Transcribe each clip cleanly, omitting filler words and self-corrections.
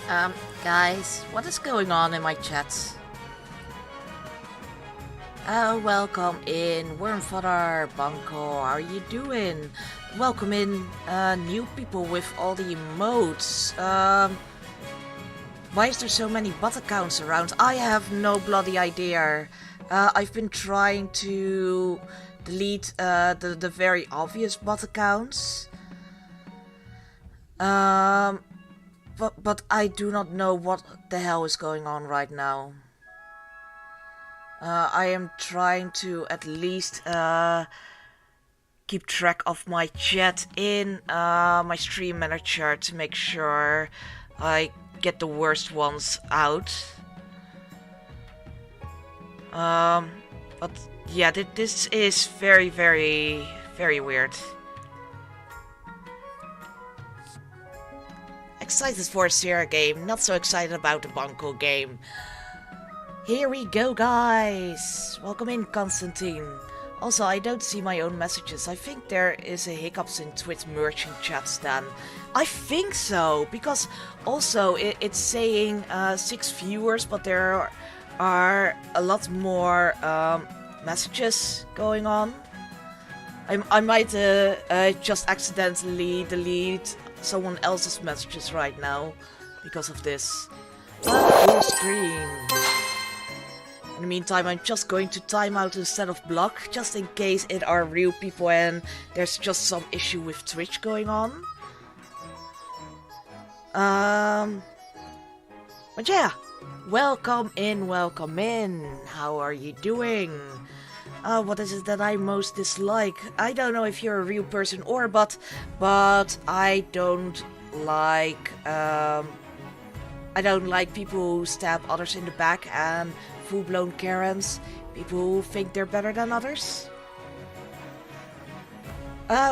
Um, guys, what is going on in my chat? Welcome in, Wormfather, Banco, how are you doing? Welcome in, new people with all the emotes. Why is there so many bot accounts around? I have no bloody idea. I've been trying to delete the very obvious bot accounts. But I do not know what the hell is going on right now. I am trying to at least keep track of my chat in my stream manager to make sure I get the worst ones out. But yeah, this is very, very, very weird. Excited for a Sierra game, not so excited about the Banco game. Here we go, guys! Welcome in, Constantine. Also, I don't see my own messages. I think there is a hiccups in Twitch merchant chats then. I think so, because also it's saying 6 viewers, but there are a lot more messages going on. I might just accidentally delete someone else's messages right now because of this. Full screen. In the meantime, I'm just going to time out instead of block, just in case it are real people and there's just some issue with Twitch going on. But yeah, welcome in, welcome in. How are you doing? What is it that I most dislike? I don't know if you're a real person or a bot, but I don't like people who stab others in the back and full-blown Karens, people who think they're better than others.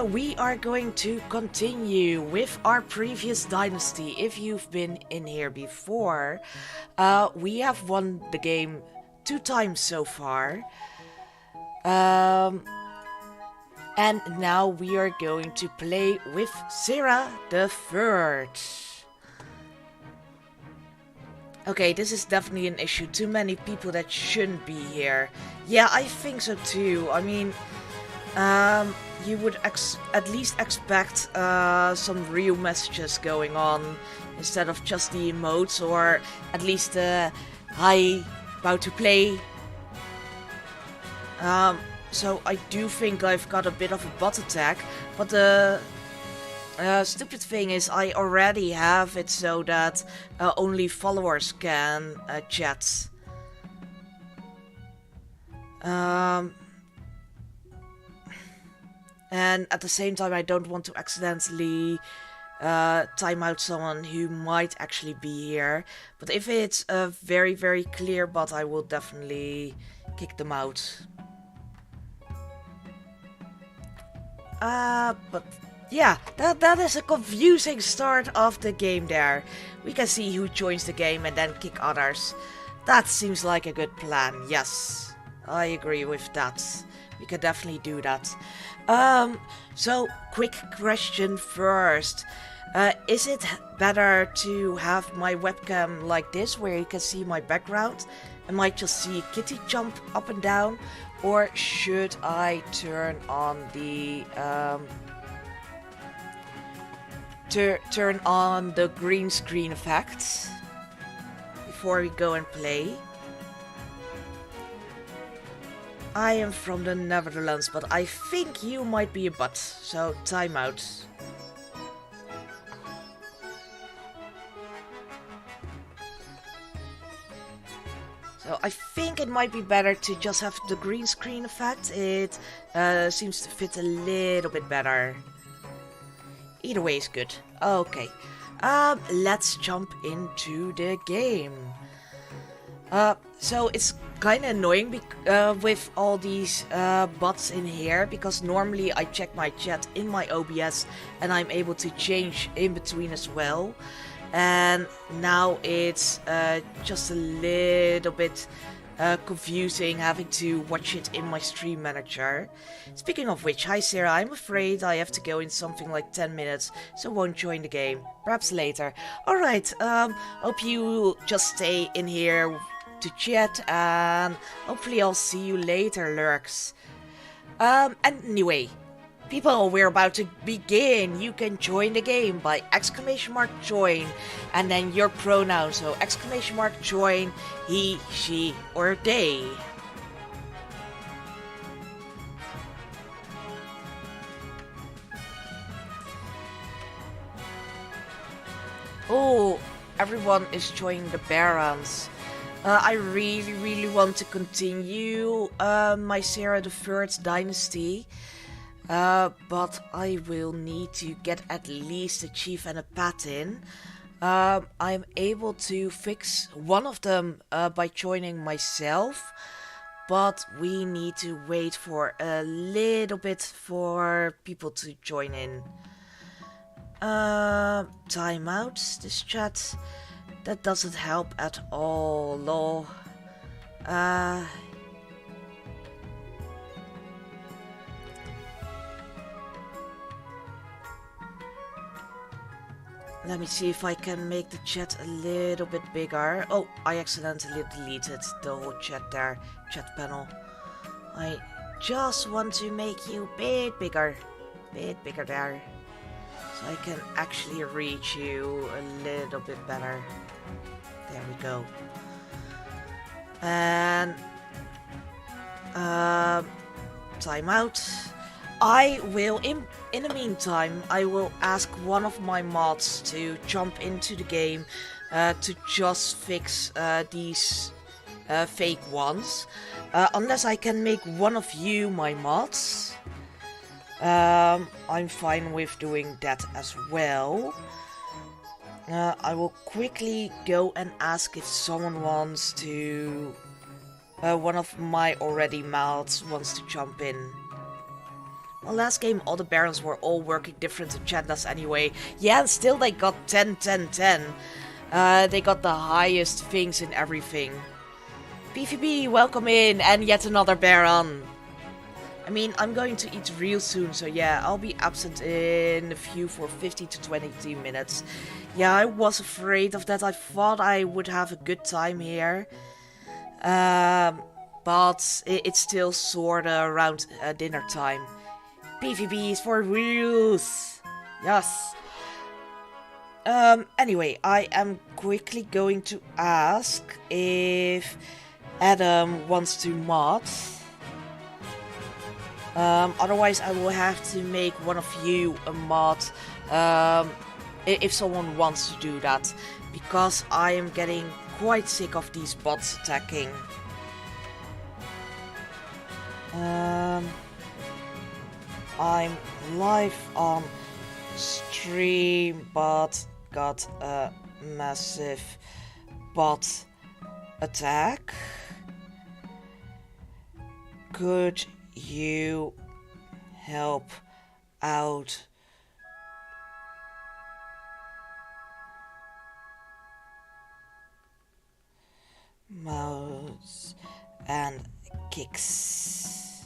We are going to continue with our previous dynasty. If you've been in here before, we have won the game 2 times so far. And now we are going to play with Sarah the Third. Okay, this is definitely an issue. Too many people that shouldn't be here. Yeah, I think so too. I mean, you would at least expect some real messages going on instead of just the emotes, or at least hi, about to play. So I do think I've got a bit of a bot attack, but the stupid thing is I already have it so that only followers can chat. And at the same time I don't want to accidentally time out someone who might actually be here. But if it's a very, very clear bot, I will definitely kick them out. But yeah, that is a confusing start of the game there. We can see who joins the game and then kick others. That seems like a good plan, yes. I agree with that. We can definitely do that. So, quick question first. Is it better to have my webcam like this, where you can see my background? I might just see Kitty jump up and down. Or should I turn on the turn on the green screen effect before we go and play? I am from the Netherlands, but I think you might be a bot, so time out. So I think it might be better to just have the green screen effect. It seems to fit a little bit better. Either way is good. Okay. Let's jump into the game. So it's kind of annoying with all these bots in here, because normally I check my chat in my OBS and I'm able to change in between as well. And now it's just a little bit confusing having to watch it in my stream manager. Speaking of which, hi Sarah, I'm afraid I have to go in something like 10 minutes, so won't join the game. Perhaps later. Alright, hope you just stay in here to chat, and hopefully I'll see you later, lurks. Anyway, people, we're about to begin. You can join the game by !join and then your pronoun. So !join, he, she, or they. Oh, everyone is joining the Barons. I really want to continue my Sarah the Third dynasty. But I will need to get at least a chief and a pat in. I'm able to fix one of them by joining myself, but we need to wait for a little bit for people to join in. Timeout, this chat. That doesn't help at all, lol. Let me see if I can make the chat a little bit bigger. Oh, I accidentally deleted the whole chat there, chat panel. I just want to make you a bit bigger there. So I can actually reach you a little bit better. There we go. And timeout. I will, in the meantime, I will ask one of my mods to jump into the game to just fix these fake ones. Unless I can make one of you my mods. I'm fine with doing that as well. I will quickly go and ask if someone wants to... one of my already mods wants to jump in. Well, last game all the Barons were all working different agendas anyway. Yeah, and still they got 10, 10, 10. They got the highest things in everything. PvP, welcome in, and yet another Baron. I mean, I'm going to eat real soon, so yeah, I'll be absent in a few for 15 to 20 minutes. Yeah, I was afraid of that. I thought I would have a good time here. But it's still sorta around dinner time. PvP is for reals. Yes. Anyway, I am quickly going to ask if Adam wants to mod. Otherwise I will have to make one of you a mod if someone wants to do that, because I am getting quite sick of these bots attacking. I'm live on stream but got a massive bot attack. Could you help out? Mouse and kicks.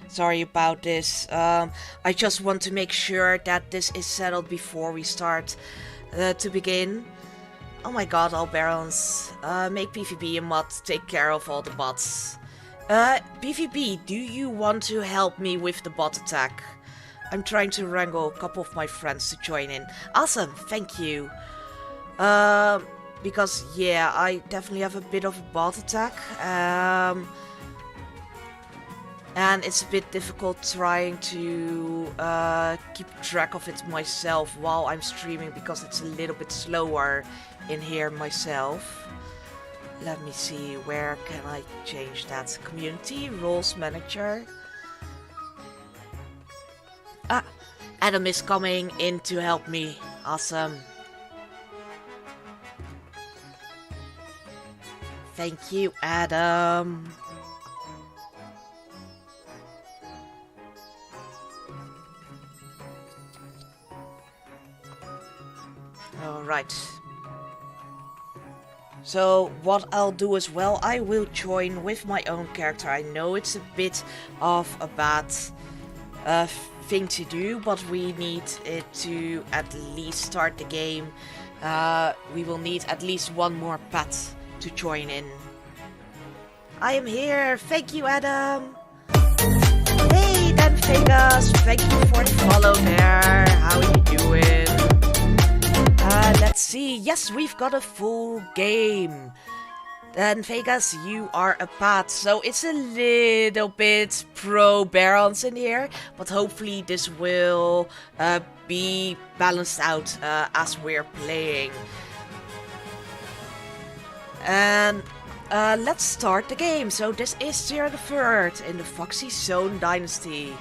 Sorry about this. I just want to make sure that this is settled before we start to begin. Oh my god, all Barons. Make PvP a mod, take care of all the bots. PvP, do you want to help me with the bot attack? I'm trying to wrangle a couple of my friends to join in. Awesome, thank you. Because, yeah, I definitely have a bit of a bot attack. And it's a bit difficult trying to keep track of it myself while I'm streaming, because it's a little bit slower in here myself. Let me see, where can I change that? Community, Roles Manager. Ah, Adam is coming in to help me. Awesome. Thank you, Adam. Alright. So what I'll do as well, I will join with my own character. I know it's a bit of a bad thing to do, but we need it to at least start the game. We will need at least one more pet to join in. I am here. Thank you, Adam. Hey, Dan Vegas. Thank you for the follow there. How are you doing? Let's see. Yes, we've got a full game. Dan Vegas, you are a pet, so it's a little bit pro Barons in here, but hopefully this will be balanced out as we're playing. And let's start the game. So this is Zero the Third in the Foxy Zone Dynasty.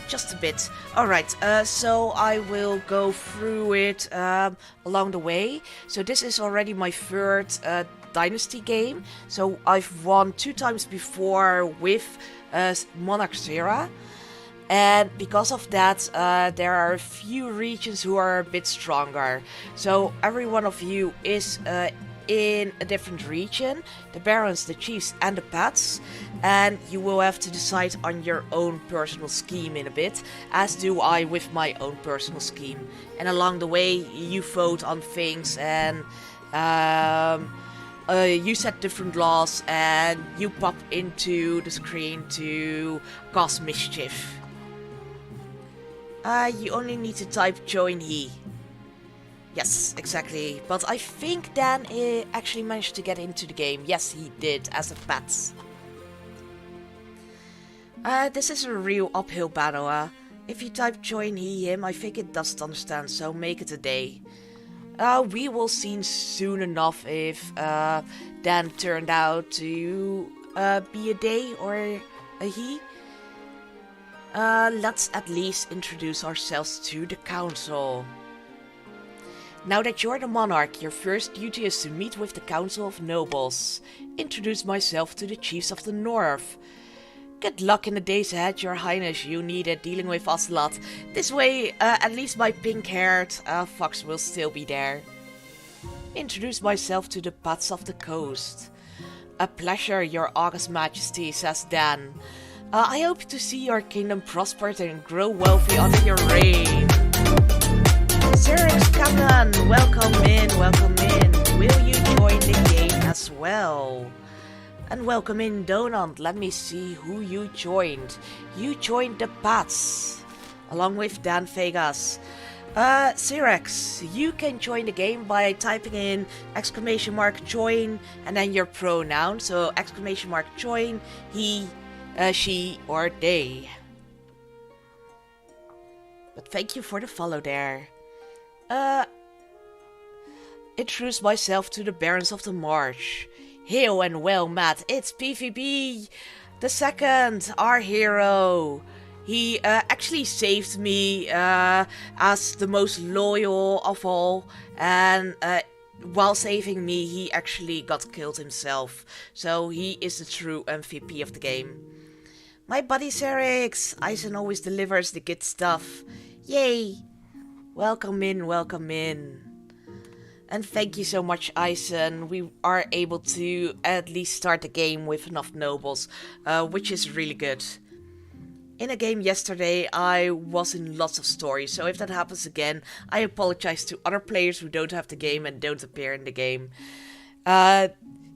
Just a bit. Alright, so I will go through it along the way. So this is already my third Dynasty game. So I've won 2 times before with Monarch Zera. And because of that, there are a few regions who are a bit stronger. So every one of you is in a different region, the barons, the chiefs and the pets, and you will have to decide on your own personal scheme in a bit, as do I with my own personal scheme. And along the way you vote on things, and you set different laws and you pop into the screen to cause mischief. You only need to type join he. Yes, exactly. But I think Dan actually managed to get into the game. Yes, he did, as a pet. This is a real uphill battle. If you type join he, him, I think it doesn't understand, so make it a day. We will see soon enough if Dan turned out to be a they or a he. Let's at least introduce ourselves to the council. Now that you're the monarch, your first duty is to meet with the Council of Nobles. Introduce myself to the chiefs of the north. Good luck in the days ahead, your highness. You need it dealing with Ocelot. This way, at least my pink-haired fox will still be there. Introduce myself to the pets of the coast. A pleasure, your august majesty, says Dan. I hope to see your kingdom prosper and grow wealthy under your reign. Sirix Cameron, welcome in, welcome in. Will you join the game as well? And welcome in Donald, let me see who you joined. You joined the Pats, along with Dan Vegas. Sirix, you can join the game by typing in !join and then your pronoun. So !join, he, she or they. But thank you for the follow there. Introduce myself to the Barons of the March. Hail and well met, it's PvP the second, our hero. He actually saved me as the most loyal of all, and while saving me he actually got killed himself. So he is the true MVP of the game. My buddy Serix, Eisen always delivers the good stuff. Yay! Welcome in, welcome in. And thank you so much, Eisen. We are able to at least start the game with enough nobles, which is really good. In a game yesterday, I was in lots of stories, so if that happens again, I apologize to other players who don't have the game and don't appear in the game.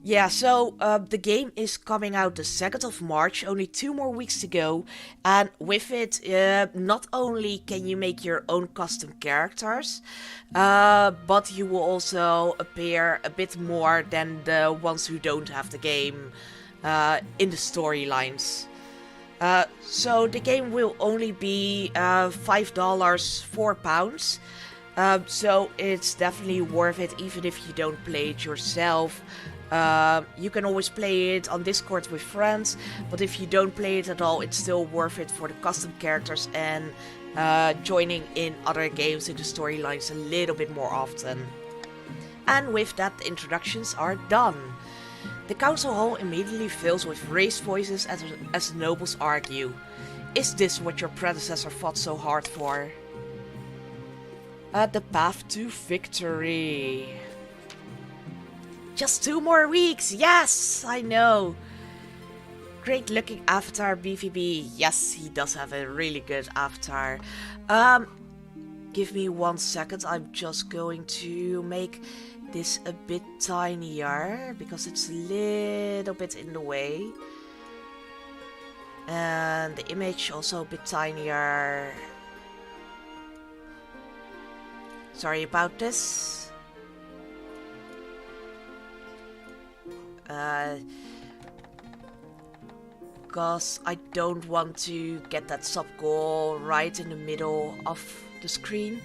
Yeah, so the game is coming out the 2nd of March, only 2 more weeks to go. And with it, not only can you make your own custom characters, but you will also appear a bit more than the ones who don't have the game in the storylines. So the game will only be $5, £4. So it's definitely worth it, even if you don't play it yourself. You can always play it on Discord with friends, but if you don't play it at all, it's still worth it for the custom characters and joining in other games in the storylines a little bit more often. And with that, the introductions are done. The council hall immediately fills with raised voices as the nobles argue. Is this what your predecessor fought so hard for? The path to victory. Just 2 more weeks. Yes, I know. Great looking avatar, BVB. Yes, he does have a really good avatar. Give me 1 second. I'm just going to make this a bit tinier because it's a little bit in the way. And the image also a bit tinier. Sorry about this. Because I don't want to get that sub goal right in the middle of the screen.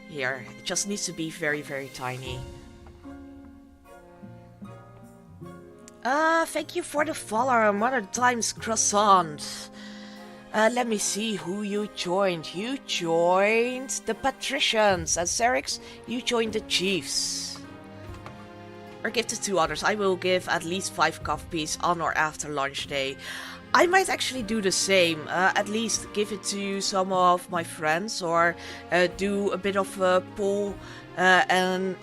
Here, it just needs to be very, very tiny. Thank you for the follow, Mother Times Croissant. Let me see who you joined. You joined the Patricians. And Serix, you joined the Chiefs. Or give to 2 others. I will give at least 5 coffees on or after lunch day. I might actually do the same. At least give it to some of my friends. Or do a bit of a poll and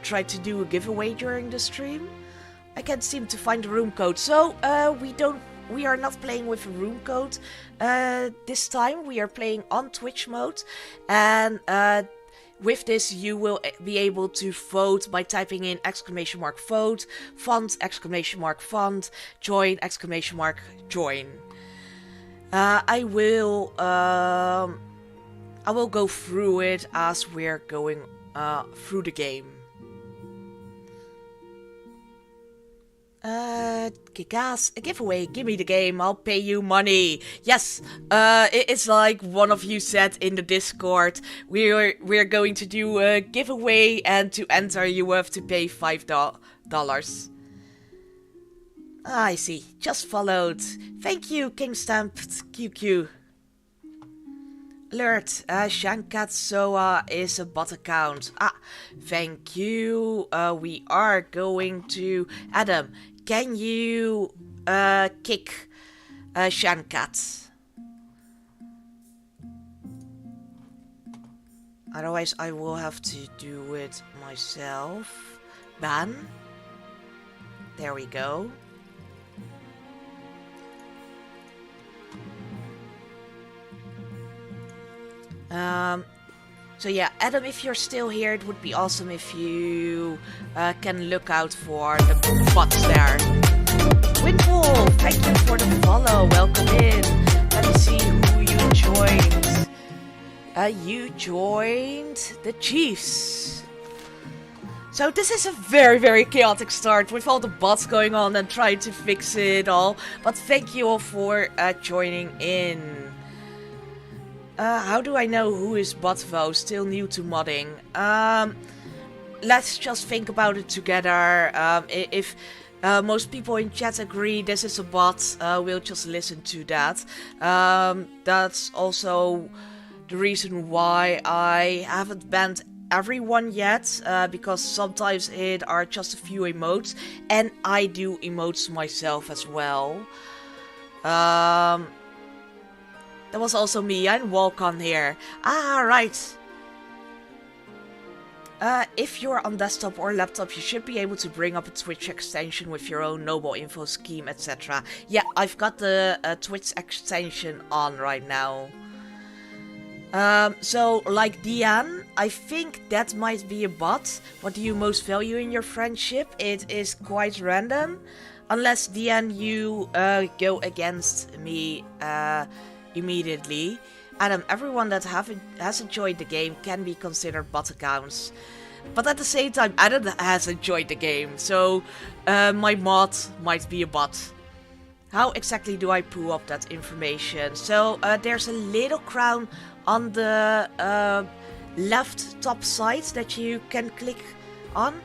try to do a giveaway during the stream. I can't seem to find the room code. So we are not playing with a room code this time. We are playing on Twitch mode. And with this, you will be able to vote by typing in !vote, fund, !fund, join, !join. I will go through it as we're going through the game. Kikas, a giveaway, give me the game, I'll pay you money. Yes, it's like one of you said in the Discord, we're going to do a giveaway, and to enter you have to pay $5. I see, just followed. Thank you, King Stamped QQ. Alert, Shankat Soa is a bot account. Thank you. We are going to... Adam, can you kick Shankat? Otherwise, I will have to do it myself. Ban. There we go. So yeah, Adam, if you're still here, it would be awesome if you can look out for the bots there. Windfall, thank you for the follow, welcome in. Let me see who you joined. You joined the Chiefs. So this is a very, very chaotic start with all the bots going on and trying to fix it all. But thank you all for joining in. How do I know who is Botvo? Still new to modding. Let's just think about it together. If most people in chat agree this is a bot, we'll just listen to that. That's also the reason why I haven't banned everyone yet, because sometimes it are just a few emotes, and I do emotes myself as well. That was also me, I'm Walcon here. Right. If you're on desktop or laptop, you should be able to bring up a Twitch extension with your own noble info scheme, etc. Yeah, I've got the Twitch extension on right now. So, like Diane, I think that might be a bot. What do you most value in your friendship? It is quite random. Unless, Diane, you go against me immediately. Adam, everyone that has enjoyed the game can be considered bot accounts. But at the same time, Adam has enjoyed the game, so my mod might be a bot. How exactly do I pull up that information? So there's a little crown on the left top side that you can click on.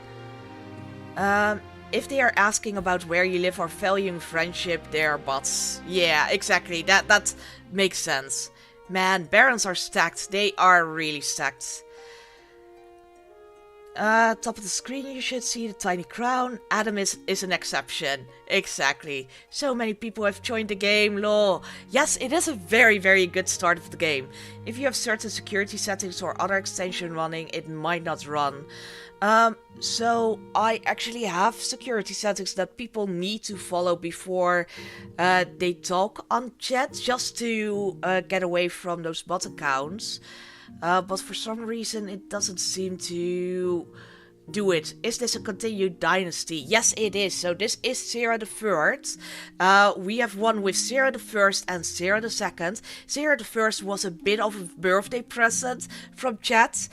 If they are asking about where you live or valuing friendship, they are bots. Yeah, exactly. That makes sense. Man, Barons are stacked. They are really stacked. Top of the screen, you should see the tiny crown. Adam is an exception. Exactly. So many people have joined the game, lol. Yes, it is a very, very good start of the game. If you have certain security settings or other extension running, it might not run. So I actually have security settings that people need to follow before they talk on chat, just to get away from those bot accounts. But for some reason it doesn't seem to do it. Is this a continued dynasty? Yes, it is. So this is Sarah the First. We have one with Sarah the First and Sarah the Second. Sarah the First was a bit of a birthday present from chat,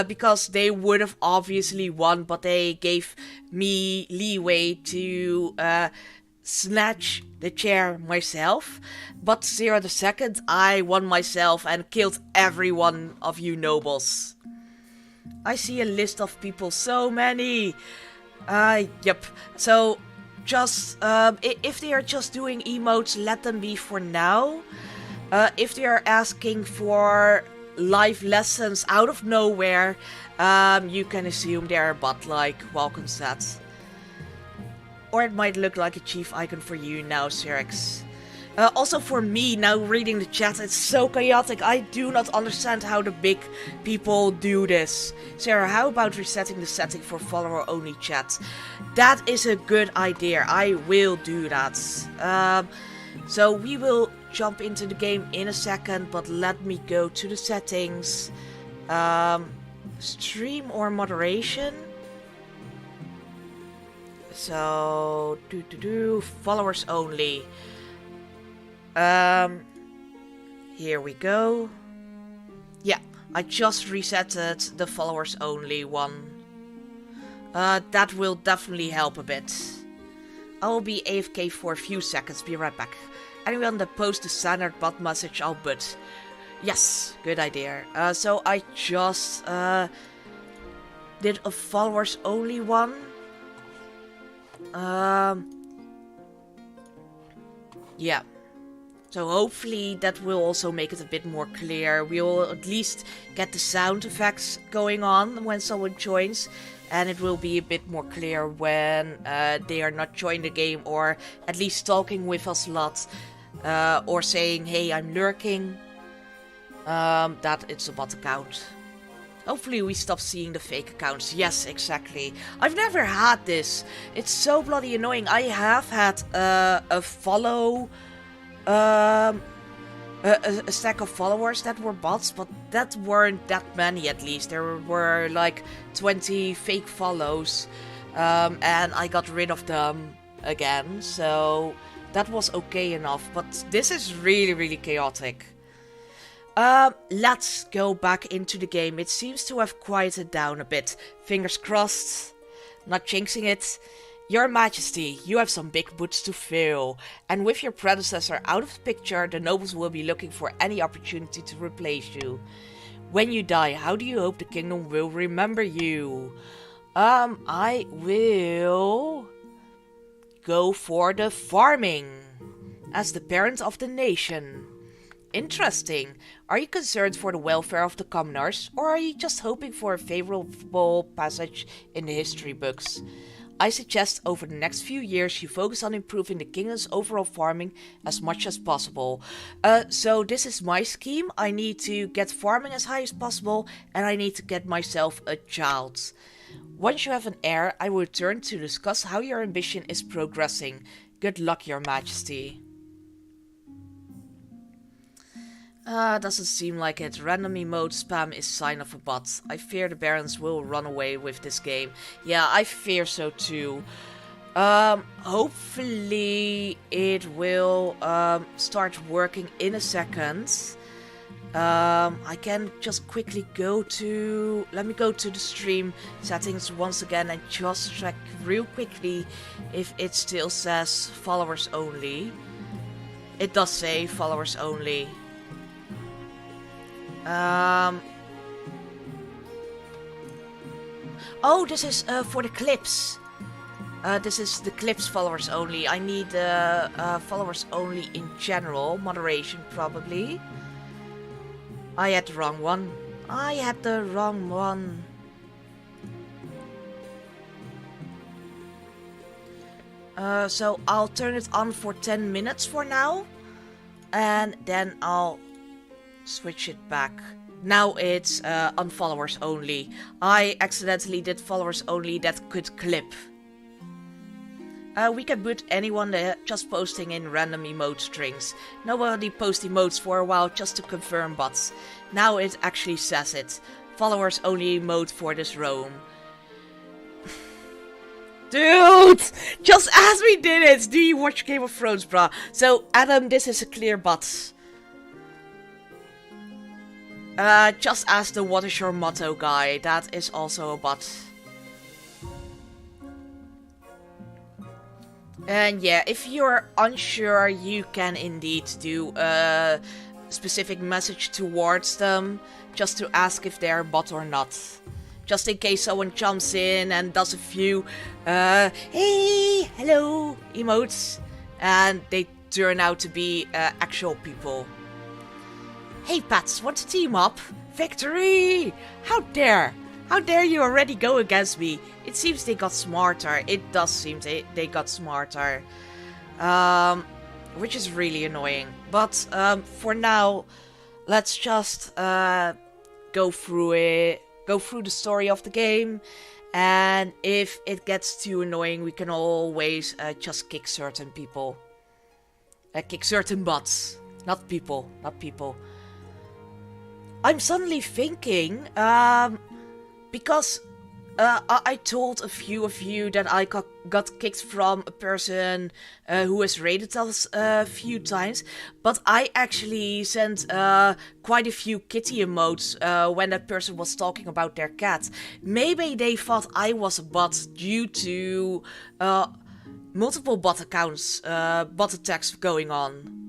because they would have obviously won, but they gave me leeway to snatch the chair myself. But Sarah the Second, I won myself and killed every one of you nobles. I see a list of people, so many. Yep. So, just, if they are just doing emotes, let them be for now. If they are asking for live lessons out of nowhere, you can assume they are bot-like welcome sets. Or it might look like a chief icon for you now, Sirix. Also for me, now reading the chat, it's so chaotic. I do not understand how the big people do this. Sarah, how about resetting the setting for follower-only chat? That is a good idea. I will do that. So we will jump into the game in a second, but let me go to the settings. Stream or moderation? So, followers only. Here we go. Yeah, I just resetted the followers only one. That will definitely help a bit. I will be AFK for a few seconds, be right back. Anyone that posts the standard bot message, I'll but. Yes, good idea. So I just did a followers only one. Yeah. So hopefully that will also make it a bit more clear. We will at least get the sound effects going on when someone joins. And it will be a bit more clear when they are not joining the game, or at least talking with us a lot. Or saying, hey, I'm lurking. That it's a bot account. Hopefully we stop seeing the fake accounts. Yes, exactly. I've never had this. It's so bloody annoying. I have had a follow... a stack of followers that were bots, but that weren't that many at least. There were like 20 fake follows, and I got rid of them again, so that was okay enough, but this is really, really chaotic. Let's go back into the game. It seems to have quieted down a bit. Fingers crossed, not jinxing it. Your Majesty, you have some big boots to fill, and with your predecessor out of the picture, the nobles will be looking for any opportunity to replace you. When you die, how do you hope the kingdom will remember you? I will go for the farming as the parent of the nation. Interesting. Are you concerned for the welfare of the commoners, or are you just hoping for a favorable passage in the history books? I suggest over the next few years you focus on improving the kingdom's overall farming as much as possible. So this is my scheme. I need to get farming as high as possible, and I need to get myself a child. Once you have an heir, I will return to discuss how your ambition is progressing. Good luck, Your Majesty. Doesn't seem like it. Random emote spam is sign of a bot. I fear the barons will run away with this game. Yeah, I fear so too. Hopefully it will start working in a second. I can just quickly go to... Let me go to the stream settings once again and just check real quickly if it still says followers only. It does say followers only. Oh, this is for the clips. This is the clips followers only. I need followers only in general. Moderation, probably. I had the wrong one. I had the wrong one. So I'll turn it on for 10 minutes for now. And then I'll switch it back Now it's on followers only. I accidentally did followers only that could clip. We can boot anyone just posting in random emote strings. Nobody post emotes for a while just to confirm bots. Now it actually says it. Followers only emote for this roam. Dude! Just as we did it! Do you watch Game of Thrones, bruh? So, Adam, this is a clear bot. Just ask the what is your motto guy. That is also a bot. And yeah, if you're unsure, you can indeed do a specific message towards them, just to ask if they're a bot or not. Just in case someone jumps in and does a few, hey, hello, emotes, and they turn out to be actual people. Hey Pats, want to team up? Victory! How dare! How dare you already go against me? It seems they got smarter. It does seem they got smarter. Which is really annoying. But for now, let's just go through it. Go through the story of the game. And if it gets too annoying, we can always just kick certain people. Kick certain bots. Not people. Not people. I'm suddenly thinking, because I told a few of you that I got kicked from a person who has raided us a few times, but I actually sent quite a few kitty emotes when that person was talking about their cat. Maybe they thought I was a bot due to multiple bot accounts, bot attacks going on.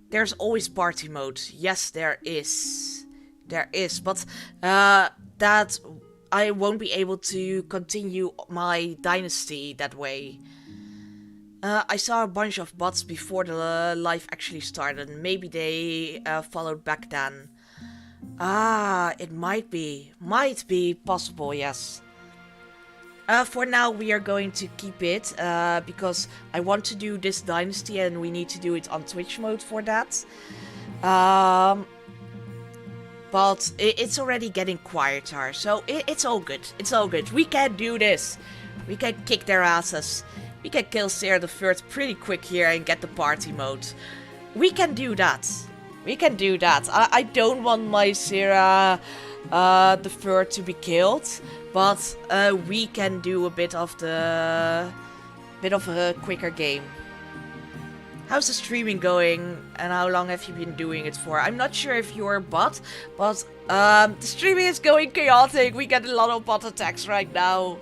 There's always party mode. Yes, there is. There is, but that I won't be able to continue my dynasty that way. I saw a bunch of bots before the live actually started. Maybe they followed back then. Ah, it might be possible, yes. For now, we are going to keep it because I want to do this dynasty and we need to do it on Twitch mode for that. But it's already getting quieter, so it's all good. It's all good. We can do this. We can kick their asses. We can kill Sarah the Third pretty quick here and get the party mode. We can do that. We can do that. I don't want my Sarah the Third to be killed, but we can do a bit of a quicker game. How's the streaming going and how long have you been doing it for? I'm not sure if you're a bot, but the streaming is going chaotic. We get a lot of bot attacks right now.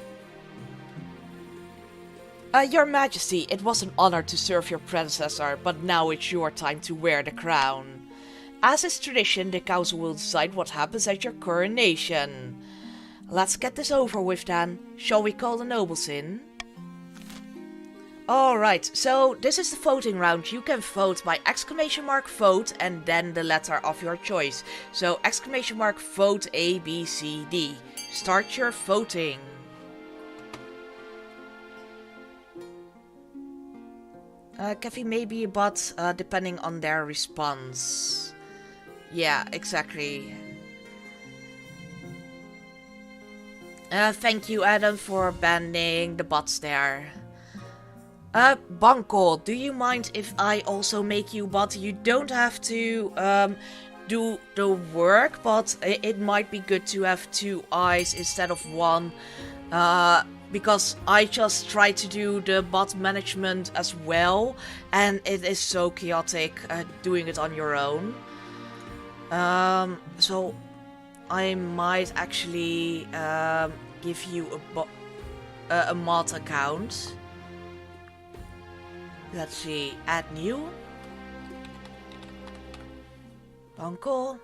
Your Majesty, it was an honor to serve your predecessor, but now it's your time to wear the crown. As is tradition, the council will decide what happens at your coronation. Let's get this over with then. Shall we call the nobles in? Alright, so this is the voting round. You can vote by !vote and then the letter of your choice. So !vote A, B, C, D. Start your voting. Keffy may be a bot depending on their response. Yeah, exactly. Thank you Adam for banning the bots there. Banko, do you mind if I also make you bot? You don't have to do the work, but it might be good to have 2 eyes instead of 1. Because I just try to do the bot management as well, and it is so chaotic doing it on your own. So I might actually give you a mod account. Let's see, add new. Uncle.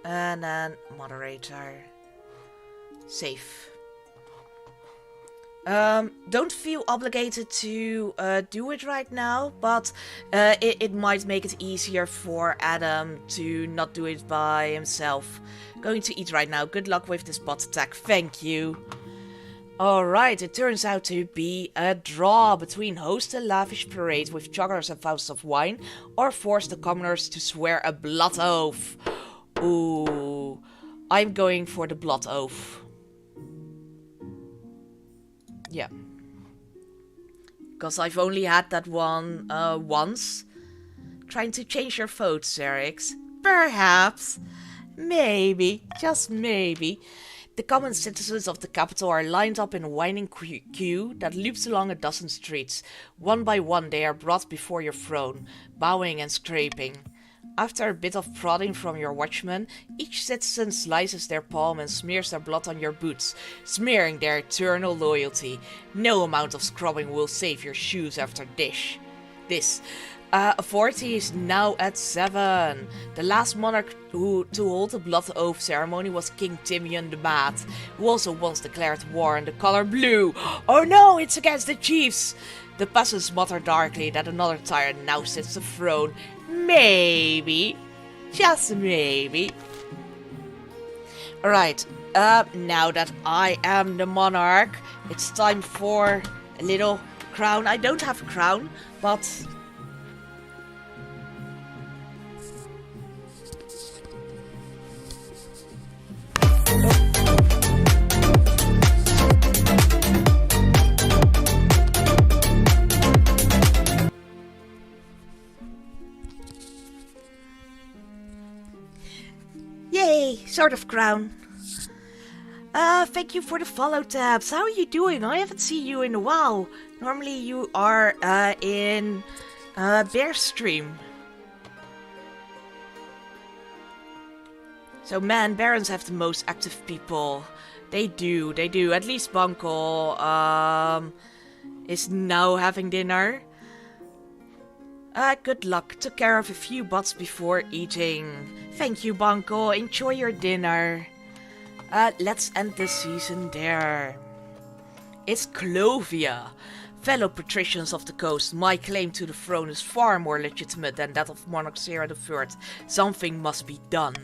And then moderator. Save. Don't feel obligated to do it right now, but it might make it easier for Adam to not do it by himself. Going to eat right now. Good luck with this bot attack. Thank you. Alright, it turns out to be a draw between host a lavish parade with joggers and fausts of wine, or force the commoners to swear a blood oath. Ooh, I'm going for the blood oath. Yeah. Because I've only had that one once. Trying to change your vote, Xerix? Perhaps. Maybe. Just maybe. The common citizens of the capital are lined up in a winding queue that loops along a dozen streets. One by one they are brought before your throne, bowing and scraping. After a bit of prodding from your watchman, each citizen slices their palm and smears their blood on your boots, smearing their eternal loyalty. No amount of scrubbing will save your shoes after this. Authority is now at 7. The last monarch to hold the blood oath ceremony was King Timian the Mad, who also once declared war in the color blue. Oh no, it's against the chiefs! The peasants mutter darkly that another tyrant now sits the throne. Maybe. Just maybe. Alright, now that I am the monarch, it's time for a little crown. I don't have a crown, but... Yay, sort of crown. Thank you for the follow tabs. How are you doing? I haven't seen you in a while. Normally you are in Bear Stream. So man, Barons have the most active people. They do. At least Banco is now having dinner. Good luck. Took care of a few bots before eating. Thank you, Banco. Enjoy your dinner. Let's end the season there. It's Clovia. Fellow patricians of the coast, my claim to the throne is far more legitimate than that of Monarch Zera III. Something must be done.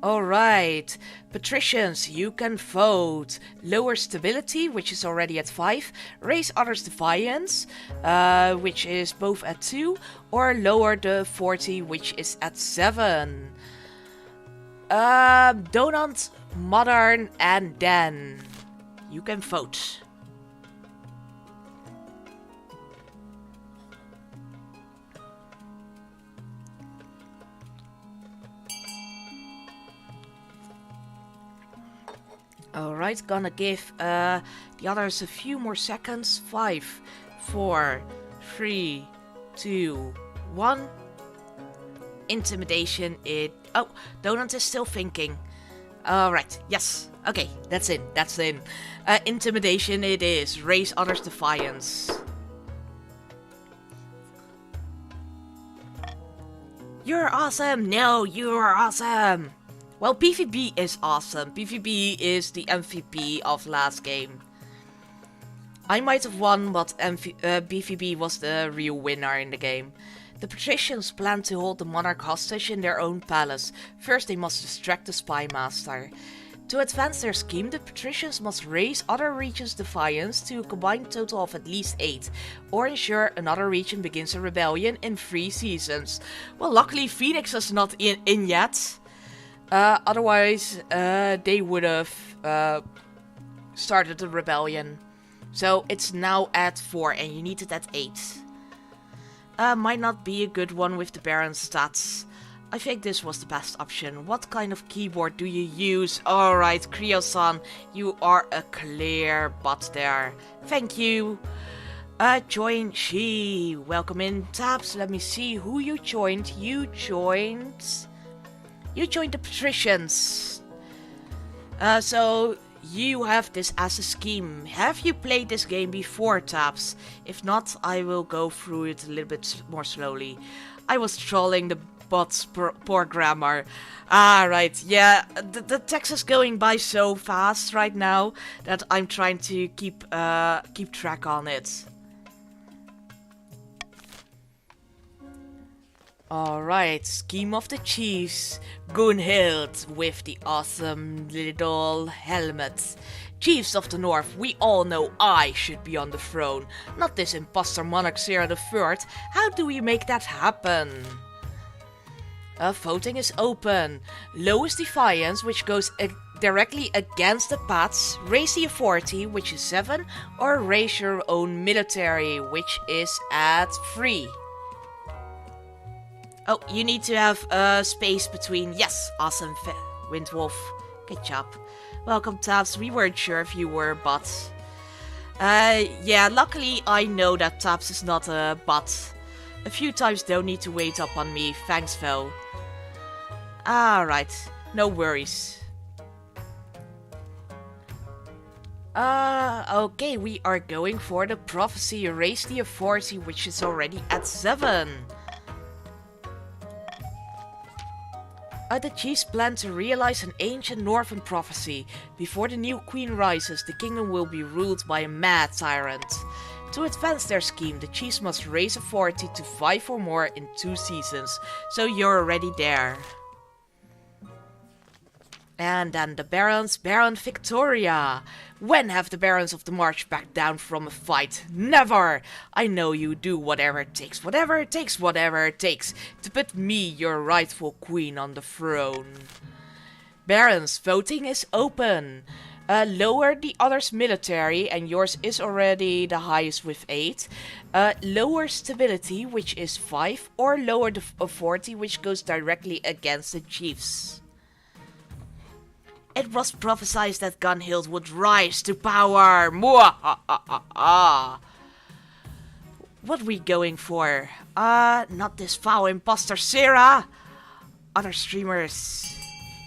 Alright, patricians, you can vote. Lower stability, which is already at 5. Raise others' defiance, which is both at 2. Or lower the 40, which is at 7. Donut, modern, and then you can vote. Alright, gonna give the others a few more seconds. 5, 4, 3, 2, 1. Intimidation, oh, Donut is still thinking. Alright, yes. Okay, that's in. Intimidation it is. Raise others' defiance. You're awesome! No, you're awesome! Well, PvP is awesome. PvP is the MVP of last game. I might have won, but PvP was the real winner in the game. The patricians plan to hold the monarch hostage in their own palace. First they must distract the spy master. To advance their scheme, the patricians must raise other regions' defiance to a combined total of at least 8, or ensure another region begins a rebellion in 3 seasons. Well, luckily Phoenix is not in yet. Otherwise, they would have started a rebellion. So it's now at 4 and you need it at 8. Might not be a good one with the Baron stats. I think this was the best option. What kind of keyboard do you use? Alright, Creo-san, you are a clear bot there. Thank you. Join she. Welcome in tabs. Let me see who you joined. You joined the patricians. So you have this as a scheme. Have you played this game before, tabs? If not, I will go through it a little bit more slowly. I was trolling the bot's poor grammar. Right, yeah, the text is going by so fast right now that I'm trying to keep track on it. Alright, scheme of the chiefs. Gunhild with the awesome little helmet. Chiefs of the North, we all know I should be on the throne, not this imposter monarch Zera the Third. How do we make that happen? Voting is open. Lowest defiance, which goes directly against the Pats. Raise the authority, which is 7, or raise your own military, which is at 3. Oh, you need to have space between. Yes, awesome, Windwolf. Good job. Welcome, Tabs. We weren't sure if you were a bot. Yeah, luckily I know that Tabs is not a bot. A few times don't need to wait up on me. Thanks, Vel. Alright, no worries. Okay, we are going for the prophecy. Raise the authority, which is already at 7. The chiefs plan to realize an ancient northern prophecy. Before the new queen rises, the kingdom will be ruled by a mad tyrant. To advance their scheme, the chiefs must raise authority to 5 or more in 2 seasons. So you're already there. And then the barons, Baron Victoria. When have the barons of the March backed down from a fight? Never! I know you do whatever it takes, whatever it takes, whatever it takes, to put me, your rightful queen, on the throne. Barons, voting is open. Lower the others' military, and yours is already the highest with 8. Lower stability, which is 5, or lower the authority, which goes directly against the chiefs. It was prophesied that Gunhild would rise to power. Mwahahaha. What are we going for? Not this foul imposter Zera. Other streamers.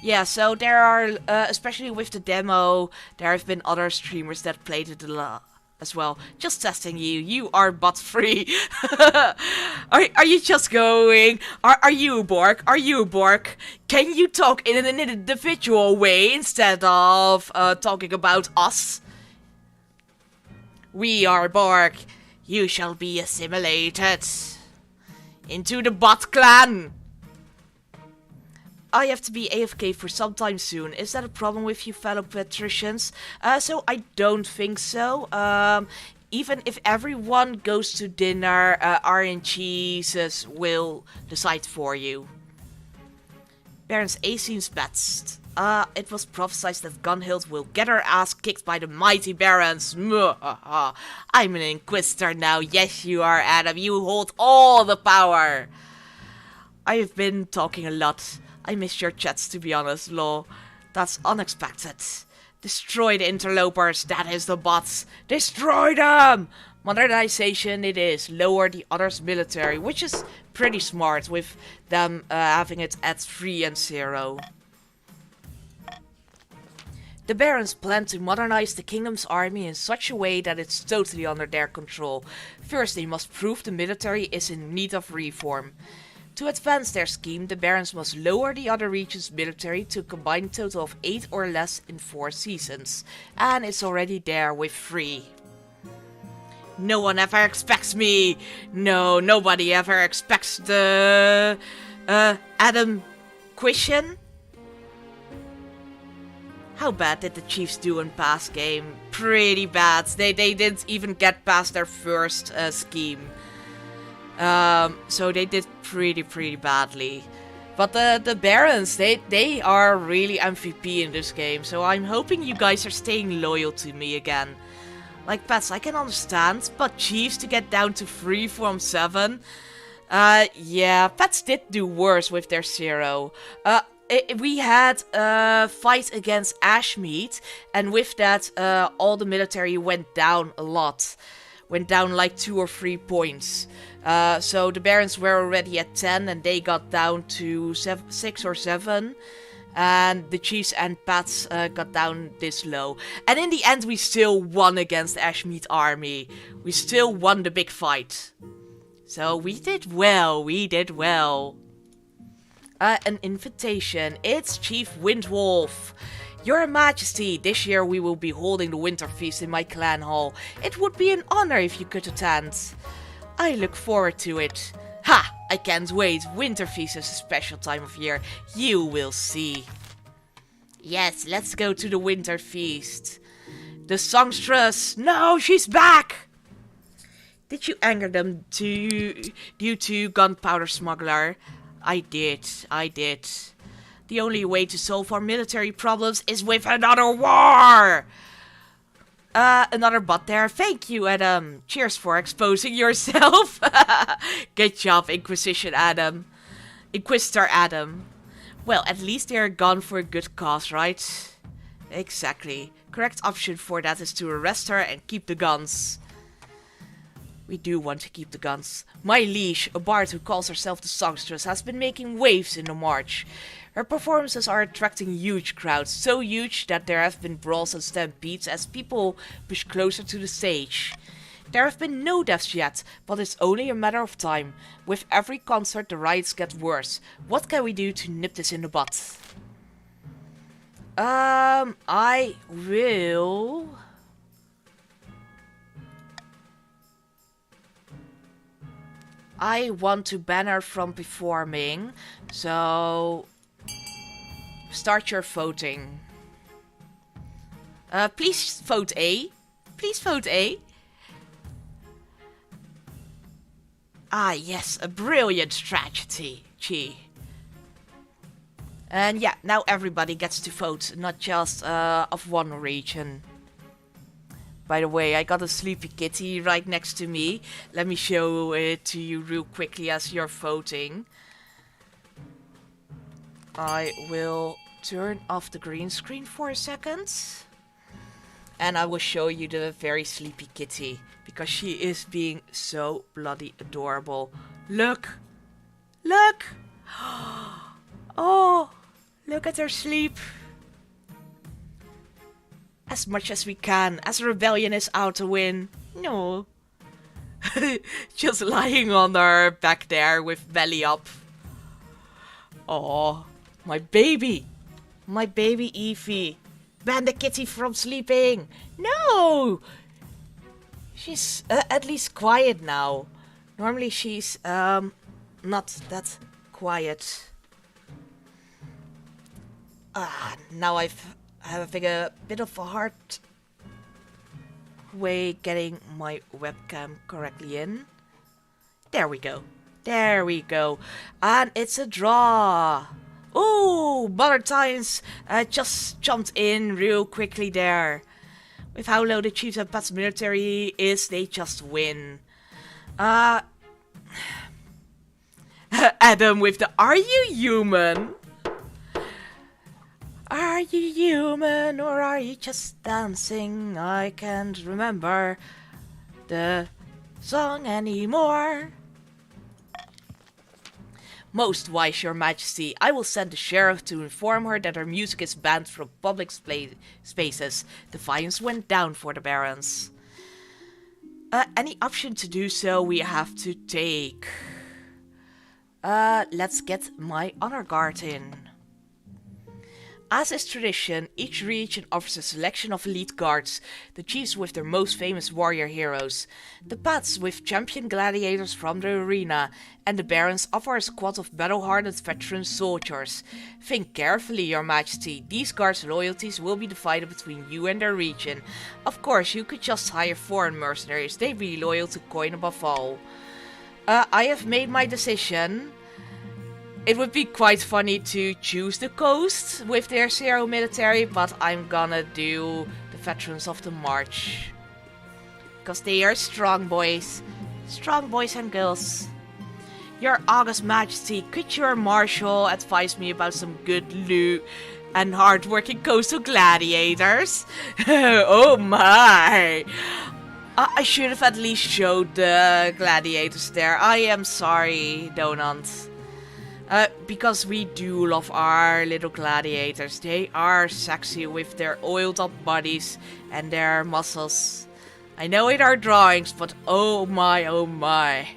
Yeah, so there are, especially with the demo, there have been other streamers that played it a lot as well. Just testing you. You are bot free. Are you just going? Are you Bork? Are you Bork? Can you talk in an individual way instead of talking about us? We are Bork. You shall be assimilated into the bot clan. I have to be AFK for some time soon. Is that a problem with you fellow patricians? So I don't think so. Even if everyone goes to dinner, RNGs will decide for you. Barons A seems best. It was prophesied that Gunhild will get her ass kicked by the mighty barons. I'm an inquisitor now. Yes, you are, Adam. You hold all the power. I've been talking a lot. I missed your chats, to be honest, lol. That's unexpected. Destroy the interlopers, that is the bots. Destroy them! Modernization it is. Lower the others' military, which is pretty smart with them having it at 3 and 0. The barons plan to modernize the kingdom's army in such a way that it's totally under their control. First, they must prove the military is in need of reform. To advance their scheme, the barons must lower the other regions' military to a combined total of 8 or less in 4 seasons. And it's already there with 3. No one ever expects me! No, nobody ever expects the... Adam question? How bad did the Chiefs do in past game? Pretty bad. They didn't even get past their first scheme. So they did pretty badly. But the Barons, they are really MVP in this game. So I'm hoping you guys are staying loyal to me again. Like Pets, I can understand, but Chiefs to get down to 3 from 7. Yeah, Pets did do worse with their 0. We had a fight against Ashmead, and with that, all the military went down a lot. Went down like 2 or 3 points. So the Barons were already at 10 and they got down to 6 or 7. And the Chiefs and Pats got down this low. And in the end we still won against Ashmead army. We still won the big fight. So we did well, An invitation. It's Chief Windwolf. Your Majesty, this year we will be holding the Winter Feast in my clan hall. It would be an honor if you could attend. I look forward to it. Ha! I can't wait. Winter Feast is a special time of year. You will see. Yes, let's go to the Winter Feast. The songstress! No, she's back! Did you anger them due to gunpowder smuggler? I did. The only way to solve our military problems is with another war! Another bot there. Thank you, Adam. Cheers for exposing yourself. Good job, Inquisitor Adam. Well, at least they're gone for a good cause, right? Exactly. Correct option for that is to arrest her and keep the guns. We do want to keep the guns. My liege, a bard who calls herself the songstress, has been making waves in the march. Her performances are attracting huge crowds, so huge that there have been brawls and stampedes as people push closer to the stage. There have been no deaths yet, but it's only a matter of time. With every concert, the riots get worse. What can we do to nip this in the bud? I will... I want to ban her from performing, so... Start your voting. Please vote A. Please vote A. Ah, yes, a brilliant strategy. And yeah, now everybody gets to vote, not just of one region. By the way, I got a sleepy kitty right next to me. Let me show it to you real quickly as you're voting. I will turn off the green screen for a second. And I will show you the very sleepy kitty. Because she is being so bloody adorable. Look! Look! Oh! Look at her sleep. As much as we can, as rebellion is out to win. No. Just lying on her back there with belly up. Oh, my baby. My baby Evie. Ban the kitty from sleeping. No! She's at least quiet now. Normally she's not that quiet. Now I'm having a bit of a hard way getting my webcam correctly in. There we go. There we go. And it's a draw. Ooh, Mother Times just jumped in real quickly there. With how low the Chiefs and Pats military is, they just win. Adam with the "Are you human? Are you human or are you just dancing? I can't remember the song anymore." Most wise, your majesty, I will send the sheriff to inform her that her music is banned from public spaces. The fines went down for the barons. Any option to do so we have to take. Let's get my honor guard in. As is tradition, each region offers a selection of elite guards, the chiefs with their most famous warrior heroes, the Pats with champion gladiators from the arena, and the barons offer a squad of battle-hardened veteran soldiers. Think carefully, your majesty, these guards' loyalties will be divided between you and their region. Of course, you could just hire foreign mercenaries, they'd be loyal to coin above all. I have made my decision. It would be quite funny to choose the coast with their zero military, but I'm gonna do the veterans of the march. Because they are strong boys. Strong boys and girls. Your august majesty, could your marshal advise me about some good loot and hardworking coastal gladiators? Oh my! I should have at least showed the gladiators there. I am sorry, Donut. Because we do love our little gladiators. They are sexy with their oiled up bodies and their muscles. I know it are drawings, but oh my, oh my.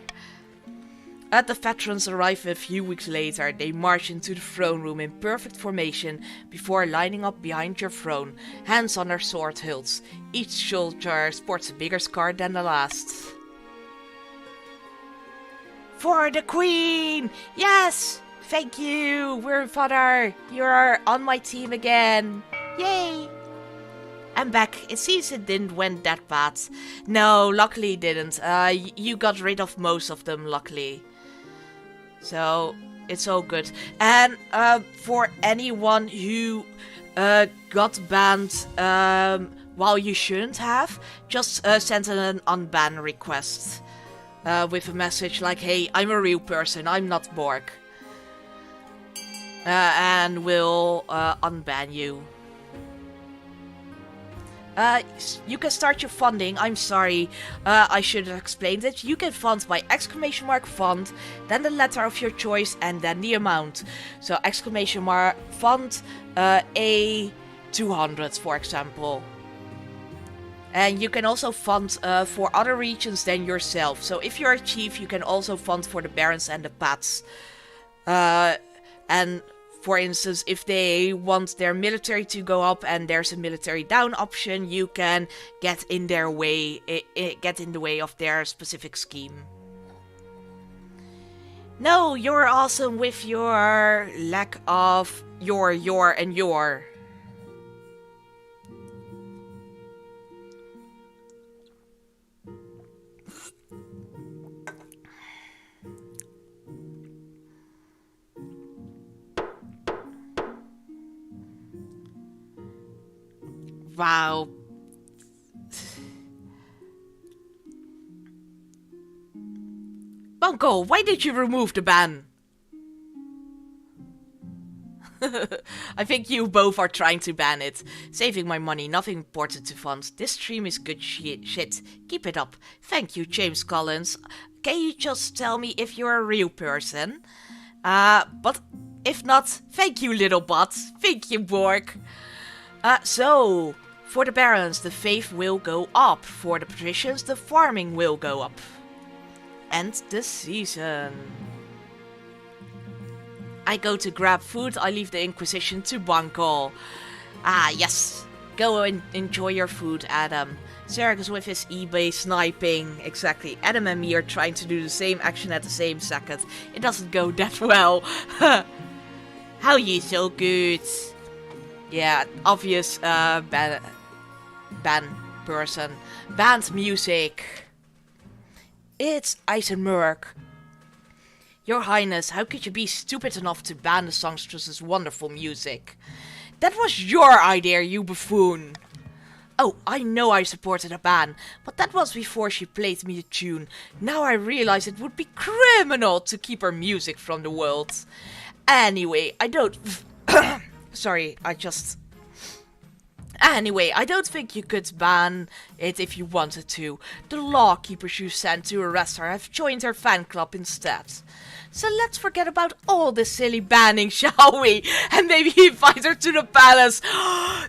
The veterans arrive a few weeks later. They march into the throne room in perfect formation before lining up behind your throne, hands on their sword hilts. Each soldier sports a bigger scar than the last. For the Queen! Yes! Thank you, Wormfather! You are on my team again! Yay! I'm back. It seems it didn't went that bad. No, luckily it didn't. You got rid of most of them, luckily. So, it's all good. And for anyone who got banned while you shouldn't have, just send an unban request with a message like, hey, I'm a real person, I'm not Borg. And we'll unban you. You can start your funding. I'm sorry, I should have explained it. You can fund by !fund, then the letter of your choice, and then the amount. So !fund A200, for example. And you can also fund for other regions than yourself. So if you're a chief, you can also fund for the barons and the pats. And for instance, if they want their military to go up and there's a military down option, you can get in their way, get in the way of their specific scheme. No, you're awesome with your lack of your, and your. Wow. Bunko, why did you remove the ban? I think you both are trying to ban it. Saving my money, nothing important to fund. This stream is good shit. Keep it up. Thank you, James Collins. Can you just tell me if you're a real person? But if not, thank you, little bot. Thank you, Borg. So, for the barons, the faith will go up. For the patricians, the farming will go up. End the season. I go to grab food, I leave the Inquisition to Bunko. Ah, yes. Go and enjoy your food, Adam. Zerg is with his eBay sniping. Exactly. Adam and me are trying to do the same action at the same second. It doesn't go that well. How you so good? Yeah, obvious ban person. Banned music. It's Eisenberg. Your Highness, how could you be stupid enough to ban the songstress's wonderful music? That was your idea, you buffoon. Oh, I know I supported a ban, but that was before she played me a tune. Now I realize it would be criminal to keep her music from the world. Anyway, I don't... Sorry, Anyway, I don't think you could ban it if you wanted to. The lawkeepers you sent to arrest her have joined her fan club instead. So let's forget about all this silly banning, shall we? And maybe invite her to the palace.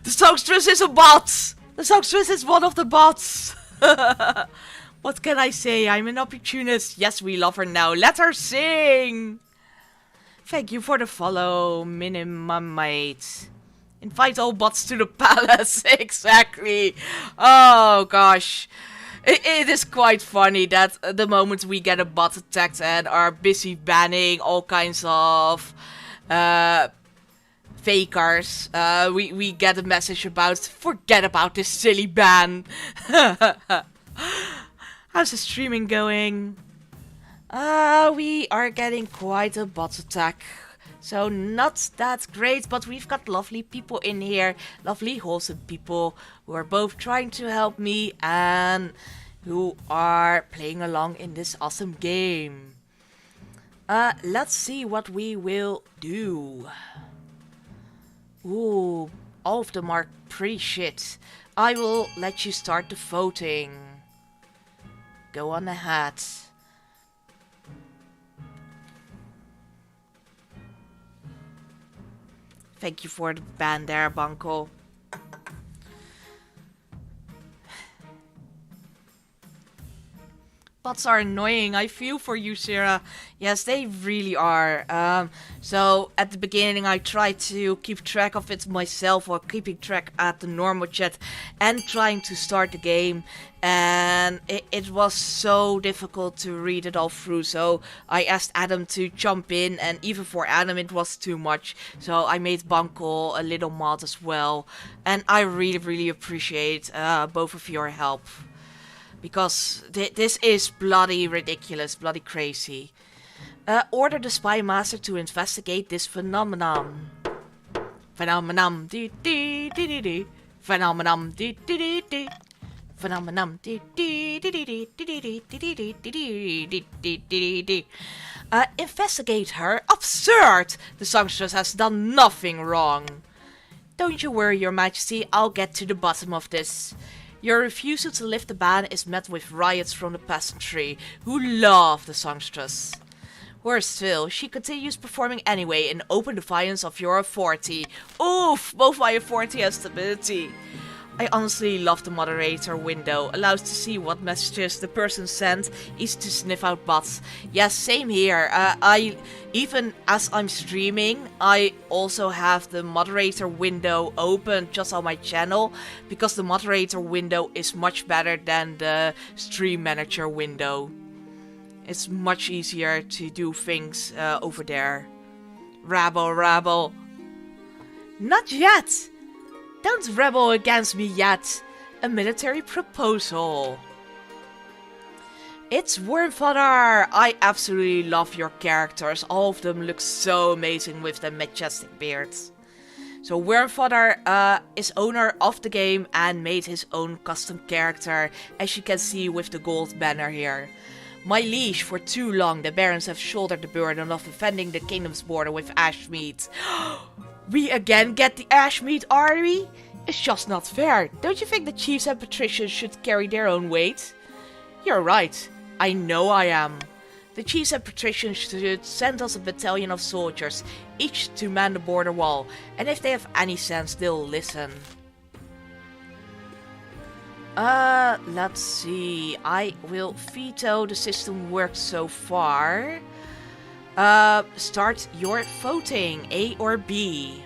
The songstress is a bot! The songstress is one of the bots! What can I say? I'm an opportunist. Yes, we love her now. Let her sing! Thank you for the follow, Minimum Mate. Invite all bots to the palace. Exactly. Oh, gosh. It is quite funny that the moment we get a bot attacked and are busy banning all kinds of fakers, we get a message about, forget about this silly ban. How's the streaming going? We are getting quite a bot attack. So not that great, but we've got lovely people in here, lovely wholesome people who are both trying to help me and who are playing along in this awesome game. Let's see what we will do. Ooh, all of them are pretty shit. I will let you start the voting. Go on ahead. Thank you for the ban there, Bunko. bots are annoying. I feel for you, Sarah. Yes, they really are. So at the beginning I tried to keep track of it myself, or keeping track at the normal chat and trying to start the game. And it was so difficult to read it all through. So I asked Adam to jump in, and even for Adam it was too much. So I made Banko a little mod as well. And I really, really appreciate both of your help. Because this is bloody ridiculous, bloody crazy. Order the spy master to investigate this phenomenon. Phenomenon. Phenomenon. Phenomenon. Investigate her? Absurd! The songstress has done nothing wrong. Don't you worry, your majesty, I'll get to the bottom of this. Your refusal to lift the ban is met with riots from the peasantry, who love the songstress. Worse still, she continues performing anyway in open defiance of your authority. Oof, both my authority and stability. I honestly love the moderator window, allows to see what messages the person sent, easy to sniff out bots. Yes, same here. Even as I'm streaming, I also have the moderator window open just on my channel, because the moderator window is much better than the stream manager window. It's much easier to do things over there. Rabble, rabble. Not yet! Don't rebel against me yet. A military proposal. It's Wormfather. I absolutely love your characters. All of them look so amazing with their majestic beards. So Wormfather is owner of the game and made his own custom character, as you can see with the gold banner here. My liege, for too long the barons have shouldered the burden of defending the kingdom's border with Ashmead. We again get the Ashmead army? It's just not fair. Don't you think the chiefs and patricians should carry their own weight? You're right. I know I am. The chiefs and patricians should send us a battalion of soldiers, each to man the border wall, and if they have any sense, they'll listen. Let's see. I will veto the system worked so far. Start your voting, A or B.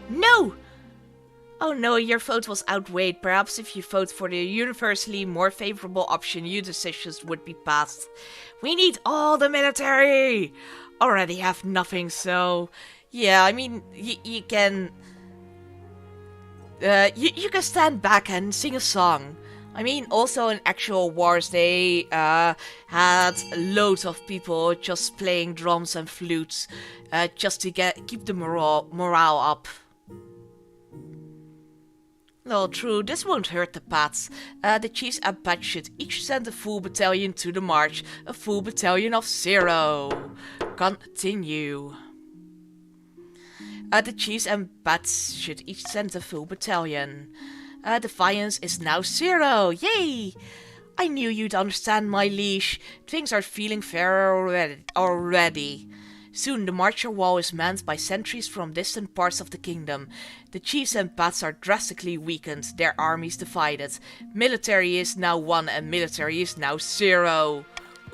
No! Oh no, your vote was outweighed. Perhaps if you vote for the universally more favorable option, your decisions would be passed. We need all the military! Already have nothing, so... Yeah, I mean, you can... you can stand back and sing a song. I mean, also in actual wars, they had loads of people just playing drums and flutes, just to keep the morale up. Well, true, this won't hurt the Pats. The chiefs and Pats should each send a full battalion to the march, a full battalion of 0. Continue. The chiefs and Pats should each send a full battalion. Defiance is now 0. Yay! I knew you'd understand, my liege. Things are feeling fairer already. Soon the marcher wall is manned by sentries from distant parts of the kingdom. The chiefs and Pats are drastically weakened, their armies divided. Military is now 1 and military is now 0.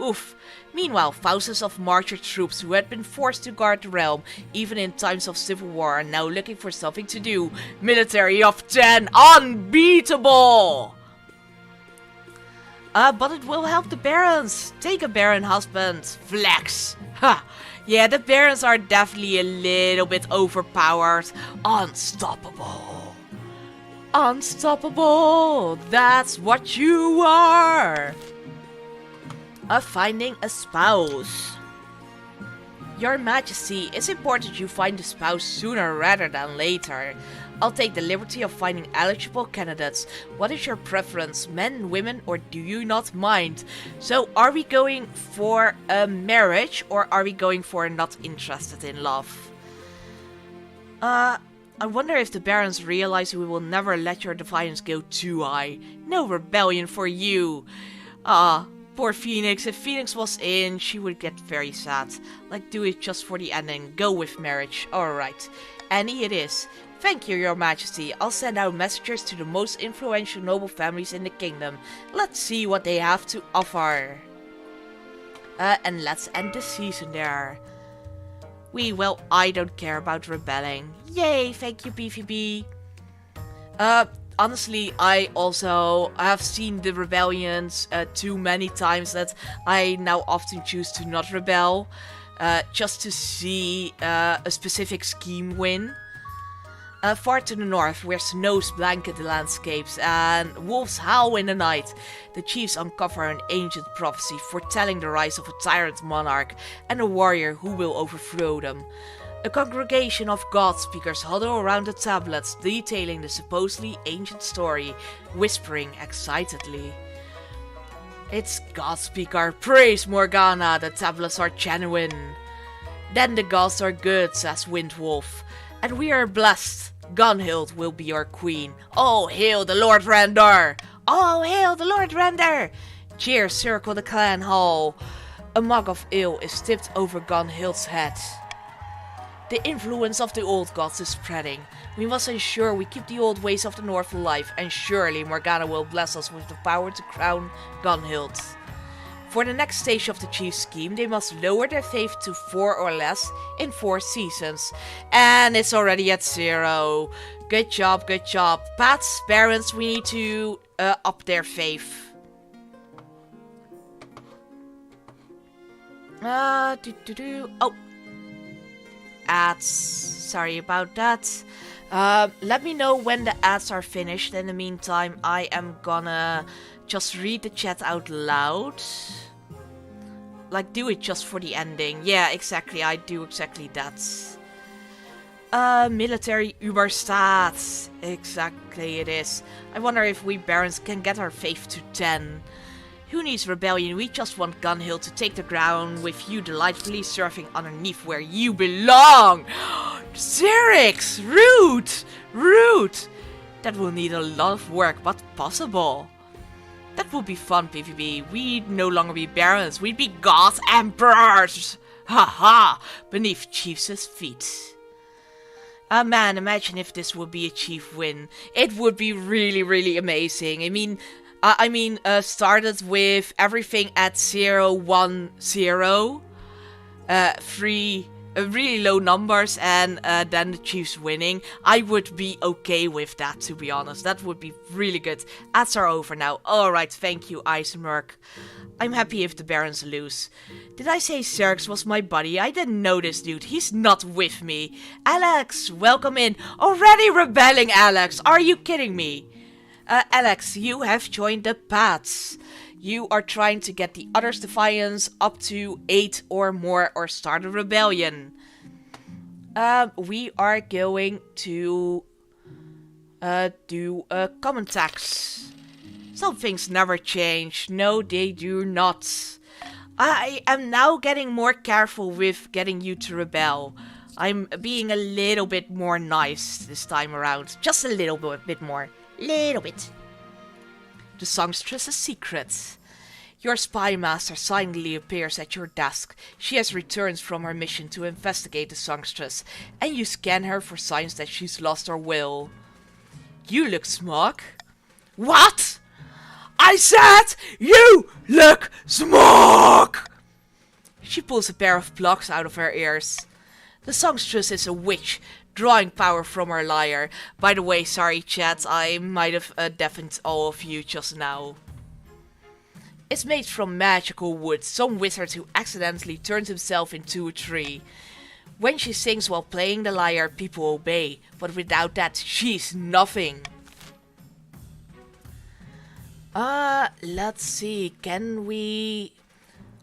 Oof. Meanwhile, thousands of marcher troops who had been forced to guard the realm, even in times of civil war, are now looking for something to do. Military of 10, unbeatable! But it will help the barons. Take a baron husband. Flex. Ha! Yeah, the barons are definitely a little bit overpowered. Unstoppable. Unstoppable. That's what you are. Finding a spouse. Your Majesty, it's important you find a spouse sooner rather than later. I'll take the liberty of finding eligible candidates. What is your preference, men, women, or do you not mind? So, are we going for a marriage, or are we going for not interested in love? I wonder if the barons realize we will never let your defiance go too high. No rebellion for you. Poor Phoenix. If Phoenix was in, she would get very sad. Like, do it just for the ending. Go with marriage. Alright. Annie it is. Thank you, your majesty. I'll send out messengers to the most influential noble families in the kingdom. Let's see what they have to offer. And let's end the season there. Well, I don't care about rebelling. Yay, thank you, PvP. Honestly, I also have seen the rebellions too many times that I now often choose to not rebel. Just to see a specific scheme win. Far to the north, where snows blanket the landscapes and wolves howl in the night, the chiefs uncover an ancient prophecy foretelling the rise of a tyrant monarch and a warrior who will overthrow them. A congregation of God speakers huddle around the tablets, detailing the supposedly ancient story, whispering excitedly. It's God speaker, praise Morgana, the tablets are genuine. Then the gods are good, says Windwolf, and we are blessed. Gunhild will be our queen. Oh, hail the Lord Render! Oh, hail the Lord Render! Cheers circle the clan hall. A mug of ale is tipped over Gunhild's head. The influence of the old gods is spreading. We must ensure we keep the old ways of the North alive, and surely Morgana will bless us with the power to crown Gunhild. For the next stage of the chief's scheme, they must lower their faith to 4 or less in 4 seasons. And it's already at 0. Good job, good job. Pats, parents, we need to up their faith. Oh. Ads. Sorry about that. Let me know when the ads are finished. In the meantime, I am gonna just read the chat out loud. Like, do it just for the ending. Yeah, exactly. I do exactly that. Military Überstaat. Exactly it is. I wonder if we barons can get our faith to 10. Who needs rebellion? We just want Gunhild to take the ground with you delightfully surfing underneath where you belong. Xerix! Rude! That will need a lot of work, but possible. That would be fun, PvP. We'd no longer be barons. We'd be god emperors. Haha! Beneath chiefs' feet. Man, imagine if this would be a chief win. It would be really, really amazing. I mean, started with everything at 0, 1, 0. 3 really low numbers, and then the Chiefs winning. I would be okay with that, to be honest. That would be really good. Ads are over now. Alright, thank you, Eisenberg. I'm happy if the Barons lose. Did I say Zerx was my buddy? I didn't know this dude. He's not with me. Alex, welcome in. Already rebelling, Alex. Are you kidding me? Alex, you have joined the Pats. You are trying to get the others' defiance up to 8 or more or start a rebellion. We are going to do a common tax. Some things never change. No, they do not. I am now getting more careful with getting you to rebel. I'm being a little bit more nice this time around. Just a little bit more. Little bit. The songstress' secret. Your spy master silently appears at your desk. She has returned from her mission to investigate the songstress, and you scan her for signs that she's lost her will. You look smug. What? I said you look smug! She pulls a pair of plugs out of her ears. The songstress is a witch, drawing power from her lyre. By the way, sorry chat, I might have deafened all of you just now. It's made from magical wood, some wizard who accidentally turns himself into a tree. When she sings while playing the lyre, people obey, but without that, she's nothing. Let's see, can we...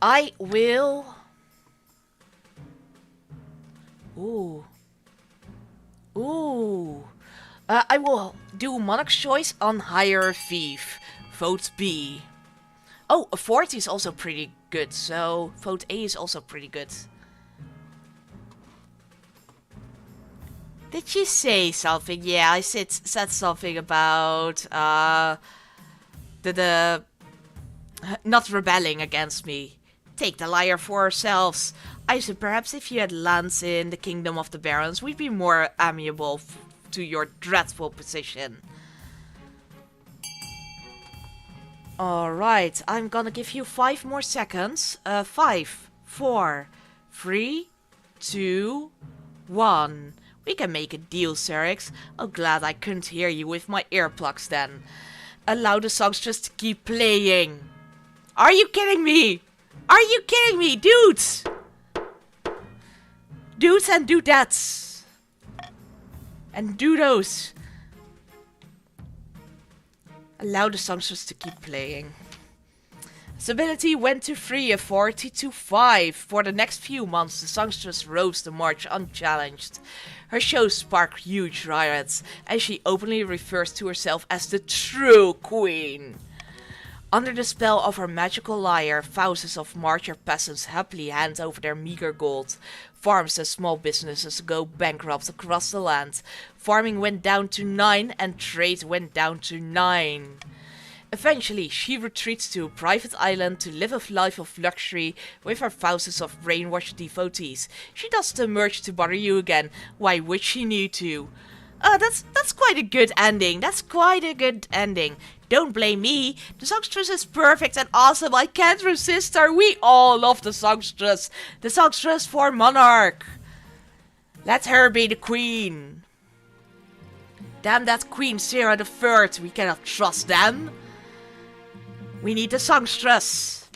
I will... Ooh. I will do Monarch's Choice on Higher Thief. Vote B. Oh, a 40 is also pretty good, so vote A is also pretty good. Did she say something? Yeah, I said something about the not rebelling against me. Take the lyre for ourselves. I said perhaps if you had lands in the kingdom of the barons, we'd be more amiable to your dreadful position. Alright, I'm gonna give you 5 more seconds. 5, 4, 3, 2, 1. We can make a deal, Serix. Oh, glad I couldn't hear you with my earplugs then. Allow the songs just to keep playing. Are you kidding me? Are you kidding me, dudes? Dudes and dudettes. And dudos. Allow the songstress to keep playing. Stability went to 3, authority to 5. For the next few months, the songstress rose the march unchallenged. Her shows spark huge riots, and she openly refers to herself as the true queen. Under the spell of her magical lyre, thousands of marcher peasants happily hand over their meager gold. Farms and small businesses go bankrupt across the land. Farming went down to 9 and trade went down to 9. Eventually, she retreats to a private island to live a life of luxury with her thousands of brainwashed devotees. She doesn't emerge to bother you again. Why would she need to? That's quite a good ending. That's quite a good ending. Don't blame me. The songstress is perfect and awesome. I can't resist her. We all love the songstress. The songstress for Monarch. Let her be the queen. Damn that Queen Sarah the Third. We cannot trust them. We need the songstress.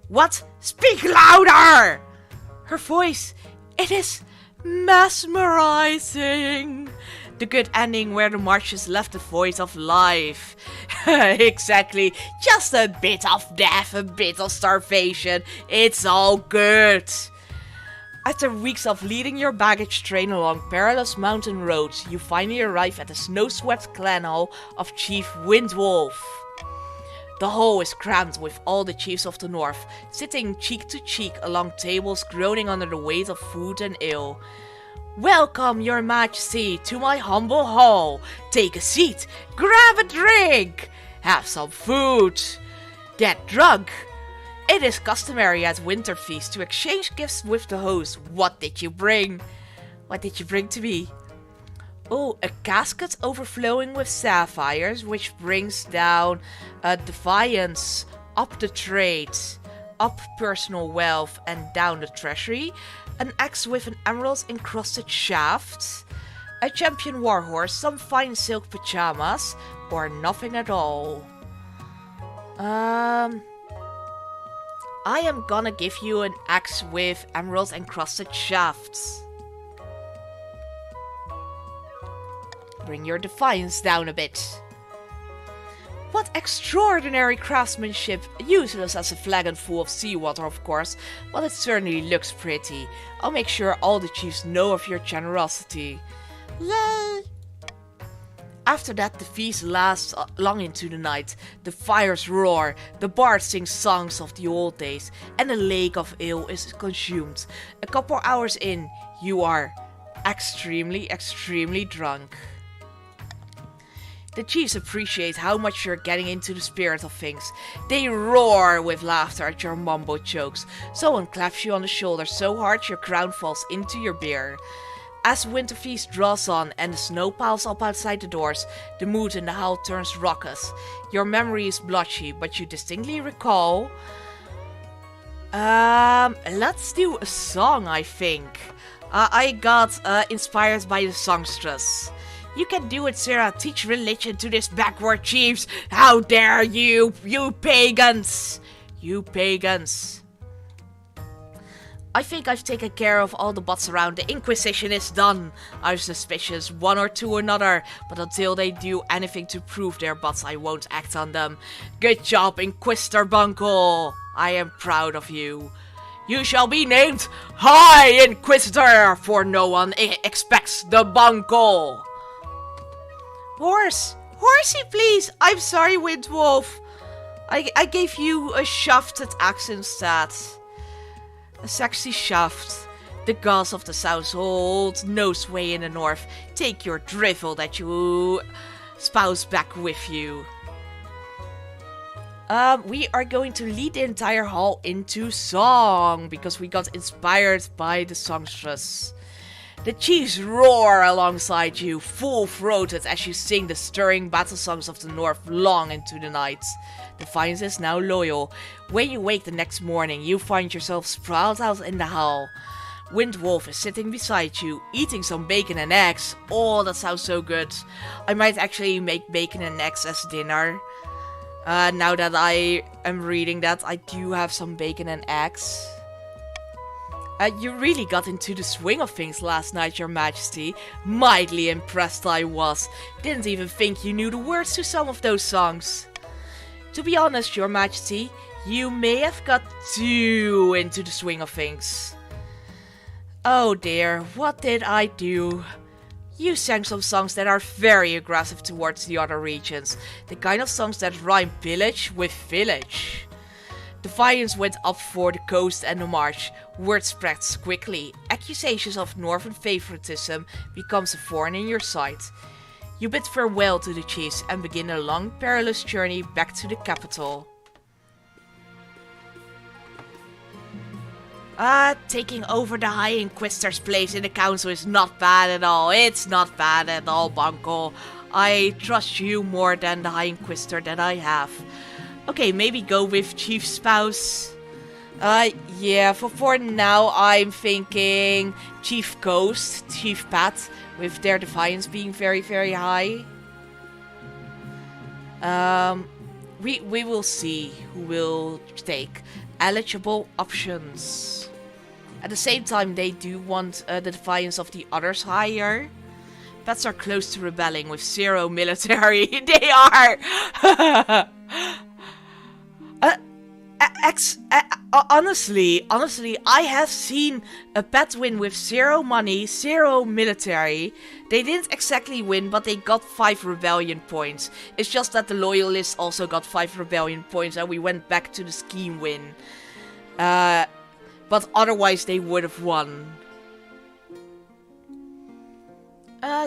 What? Speak louder! Her voice, it is mesmerizing. The good ending where the marches left the voice of life. Exactly. Just a bit of death, a bit of starvation. It's all good. After weeks of leading your baggage train along perilous mountain roads, you finally arrive at the snow-swept clan hall of Chief Windwolf. The hall is crammed with all the chiefs of the north, sitting cheek to cheek along tables groaning under the weight of food and ale. Welcome, your majesty, to my humble hall. Take a seat, grab a drink, have some food, get drunk. It is customary at winter feasts to exchange gifts with the host. What did you bring? What did you bring to me? Oh, a casket overflowing with sapphires, which brings down defiance, up the trade, up personal wealth, and down the treasury. An axe with an emerald encrusted shaft, a champion warhorse, some fine silk pajamas, or nothing at all. I am gonna give you an axe with emerald encrusted shafts. Bring your defiance down a bit. What extraordinary craftsmanship, useless as a flagon full of seawater of course, but it certainly looks pretty. I'll make sure all the chiefs know of your generosity. Yay! After that the feast lasts long into the night, the fires roar, the bards sing songs of the old days, and a lake of ale is consumed. A couple hours in, you are extremely drunk. The chiefs appreciate how much you're getting into the spirit of things. They roar with laughter at your mumbo jokes. Someone claps you on the shoulder so hard your crown falls into your beer. As winter feast draws on and the snow piles up outside the doors, the mood in the hall turns raucous. Your memory is blotchy, but you distinctly recall... let's do a song, I think. I got inspired by the songstress. You can do it, Sarah. Teach religion to these backward chiefs. How dare you, you pagans! You pagans. I think I've taken care of all the bots around. The Inquisition is done. I'm suspicious, one or two another. But until they do anything to prove their bots, I won't act on them. Good job, Inquisitor Bunkle. I am proud of you. You shall be named High Inquisitor, for no one expects the Bunkle. Horse! Horsey, please! I'm sorry, Windwolf. I gave you a shafted axe instead. A sexy shaft. The gods of the south hold no sway in the north. Take your drivel that you spouse back with you. We are going to lead the entire hall into song, because we got inspired by the songstress. The chiefs roar alongside you, full-throated, as you sing the stirring battle songs of the north long into the night. Defiance is now loyal. When you wake the next morning, you find yourself sprawled out in the hall. Windwolf is sitting beside you, eating some bacon and eggs. Oh, that sounds so good. I might actually make bacon and eggs as dinner. Now that I am reading that, I do have some bacon and eggs. You really got into the swing of things last night, Your Majesty. Mightily impressed I was. Didn't even think you knew the words to some of those songs. To be honest, Your Majesty, you may have got too into the swing of things. Oh dear, what did I do? You sang some songs that are very aggressive towards the other regions. The kind of songs that rhyme village with village. Defiance went up for the coast and the march. Word spreads quickly. Accusations of northern favoritism becomes a thorn in your side. You bid farewell to the chiefs and begin a long perilous journey back to the capital. Taking over the High Inquisitor's place in the council is not bad at all. It's not bad at all, Banco. I trust you more than the High Inquisitor that I have. Okay, maybe go with Chief Spouse. Yeah, for now I'm thinking Chief Ghost, Chief Pat, with their defiance being very, very high. We will see who will take eligible options. At the same time, they do want the defiance of the others higher. Pets are close to rebelling with 0 military. They are! Honestly, I have seen a pet win with 0 money, 0 military. They didn't exactly win, but they got 5 rebellion points. It's just that the loyalists also got 5 rebellion points and we went back to the scheme win. But otherwise they would have won.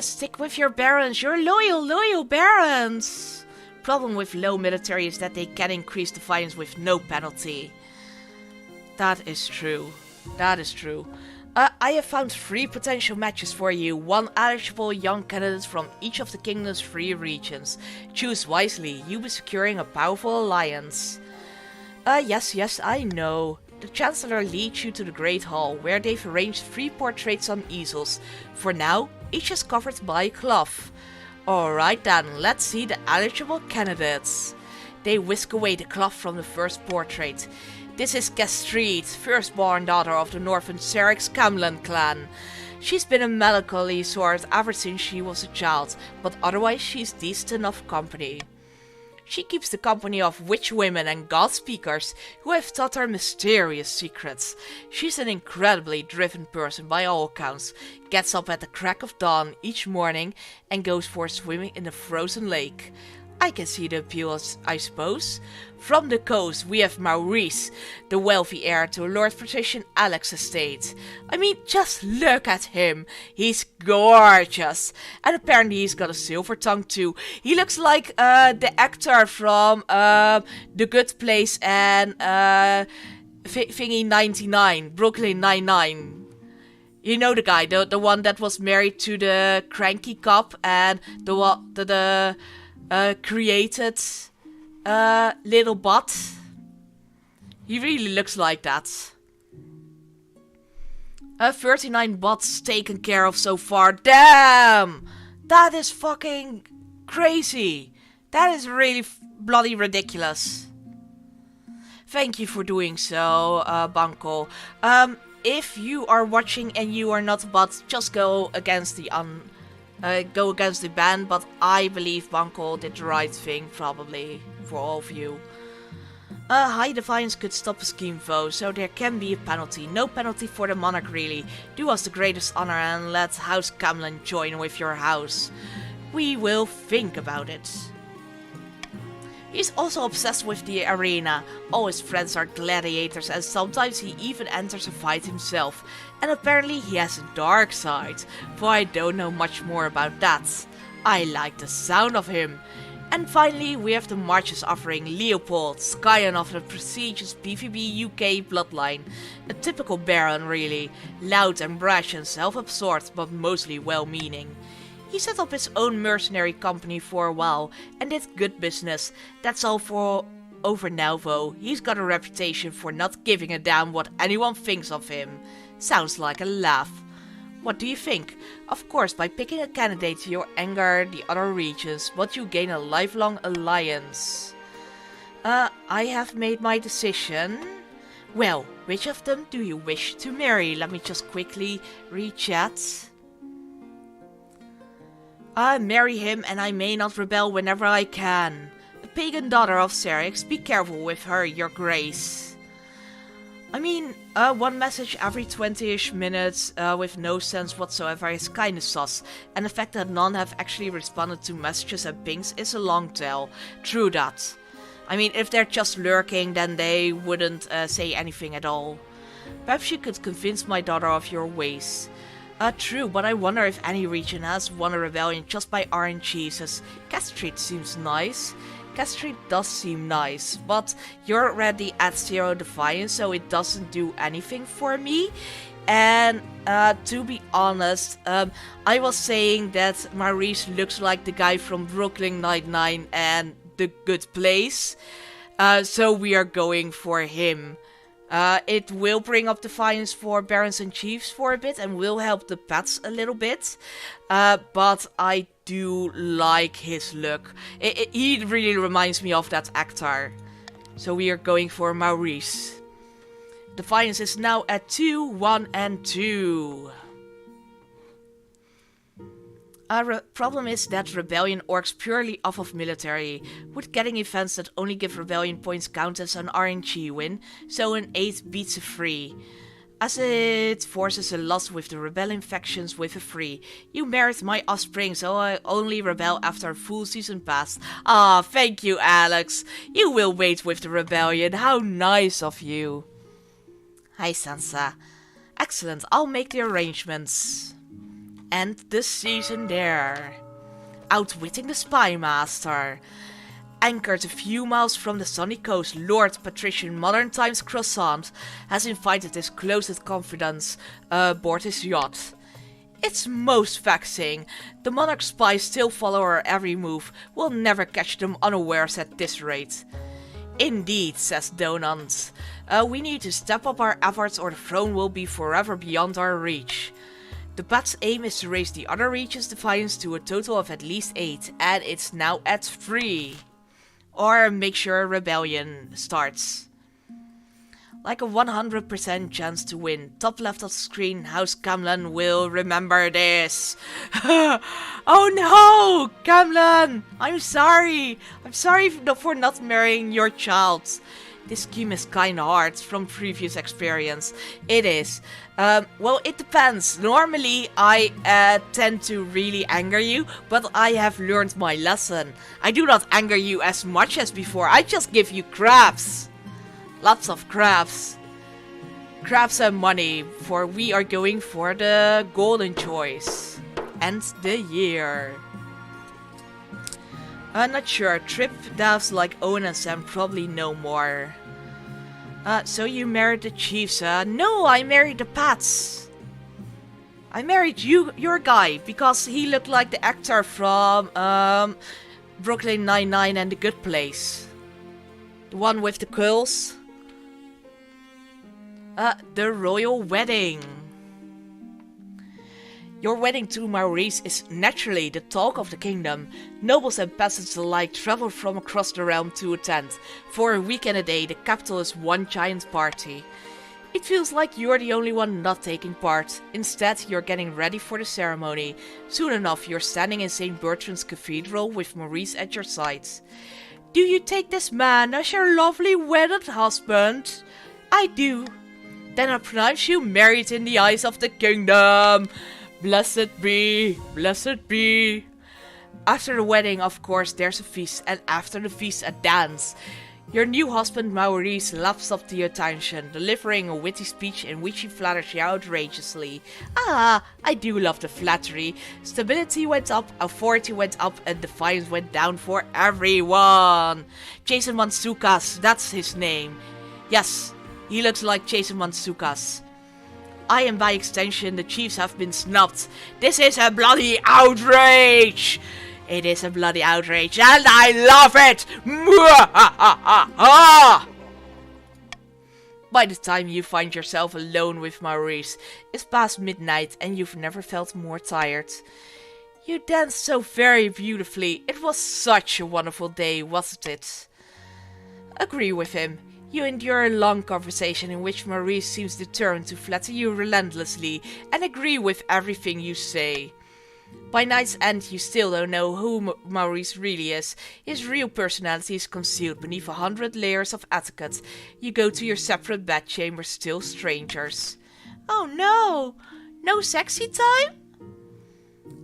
Stick with your barons. You're loyal barons. Problem with low military is that they can increase defiance with no penalty. That is true. That is true. I have found 3 potential matches for you. 1 eligible young candidate from each of the kingdom's 3 regions. Choose wisely. You'll be securing a powerful alliance. Yes, I know. The Chancellor leads you to the Great Hall, where they've arranged 3 portraits on easels. For now, each is covered by cloth. Alright then, let's see the eligible candidates. They whisk away the cloth from the first portrait. This is Castreed, firstborn daughter of the Northern Serix Camlan clan. She's been a melancholy sort ever since she was a child, but otherwise she's decent enough company. She keeps the company of witch women and god speakers who have taught her mysterious secrets. She's an incredibly driven person by all accounts, gets up at the crack of dawn each morning and goes for swimming in the frozen lake. I can see the appeal, I suppose. From the coast we have Maurice, the wealthy heir to Lord Patrician Alex's estate. I mean, just look at him. He's gorgeous. And apparently he's got a silver tongue too. He looks like the actor from The Good Place and Thingy 99, Brooklyn 99. You know the guy, the one that was married to the cranky cop and the created little bot. He really looks like that. 39 bots taken care of so far. Damn! That is fucking crazy. That is really bloody ridiculous. Thank you for doing so, Banco. If you are watching and you are not a bot, just go against the ban, but I believe Banco did the right thing, probably, for all of you. High Defiance could stop a scheme though, so there can be a penalty. No penalty for the monarch really. Do us the greatest honor and let House Camlan join with your house. We will think about it. He's also obsessed with the arena. All his friends are gladiators and sometimes he even enters a fight himself. And apparently he has a dark side, though I don't know much more about that. I like the sound of him. And finally, we have the marches offering Leopold, scion of the prestigious PvP UK bloodline. A typical baron really, loud and brash and self-absorbed, but mostly well-meaning. He set up his own mercenary company for a while and did good business. That's all for over now though. He's got a reputation for not giving a damn what anyone thinks of him. Sounds like a laugh. What do you think? Of course, by picking a candidate you anger the other regions, but you gain a lifelong alliance. I have made my decision. Well, which of them do you wish to marry? Let me just quickly re-chat. Marry him and I may not rebel whenever I can. A pagan daughter of Serix, be careful with her, your grace. I mean, one message every 20-ish minutes with no sense whatsoever is kinda sus. And the fact that none have actually responded to messages and pings is a long tell. True that. I mean, if they're just lurking, then they wouldn't say anything at all. Perhaps you could convince my daughter of your ways. True, but I wonder if any region has won a rebellion just by RNGs, as Castreet seems nice. Castreet does seem nice, but you're already at 0 Defiance, so it doesn't do anything for me. And to be honest, I was saying that Maurice looks like the guy from Brooklyn Nine-Nine and The Good Place, so we are going for him. It will bring up Defiance for Barons and Chiefs for a bit and will help the pets a little bit. But I do like his look. He really reminds me of that actor. So we are going for Maurice. Defiance is now at 2, 1 and 2. Problem is that Rebellion orcs purely off of military, with getting events that only give Rebellion points count as an RNG win, so an 8 beats a 3. As it forces a loss with the Rebellion factions with a 3. You merit my offspring, so I only rebel after a full season pass. Ah, thank you, Alex. You will wait with the Rebellion. How nice of you. Hi, Sansa. Excellent, I'll make the arrangements. End the season there. Outwitting the Spy Master. Anchored a few miles from the sunny coast, Lord Patrician Modern Times Croissant has invited his closest confidants aboard his yacht. It's most vexing. The monarch spies still follow our every move. We'll never catch them unawares at this rate. Indeed, says Donant. We need to step up our efforts or the throne will be forever beyond our reach. The Bat's aim is to raise the other region's defiance to a total of at least 8, and it's now at 3. Or make sure a rebellion starts. Like a 100% chance to win. Top left of the screen, House Camlan will remember this. Oh no, Camlan! I'm sorry. I'm sorry for not marrying your child. This scheme is kinda hard from previous experience. It is. Well, it depends. Normally, I tend to really anger you, but I have learned my lesson. I do not anger you as much as before. I just give you crabs. Lots of crabs. Crabs and money, for we are going for the golden choice. End the year. I'm not sure. Trip devs like Owen and Sam probably know more. So you married the chiefs, No, I married the Pats. I married your guy, because he looked like the actor from Brooklyn Nine-Nine and The Good Place. The one with the curls. The royal wedding. Your wedding to Maurice is naturally the talk of the kingdom. Nobles and peasants alike travel from across the realm to attend. For a week and a day, the capital is one giant party. It feels like you're the only one not taking part. Instead, you're getting ready for the ceremony. Soon enough, you're standing in St. Bertrand's Cathedral with Maurice at your side. Do you take this man as your lovely wedded husband? I do. Then I pronounce you married in the eyes of the kingdom. Blessed be, blessed be. After the wedding, of course, there's a feast, and after the feast, a dance. Your new husband Maurice laps up the attention, delivering a witty speech in which he flatters you outrageously. Ah, I do love the flattery. Stability went up, authority went up, and defiance went down for everyone. Jason Mantzoukas, that's his name. Yes, he looks like Jason Mantzoukas. I and by extension the Chiefs have been snubbed. This is a bloody outrage! It is a bloody outrage, and I love it! By the time you find yourself alone with Maurice, it's past midnight and you've never felt more tired. You danced so very beautifully. It was such a wonderful day, wasn't it? Agree with him. You endure a long conversation in which Maurice seems determined to flatter you relentlessly and agree with everything you say. By night's end, you still don't know who Maurice really is. His real personality is concealed beneath 100 layers of etiquette. You go to your separate bedchambers, still strangers. Oh no! No sexy time?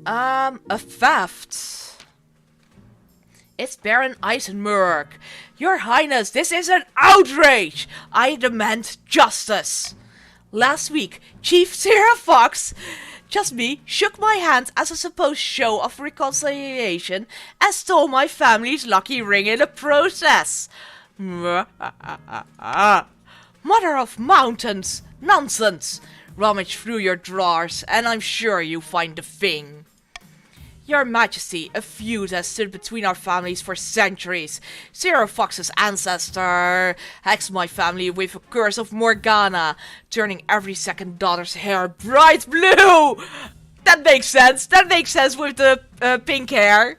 A theft. It's Baron Eisenberg. Your Highness, this is an outrage! I demand justice. Last week, Chief Sarah Fox, just me, shook my hand as a supposed show of reconciliation and stole my family's lucky ring in the process. Mother of mountains! Nonsense! Rummage through your drawers and I'm sure you'll find the thing. Your Majesty, a feud has stood between our families for centuries. Sarah Fox's ancestor hexed my family with a curse of Morgana, turning every second daughter's hair bright blue! That makes sense! That makes sense with the pink hair!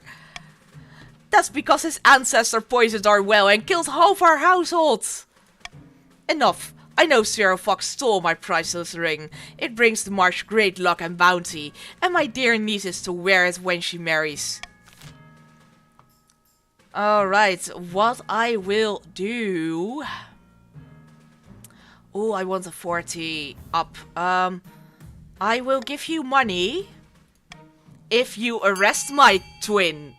That's because his ancestor poisoned our well and killed half our household! Enough! I know Sarah Fox stole my priceless ring. It brings the marsh great luck and bounty, and my dear niece is to wear it when she marries. Alright, what I will do... Oh, I want a 40 up. I will give you money if you arrest my twin.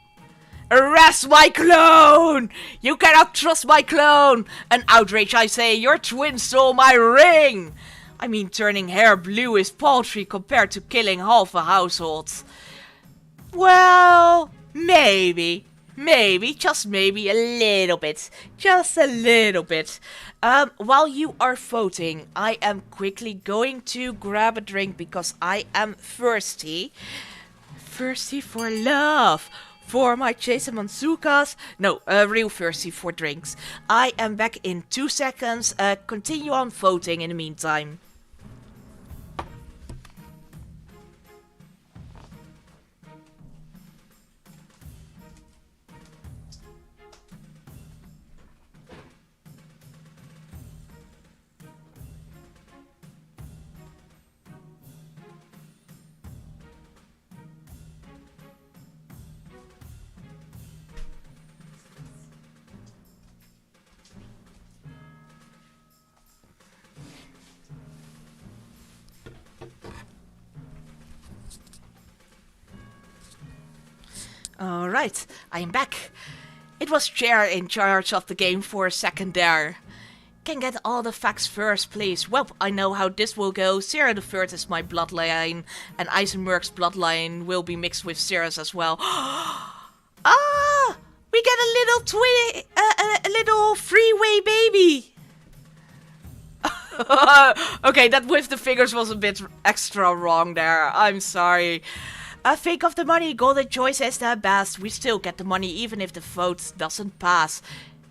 Arrest my clone! You cannot trust my clone! An outrage, I say. Your twin stole my ring! I mean, turning hair blue is paltry compared to killing half a household. Well, maybe. Maybe, just maybe, a little bit. Just a little bit. While you are voting, I am quickly going to grab a drink because I am thirsty. Thirsty for love. For my Jason Mantzoukas. No, real thirsty for drinks. I am back in 2 seconds. Continue on voting in the meantime. Alright, I am back. It was Chair in charge of the game for a second there. Can get all the facts first, please. Well, I know how this will go. Sarah the Third is my bloodline, and Eisenberg's bloodline will be mixed with Sarah's as well. Ah! We get a little a little freeway baby! Okay, that with the figures was a bit extra wrong there. I'm sorry. Think of the money. Golden choice is the best. We still get the money even if the vote doesn't pass.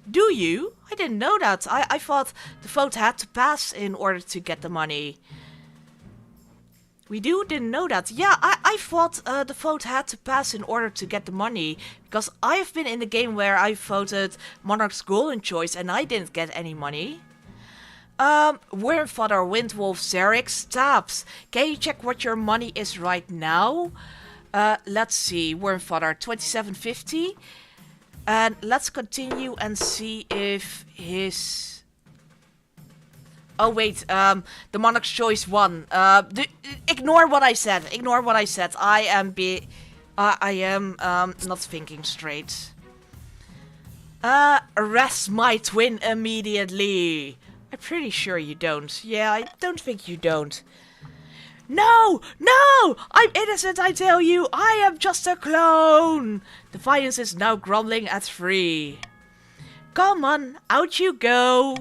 Do you? I didn't know that. I thought the vote had to pass in order to get the money. We didn't know that. Yeah, I thought the vote had to pass in order to get the money. Because I have been in the game where I voted Monarch's Golden Choice and I didn't get any money. Wormfather, Windwolf, Xerix, Stabs. Can you check what your money is right now? Let's see. Wormfather, 2750. And let's continue and see if his... Oh wait, the Monarch's Choice won. Ignore what I said. Ignore what I said. I am not thinking straight. Arrest my twin immediately. I'm pretty sure you don't. Yeah, I don't think you don't. No! No! I'm innocent, I tell you! I am just a clone! Defiance is now grumbling at 3. Come on, out you go!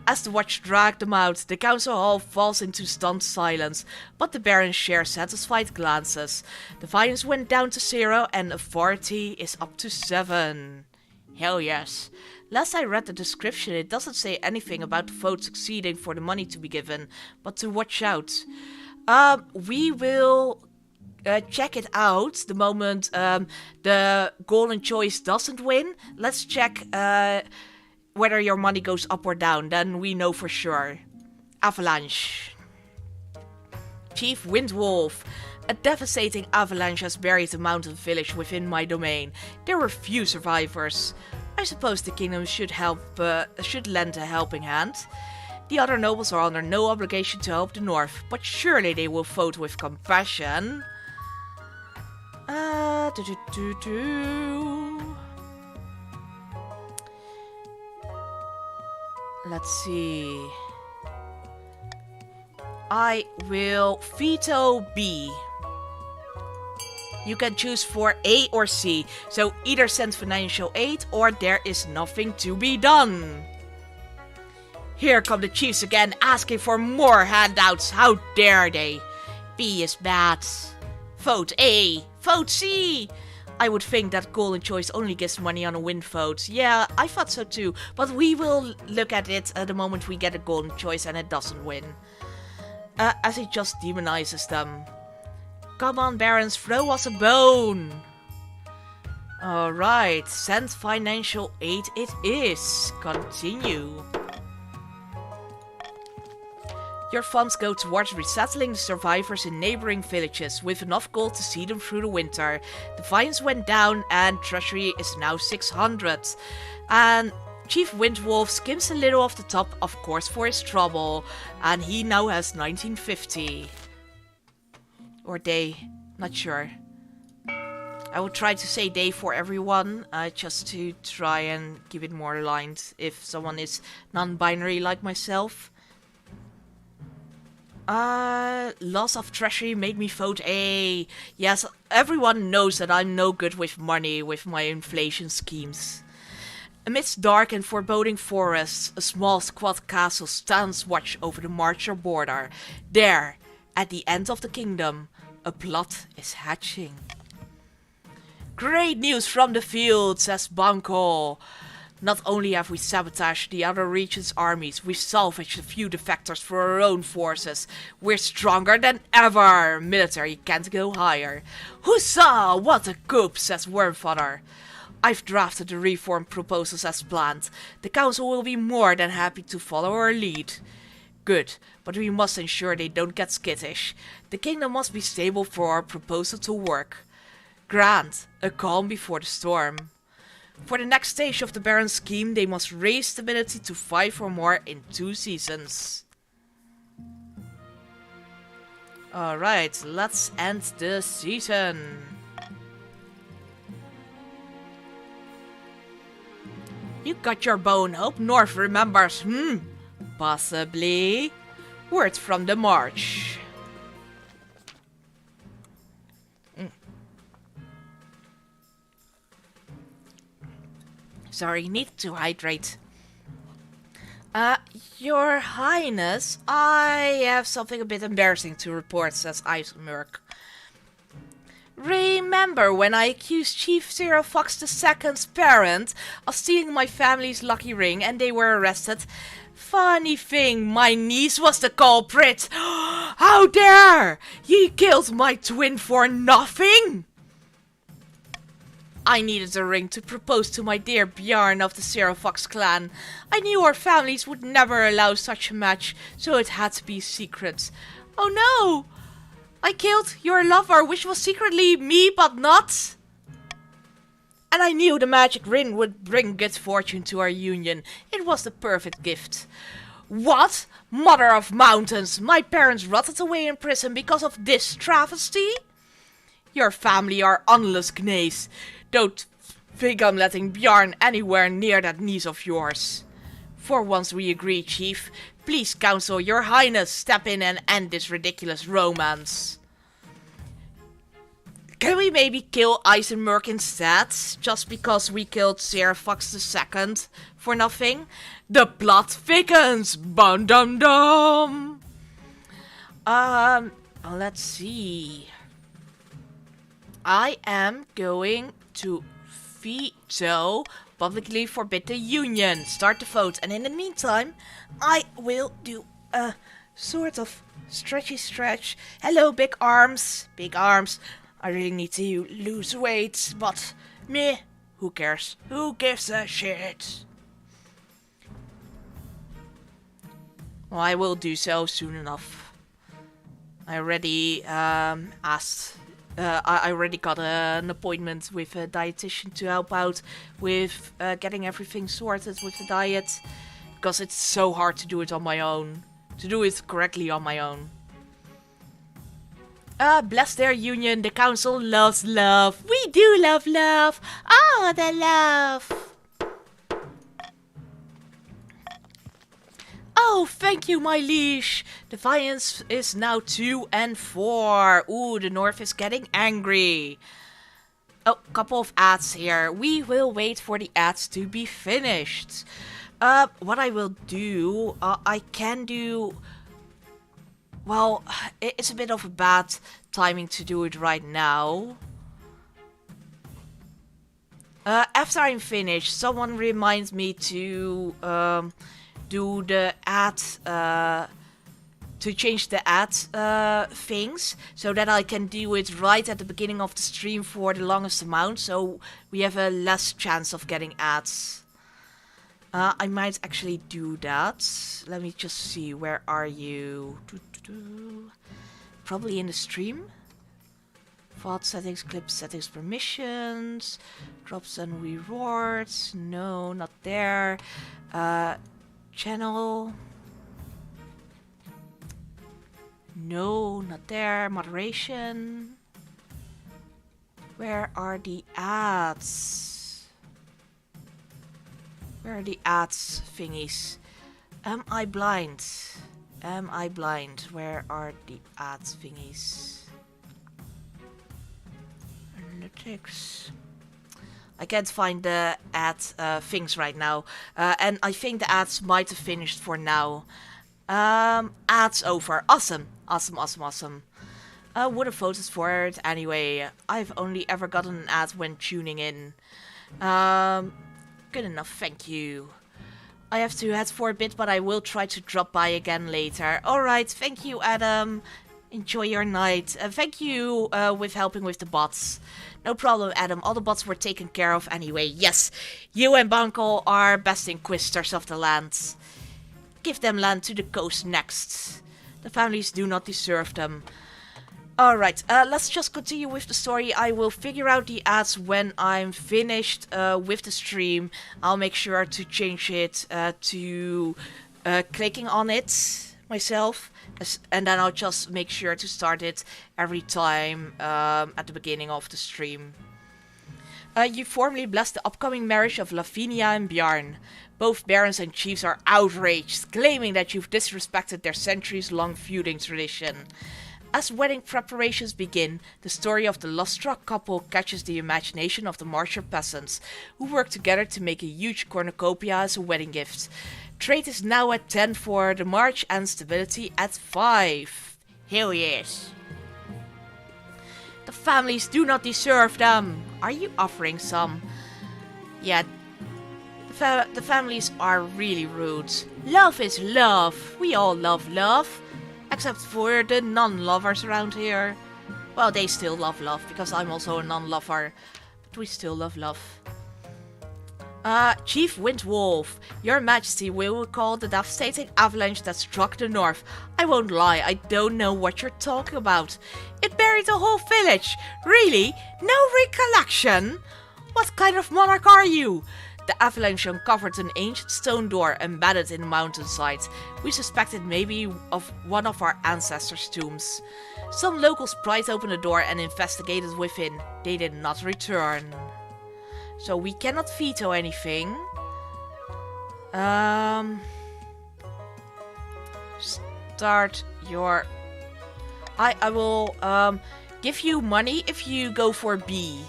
As the watch dragged them out, the council hall falls into stunned silence, but the Baron shares satisfied glances. Defiance went down to 0 and authority is up to 7. Hell yes. Last I read the description, it doesn't say anything about the vote succeeding for the money to be given, but to watch out. We will check it out the moment the golden choice doesn't win. Let's check whether your money goes up or down, then we know for sure. Avalanche. Chief Windwolf. A devastating avalanche has buried the mountain village within my domain. There were few survivors. I suppose the kingdom should lend a helping hand. The other nobles are under no obligation to help the north, but surely they will vote with compassion. Let's see. I will veto B. You can choose for A or C, so either send financial aid or there is nothing to be done. Here come the chiefs again, asking for more handouts. How dare they? B is bad. Vote A. Vote C. I would think that golden choice only gives money on a win vote. Yeah, I thought so too, but we will look at it at the moment we get a golden choice and it doesn't win. As it just demonizes them. Come on, barons, throw us a bone. Alright, send financial aid it is. Continue. Your funds go towards resettling the survivors in neighboring villages with enough gold to see them through the winter. Defiance went down and treasury is now 600. And Chief Windwolf skims a little off the top, of course, for his trouble. And he now has 1950. Or day, not sure. I will try to say day for everyone, just to try and keep it more aligned if someone is non-binary like myself. Loss of treasury made me vote A. Yes, everyone knows that I'm no good with money with my inflation schemes. Amidst dark and foreboding forests, a small squat castle stands watch over the Marcher border. There, at the end of the kingdom, a plot is hatching. Great news from the field, says Banco. Not only have we sabotaged the other region's armies, we've salvaged a few defectors for our own forces. We're stronger than ever. Military can't go higher. Huzzah! What a coup, says Wormfather. I've drafted the reform proposals as planned. The council will be more than happy to follow our lead. Good, but we must ensure they don't get skittish. The kingdom must be stable for our proposal to work. Grant, a calm before the storm. For the next stage of the Baron's scheme, they must raise stability to 5 or more in 2 seasons. Alright, let's end the season. You got your bone, hope North remembers. Possibly. Word from the march. Sorry, need to hydrate. Your Highness, I have something a bit embarrassing to report, says Eisenberg. Remember when I accused Chief Zero Fox II's parent of stealing my family's lucky ring and they were arrested? Funny thing, my niece was the culprit. How dare! You killed my twin for nothing? I needed a ring to propose to my dear Bjarn of the Zero Fox clan. I knew our families would never allow such a match, so it had to be secret. Oh no! I killed your lover, which was secretly me, but not. And I knew the magic ring would bring good fortune to our union. It was the perfect gift. What? Mother of mountains! My parents rotted away in prison because of this travesty? Your family are unless gnays. Don't think I'm letting Bjarn anywhere near that niece of yours. For once we agree, Chief. Please, Council, your highness, step in and end this ridiculous romance. Can we maybe kill Eisenberg instead? Just because we killed Sir Fox II for nothing? The plot thickens! Bum dum dum! Let's see. I am going to veto publicly forbid the union. Start the vote. And in the meantime, I will do a sort of stretchy stretch. Hello, big arms. Big arms. I really need to lose weight, but meh, who cares? Who gives a shit? Well, I will do so soon enough. I already asked. I already got an appointment with a dietitian to help out with getting everything sorted with the diet, because it's so hard to do it on my own. To do it correctly on my own. Bless their union, the council loves love. We do love love. Oh, the love. Oh, thank you, my liege. Defiance is now 2 and 4. Ooh, the north is getting angry. Oh, couple of ads here. We will wait for the ads to be finished. What I will do, I can do... Well, it's a bit of a bad timing to do it right now. After I'm finished, someone reminds me to do the ad, to change the ad things, so that I can do it right at the beginning of the stream for the longest amount, so we have a less chance of getting ads. I might actually do that. Let me just see, where are you? Probably in the stream. VOD settings, clip settings, permissions, drops and rewards. No, not there. Channel. No, not there. Moderation. Where are the ads? Where are the ads thingies? Am I blind? Am I blind? Where are the ads thingies? Analytics. I can't find the ad things right now. And I think the ads might have finished for now. Ads over. Awesome. Awesome, awesome, awesome. Would have voted for it anyway. I've only ever gotten an ad when tuning in. Good enough, thank you. I have to head for a bit, but I will try to drop by again later. Alright, thank you, Adam. Enjoy your night. Thank you with helping with the bots. No problem, Adam. All the bots were taken care of anyway. Yes, you and Banco are best inquisitors of the land. Give them land to the coast next. The families do not deserve them. Alright, let's just continue with the story. I will figure out the ads when I'm finished with the stream. I'll make sure to change it to clicking on it myself. And then I'll just make sure to start it every time at the beginning of the stream. You formally blessed the upcoming marriage of Lavinia and Bjarn. Both barons and chiefs are outraged, claiming that you've disrespected their centuries-long feuding tradition. As wedding preparations begin, the story of the lust-struck couple catches the imagination of the Marcher peasants, who work together to make a huge cornucopia as a wedding gift. Trade is now at 10 for the March and stability at 5. Hell yes. The families do not deserve them. Are you offering some? Yeah, the families are really rude. Love is love. We all love love. Except for the non-lovers around here. Well, they still love love, because I'm also a non-lover. But we still love love. Chief Windwolf, Your Majesty will recall the devastating avalanche that struck the north. I won't lie, I don't know what you're talking about. It buried the whole village. Really? No recollection? What kind of monarch are you? The avalanche uncovered an ancient stone door embedded in the mountainside. We suspected maybe of one of our ancestors' tombs. Some locals pried open the door and investigated within. They did not return. So we cannot veto anything. Start your... I will give you money if you go for B.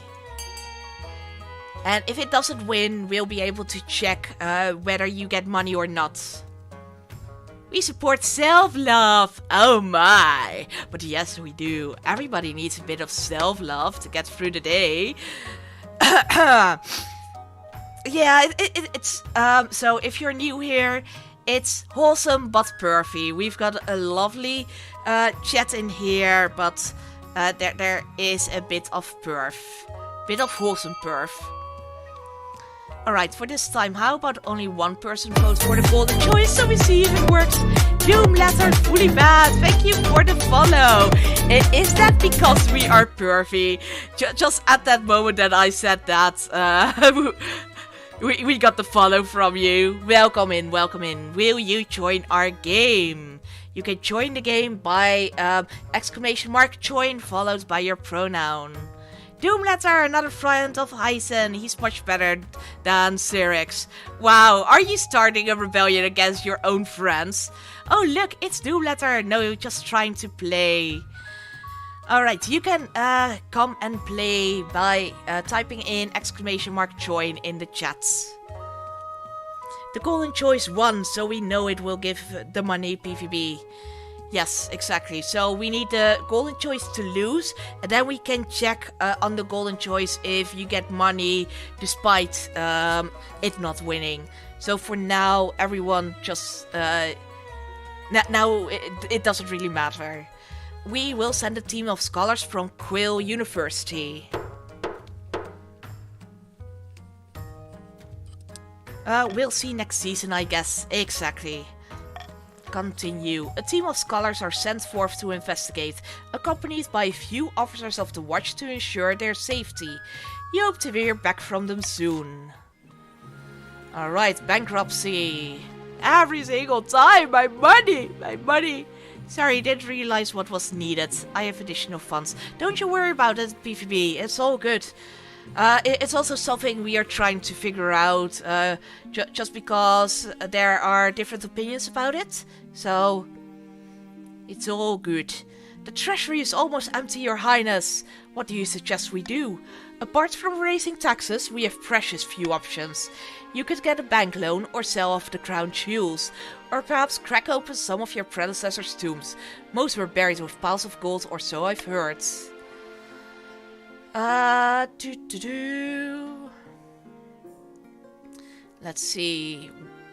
And if it doesn't win, we'll be able to check whether you get money or not. We support self-love. Oh my. But yes, we do. Everybody needs a bit of self-love to get through the day. Yeah, it's... so if you're new here, it's wholesome but perfy. We've got a lovely chat in here, but there is a bit of perf. Bit of wholesome perf. Alright, for this time, how about only one person votes for the golden choice so we see if it works? Doom letter fully bad, thank you for the follow. Is that because we are pervy? Just at that moment that I said that, we got the follow from you. Welcome in, welcome in. Will you join our game? You can join the game by !join followed by your pronoun. Doomletter, another friend of Hyson. He's much better than Cyrix. Wow, are you starting a rebellion against your own friends? Oh look, it's Doomletter. No, you're just trying to play. Alright, you can come and play by typing in !join in the chats. The golden choice won, so we know it will give the money PvP. Yes, exactly. So we need the golden choice to lose, and then we can check on the golden choice if you get money despite it not winning. So for now, everyone just... now it doesn't really matter. We will send a team of scholars from Quill University. We'll see next season, I guess. Exactly. Continue. A team of scholars are sent forth to investigate, accompanied by a few officers of the watch to ensure their safety. You hope to hear back from them soon. Alright, bankruptcy. Every single time, my money! My money! Sorry, didn't realize what was needed. I have additional funds. Don't you worry about it, PvP. It's all good. It's also something we are trying to figure out, just because there are different opinions about it. So, it's all good. The treasury is almost empty, Your Highness. What do you suggest we do? Apart from raising taxes, we have precious few options. You could get a bank loan or sell off the crown jewels, or perhaps crack open some of your predecessors' tombs. Most were buried with piles of gold, or so I've heard. Let's see.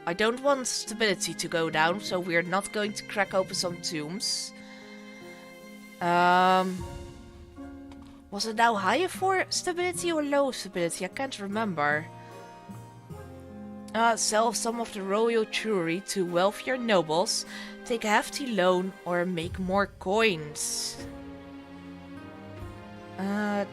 I don't want stability to go down, so we're not going to crack open some tombs. Was it now higher for stability or low stability? I can't remember. Sell some of the royal jewelry to wealthier nobles, take a hefty loan, or make more coins. I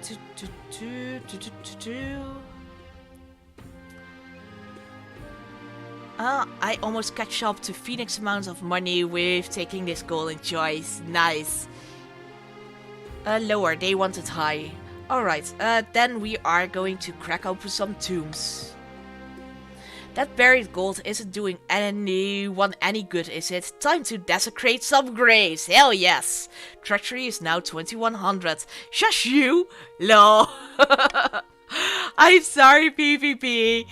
almost catch up to Phoenix amounts of money with taking this golden choice. Nice. Lower, they want it high. Alright, then we are going to crack open some tombs. That buried gold isn't doing anyone any good, is it? Time to desecrate some graves. Hell yes. Treachery is now 2100. Shush you! Lol. I'm sorry, PvP.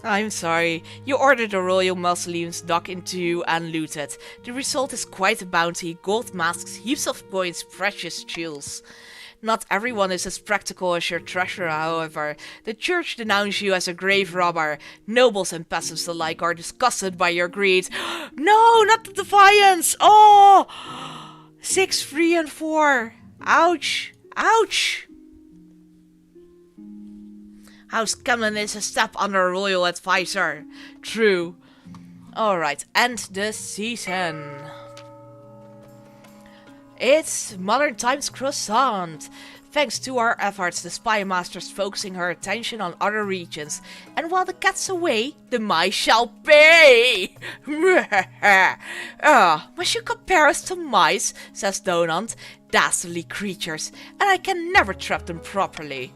I'm sorry. You ordered the royal mausoleums dug into and looted. The result is quite a bounty. Gold masks, heaps of coins, precious jewels. Not everyone is as practical as your treasurer, however. The church denounced you as a grave robber. Nobles and peasants alike are disgusted by your greed. No, not the Defiance! Oh! 6, 3, and 4. Ouch! Ouch! House Camlin is a step under a royal advisor. True. Alright, end the season. It's Modern Times Croissant. Thanks to our efforts, the Spy Master's focusing her attention on other regions, and while the cat's away, the mice shall pay! Must you compare us to mice, says Donut. Dastardly creatures, and I can never trap them properly.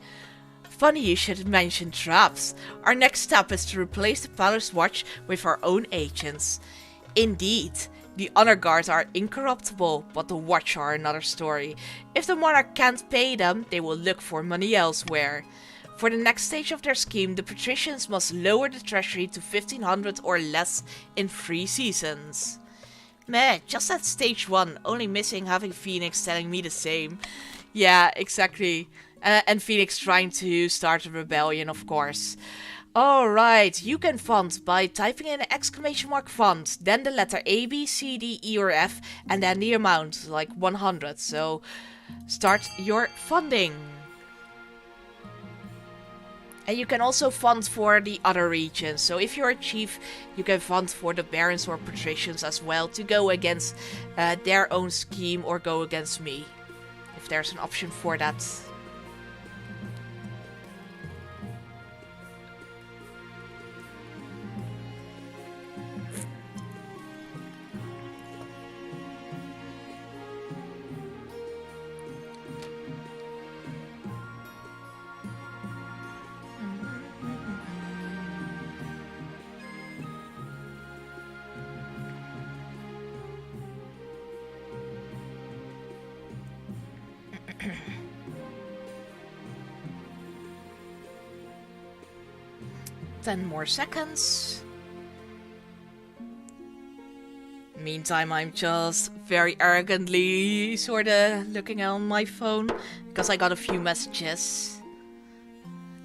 Funny you should mention traps. Our next step is to replace the Palace Watch with our own agents. Indeed. The honor guards are incorruptible, but the watch are another story. If the monarch can't pay them, they will look for money elsewhere. For the next stage of their scheme, the patricians must lower the treasury to 1500 or less in 3 seasons. Meh, just at stage 1, only missing having Phoenix telling me the same. Yeah, exactly. And Phoenix trying to start a rebellion, of course. Alright, you can fund by typing in !fund, then the letter A, B, C, D, E or F, and then the amount, like 100. So, start your funding. And you can also fund for the other regions. So if you're a chief, you can fund for the barons or patricians as well to go against their own scheme or go against me. If there's an option for that. Ten more seconds. Meantime, I'm just very arrogantly sorta looking on my phone because I got a few messages.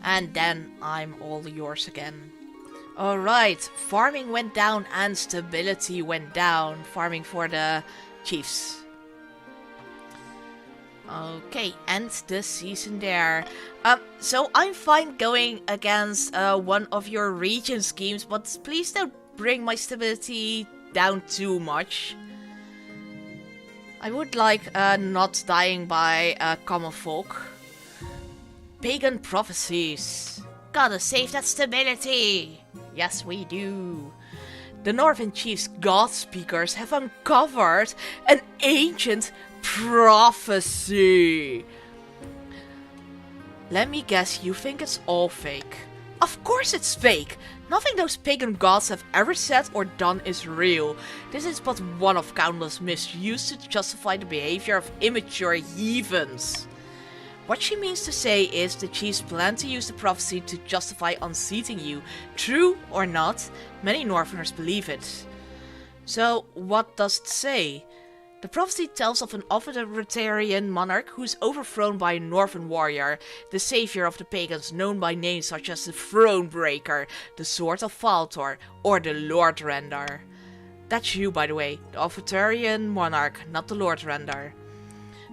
And then I'm all yours again. Alright, farming went down and stability went down. Farming for the chiefs. Okay, end the season there. So I'm fine going against one of your region schemes, but please don't bring my stability down too much. I would like not dying by common folk. Pagan prophecies. Gotta save that stability. Yes, we do. The Northern Chief's God Speakers have uncovered an ancient prophecy. Let me guess, you think it's all fake. Of course it's fake. Nothing those pagan gods have ever said or done is real. This is but one of countless myths used to justify the behavior of immature heathens. What she means to say is the chiefs plan to use the prophecy to justify unseating you. True or not, many Northerners believe it. So, what does it say? The prophecy tells of an authoritarian monarch who is overthrown by a northern warrior, the savior of the pagans, known by names such as the Thronebreaker, the Sword of Faltor, or the Lord Render. That's you, by the way, the authoritarian monarch, not the Lord Render.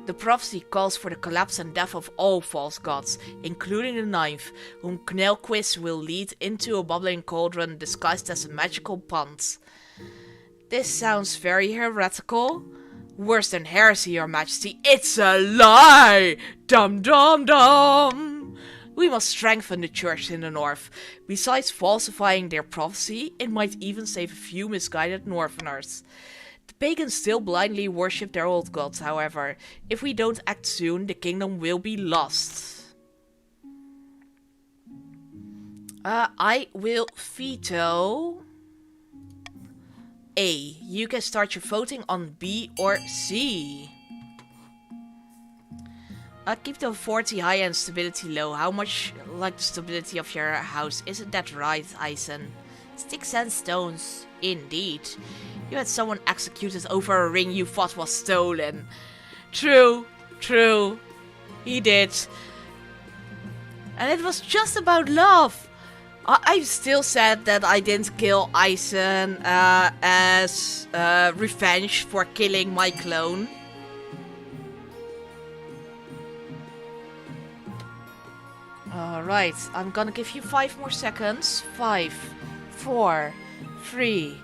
The prophecy calls for the collapse and death of all false gods, including the ninth, whom Knelquist will lead into a bubbling cauldron disguised as a magical pond. This sounds very heretical. Worse than heresy, your majesty, it's a lie! Dum dum dum! We must strengthen the church in the north. Besides falsifying their prophecy, it might even save a few misguided northerners. The pagans still blindly worship their old gods, however. If we don't act soon, the kingdom will be lost. I will veto A. You can start your voting on B or C. Keep the 40 high and stability low. How much like the stability of your house? Isn't that right, Eisen? Sticks and stones. Indeed. You had someone executed over a ring you thought was stolen. True. True. He did. And it was just about love. I still said that I didn't kill Eisen as revenge for killing my clone. Alright, I'm gonna give you 5 more seconds. 5, 4, 3,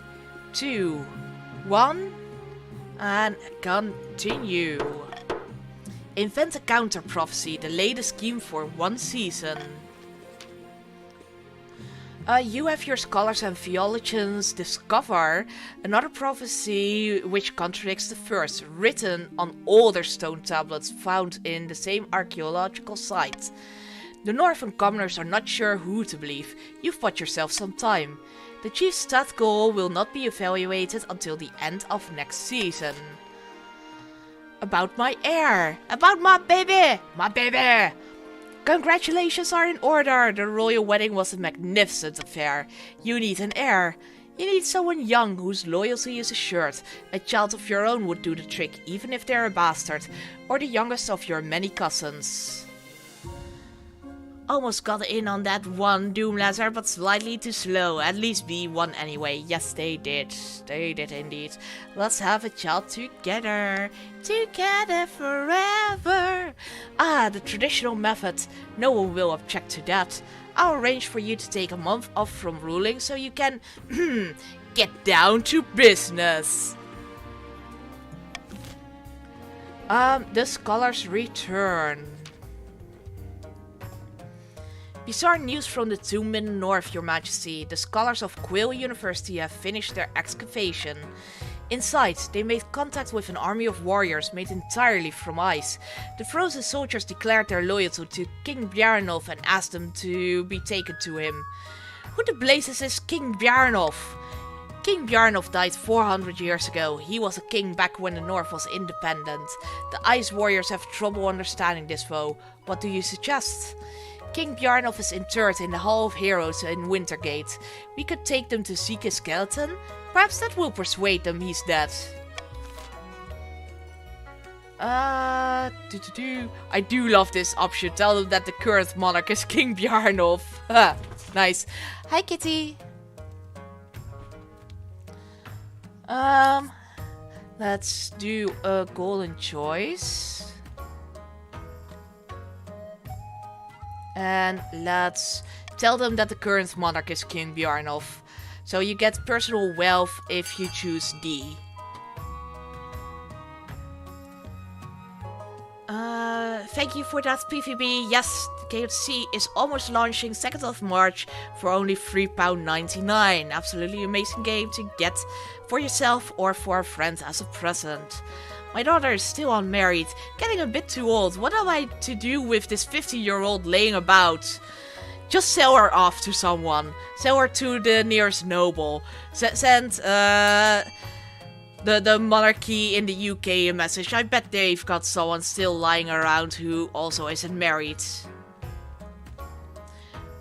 2, 1. And continue. Invent a counter-prophecy, the latest scheme for 1 season. You have your scholars and theologians discover another prophecy which contradicts the first, written on older stone tablets found in the same archaeological site. The northern commoners are not sure who to believe. You've bought yourself some time. The chief's stat goal will not be evaluated until the end of next season. About my heir! About my baby! My baby! Congratulations are in order! The royal wedding was a magnificent affair. You need an heir. You need someone young whose loyalty is assured. A child of your own would do the trick, even if they're a bastard, or the youngest of your many cousins. Almost got in on that one doom letter, but slightly too slow. At least B1 anyway. Yes, they did. They did indeed. Let's have a child together. Together forever. Ah, the traditional method. No one will object to that. I'll arrange for you to take a month off from ruling so you can get down to business. The scholars return. Bizarre news from the tomb in the north, Your Majesty. The scholars of Quill University have finished their excavation. Inside, they made contact with an army of warriors made entirely from ice. The frozen soldiers declared their loyalty to King Bjarnolf and asked them to be taken to him. Who the blazes is King Bjarnolf? King Bjarnolf died 400 years ago. He was a king back when the north was independent. The ice warriors have trouble understanding this though. What do you suggest? King Bjarnolf is interred in the Hall of Heroes in Wintergate. We could take them to seek his skeleton. Perhaps that will persuade them he's dead. I do love this option. Tell them that the current monarch is King Bjarnolf. Nice. Hi, Kitty. Let's do a golden choice. And let's tell them that the current monarch is King Bjarnolf. So you get personal wealth if you choose D. Thank you for that, PvP. Yes, the KOTC is almost launching 2nd of March for only £3.99. Absolutely amazing game to get for yourself or for a friend as a present. My daughter is still unmarried, getting a bit too old. What am I to do with this 50-year-old laying about? Just sell her off to someone. Sell her to the nearest noble. Send the monarchy in the UK a message. I bet they've got someone still lying around who also isn't married.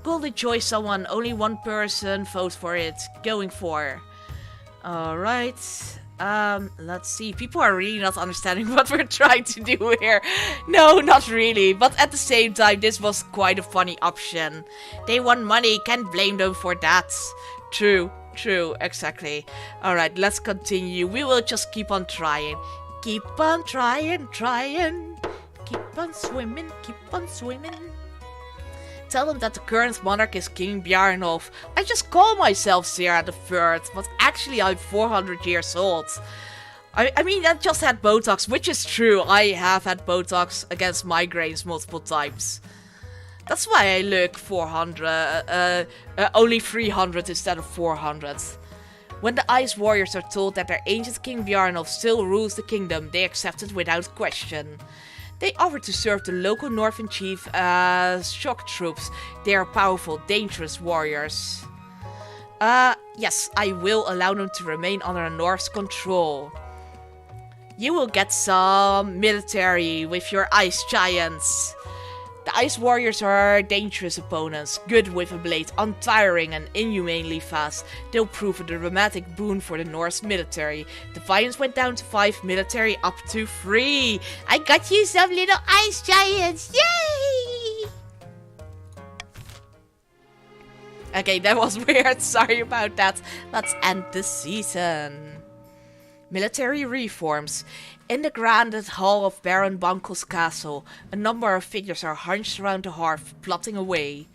Golden choice someone. Only one person. Vote for it. Going for. Alright. Let's see. People are really not understanding what we're trying to do here. No, not really. But at the same time, this was quite a funny option. They want money. Can't blame them for that. True. True. Exactly. Alright, let's continue. We will just keep on trying. Keep on trying. Keep on swimming. Keep on swimming. Tell them that the current monarch is King Bjarnolf. I just call myself Sarah the Third, but actually I'm 400 years old. I mean, I just had Botox, which is true. I have had Botox against migraines multiple times. That's why I look 400, only 300 instead of 400. When the Ice Warriors are told that their ancient King Bjarnolf still rules the kingdom, they accept it without question. They offer to serve the local northern chief as shock troops. They are powerful, dangerous warriors. Yes, I will allow them to remain under the North's control. You will get some military with your ice giants. The ice warriors are dangerous opponents, good with a blade, untiring and inhumanely fast. They'll prove a dramatic boon for the Norse military. Defiance went down to 5, military up to 3. I got you some little ice giants, yay! Okay, that was weird, sorry about that. Let's end the season. Military reforms. In the granite hall of Baron Bankel's castle, a number of figures are hunched around the hearth, plotting away.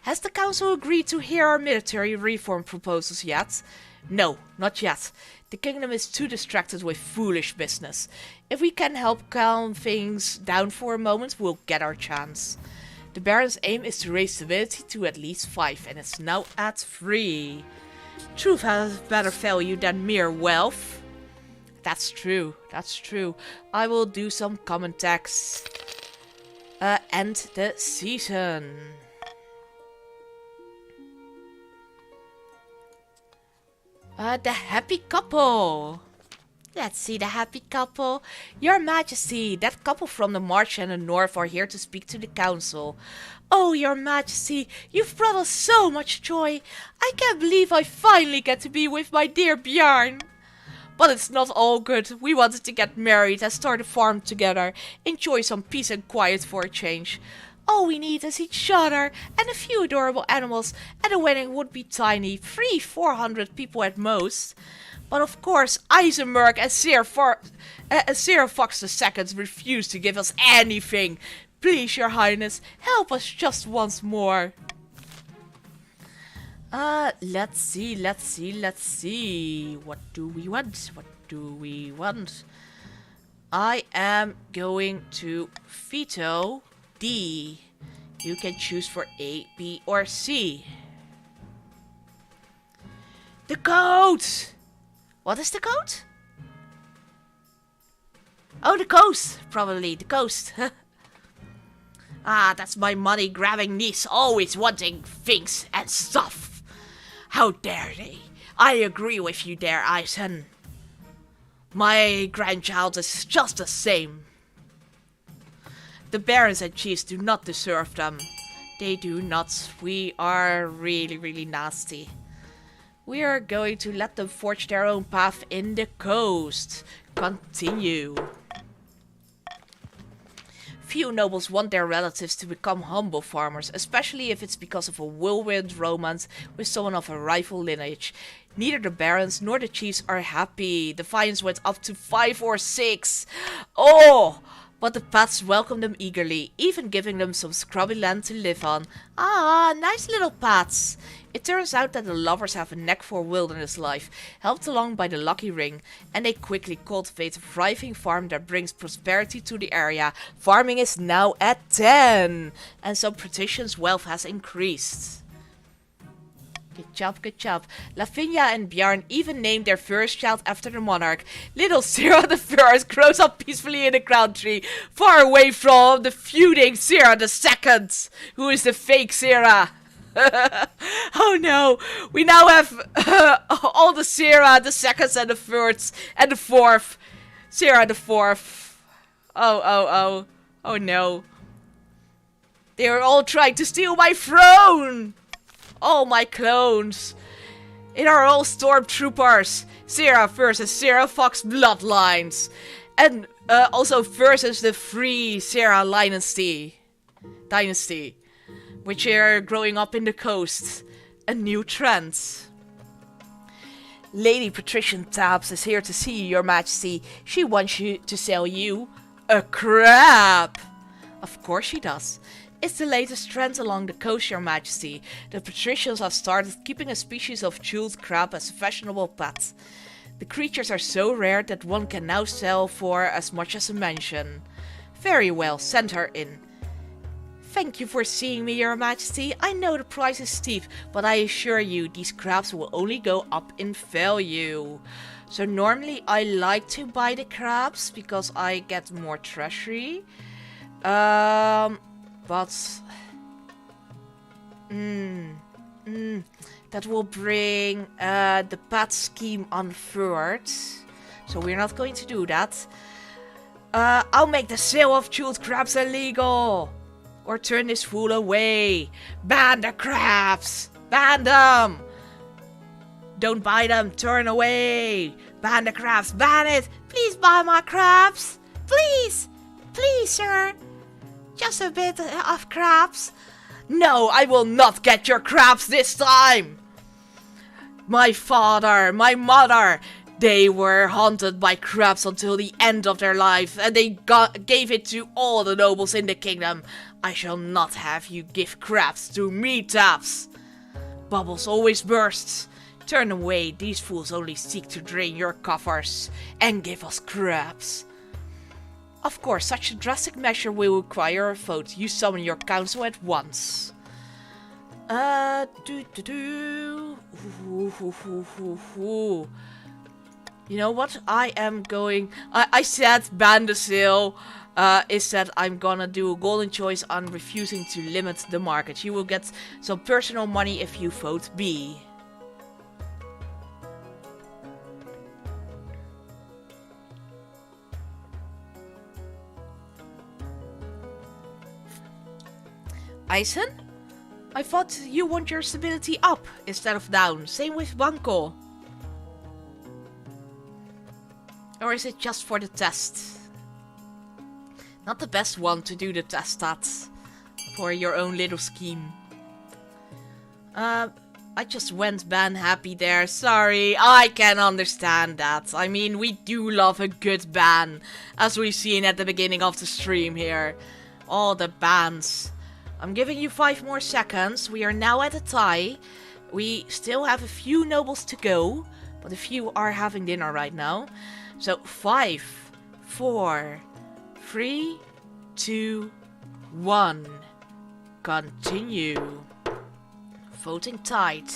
Has the council agreed to hear our military reform proposals yet? No, not yet. The kingdom is too distracted with foolish business. If we can help calm things down for a moment, we'll get our chance. The Baron's aim is to raise stability to at least 5, and it's now at 3. Truth has better value than mere wealth. That's true, that's true. I will do some common tax. End the season. The happy couple. Let's see the happy couple. Your Majesty, that couple from the march and the north are here to speak to the council. Oh, Your Majesty, you've brought us so much joy. I can't believe I finally get to be with my dear Bjarn. But it's not all good. We wanted to get married and start a farm together. Enjoy some peace and quiet for a change. All we need is each other and a few adorable animals, and the wedding would be tiny, 400 people at most. But of course, Eisenberg and Sir Fox II refuse to give us anything. Please, Your Highness, help us just once more. Let's see. What do we want? I am going to veto D. You can choose for A, B, or C. The code! What is the code? Oh, the coast! Probably the coast. That's my money-grabbing niece, always wanting things and stuff. How dare they? I agree with you there, Eisen. My grandchild is just the same. The barons and chiefs do not deserve them. They do not. We are really, really nasty. We are going to let them forge their own path in the coast. Continue. Few nobles want their relatives to become humble farmers, especially if it's because of a whirlwind romance with someone of a rival lineage. Neither the barons nor the chiefs are happy. The fines went up to 5 or 6. Oh! But the pats welcome them eagerly, even giving them some scrubby land to live on. Ah, nice little pats. It turns out that the lovers have a knack for wilderness life, helped along by the lucky ring, and they quickly cultivate a thriving farm that brings prosperity to the area. Farming is now at 10, and so Patrician's wealth has increased. Good job, good job. Lavinia and Bjarn even named their first child after the monarch. Little Sarah the First grows up peacefully in the crown tree, far away from the feuding Sarah the Second, who is the fake Sarah. Oh no, we now have all the Sarah the Seconds and the Thirds and the Fourth. Sarah the Fourth. Oh no. They are all trying to steal my throne. All my clones. It are all stormtroopers. Sarah versus Sarah Fox bloodlines. And also versus the free Sarah dynasty. Which are growing up in the coast. A new trend. Lady Patrician Tabs is here to see you, Your Majesty. She wants you to sell you a crab. Of course she does. It's the latest trend along the coast, Your Majesty. The patricians have started keeping a species of jeweled crab as a fashionable pet. The creatures are so rare that one can now sell for as much as a mansion. Very well, send her in. Thank you for seeing me, Your Majesty. I know the price is steep, but I assure you these crabs will only go up in value. So normally I like to buy the crabs because I get more treasury. But that will bring the pet scheme on third. So we're not going to do that. I'll make the sale of jeweled crabs illegal. Or turn this fool away. Ban the crabs. Ban them. Don't buy them. Turn away. Ban the crabs. Ban it. Please buy my crabs. Please. Please, sir. Just a bit of crabs. No, I will not get your crabs this time. My father, my mother, they were haunted by crabs until the end of their life, and they gave it to all the nobles in the kingdom. I shall not have you give crabs to me, Taps. Bubbles always bursts. Turn away, these fools only seek to drain your coffers and give us crabs. Of course, such a drastic measure will require a vote. You summon your council at once. You know what? I am going... I said ban the sale. Is that I'm gonna do a golden choice on refusing to limit the market. You will get some personal money if you vote B. Eisen? I thought you want your stability up instead of down. Same with Banco. Or is it just for the test? Not the best one to do the test at. For your own little scheme. I just went ban happy there. Sorry, I can understand that. I mean, we do love a good ban. As we've seen at the beginning of the stream here. All the bans. I'm giving you 5 more seconds. We are now at a tie. We still have a few nobles to go. But a few are having dinner right now. So 5, 4, 3, 2, 1. Continue. Voting tight.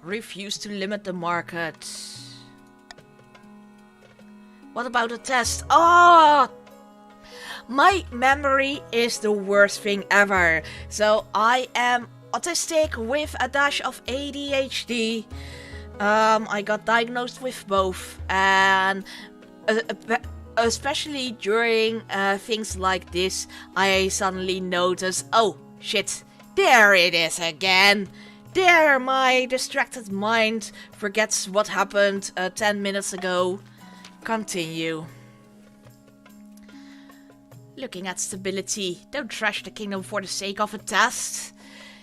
Refuse to limit the market. What about a test? Oh! My memory is the worst thing ever. So I am autistic with a dash of ADHD. I got diagnosed with both. And especially during things like this, I suddenly notice, oh shit, there it is again. There my distracted mind forgets what happened 10 minutes ago. Continue. Looking at stability, don't trash the kingdom for the sake of a test.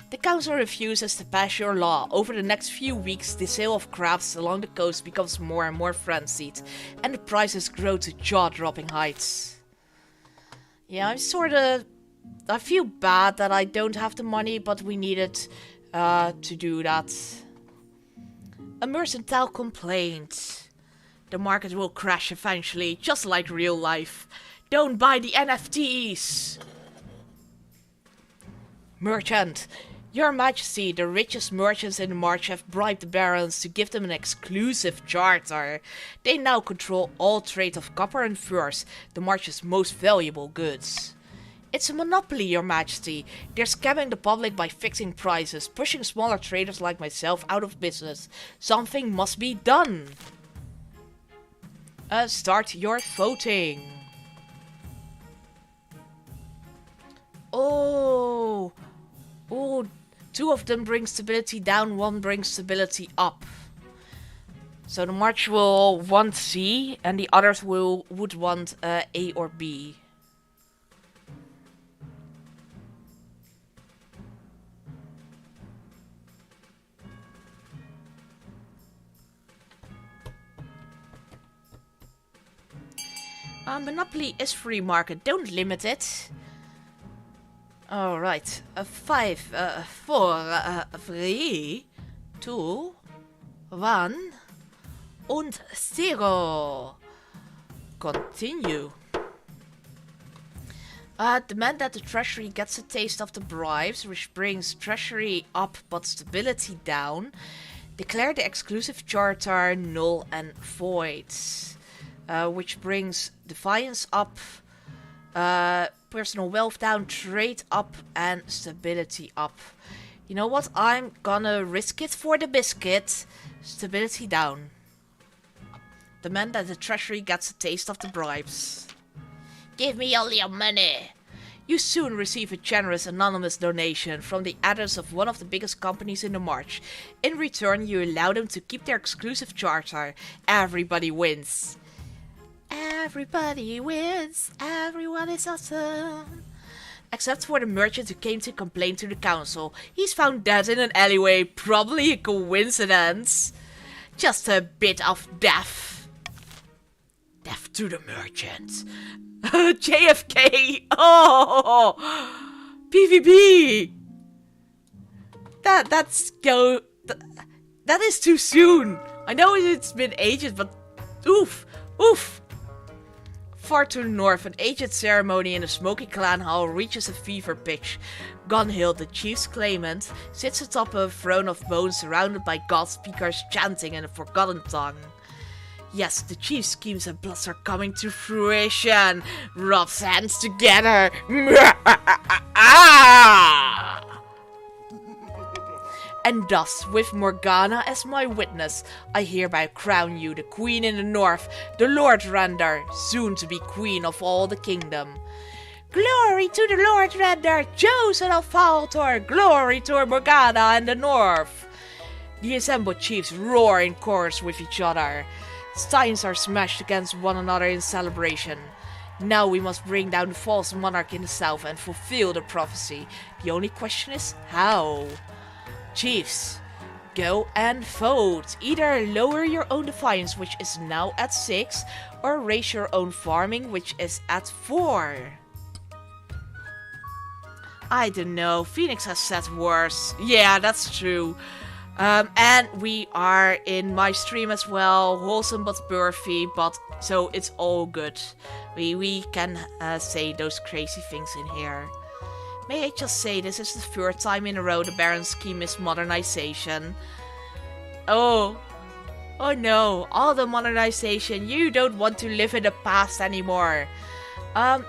The council refuses to pass your law. Over the next few weeks, the sale of crabs along the coast becomes more and more frenzied, and the prices grow to jaw-dropping heights. Yeah, I feel bad that I don't have the money, but we needed to do that. A mercantile complaint. The market will crash eventually, just like real life. Don't buy the NFTs! Merchant. Your Majesty, the richest merchants in the March have bribed the barons to give them an exclusive charter. They now control all trade of copper and furs, the March's most valuable goods. It's a monopoly, Your Majesty. They're scamming the public by fixing prices, pushing smaller traders like myself out of business. Something must be done. Start your voting. Oh, 2 of them bring stability down, 1 brings stability up. So the March will want C, and the others would want A or B. Monopoly is free market, don't limit it. Alright, 5, 4, 3, 2, 1, und 0. Continue. Demand that the treasury gets a taste of the bribes, which brings treasury up but stability down. Declare the exclusive charter null and void, which brings defiance up. Personal wealth down, trade up, and stability up. You know what? I'm gonna risk it for the biscuit. Stability down. Demand that the treasury gets a taste of the bribes. Give me all your money. You soon receive a generous anonymous donation from the address of one of the biggest companies in the March. In return, you allow them to keep their exclusive charter. Everybody wins. Everybody wins. Everyone is awesome. Except for the merchant who came to complain to the council. He's found dead in an alleyway. Probably a coincidence. Just a bit of death. Death to the merchant. JFK. Oh, PvP. That is too soon. I know it's been ages, but oof. Far to the north, an aged ceremony in the smoky clan hall reaches a fever pitch. Gunhild, the chief's claimant, sits atop a throne of bones surrounded by god speakers chanting in a forgotten tongue. Yes, the chief's schemes and plots are coming to fruition. Rubs hands together. And thus, with Morgana as my witness, I hereby crown you the Queen in the North, the Lord Render, soon to be Queen of all the kingdom. Glory to the Lord Render, chosen of Faltor, glory to Morgana and the North. The assembled chiefs roar in chorus with each other. Steins are smashed against one another in celebration. Now we must bring down the false monarch in the south and fulfill the prophecy. The only question is how? Chiefs, go and vote. Either lower your own defiance, which is now at 6, or raise your own farming, which is at 4. I don't know. Phoenix has said worse. Yeah, that's true. And we are in my stream as well. Wholesome but birthy, but so it's all good. We can say those crazy things in here. May I just say, this is the third time in a row the Baron's scheme is modernization. Oh no, all the modernization. You don't want to live in the past anymore.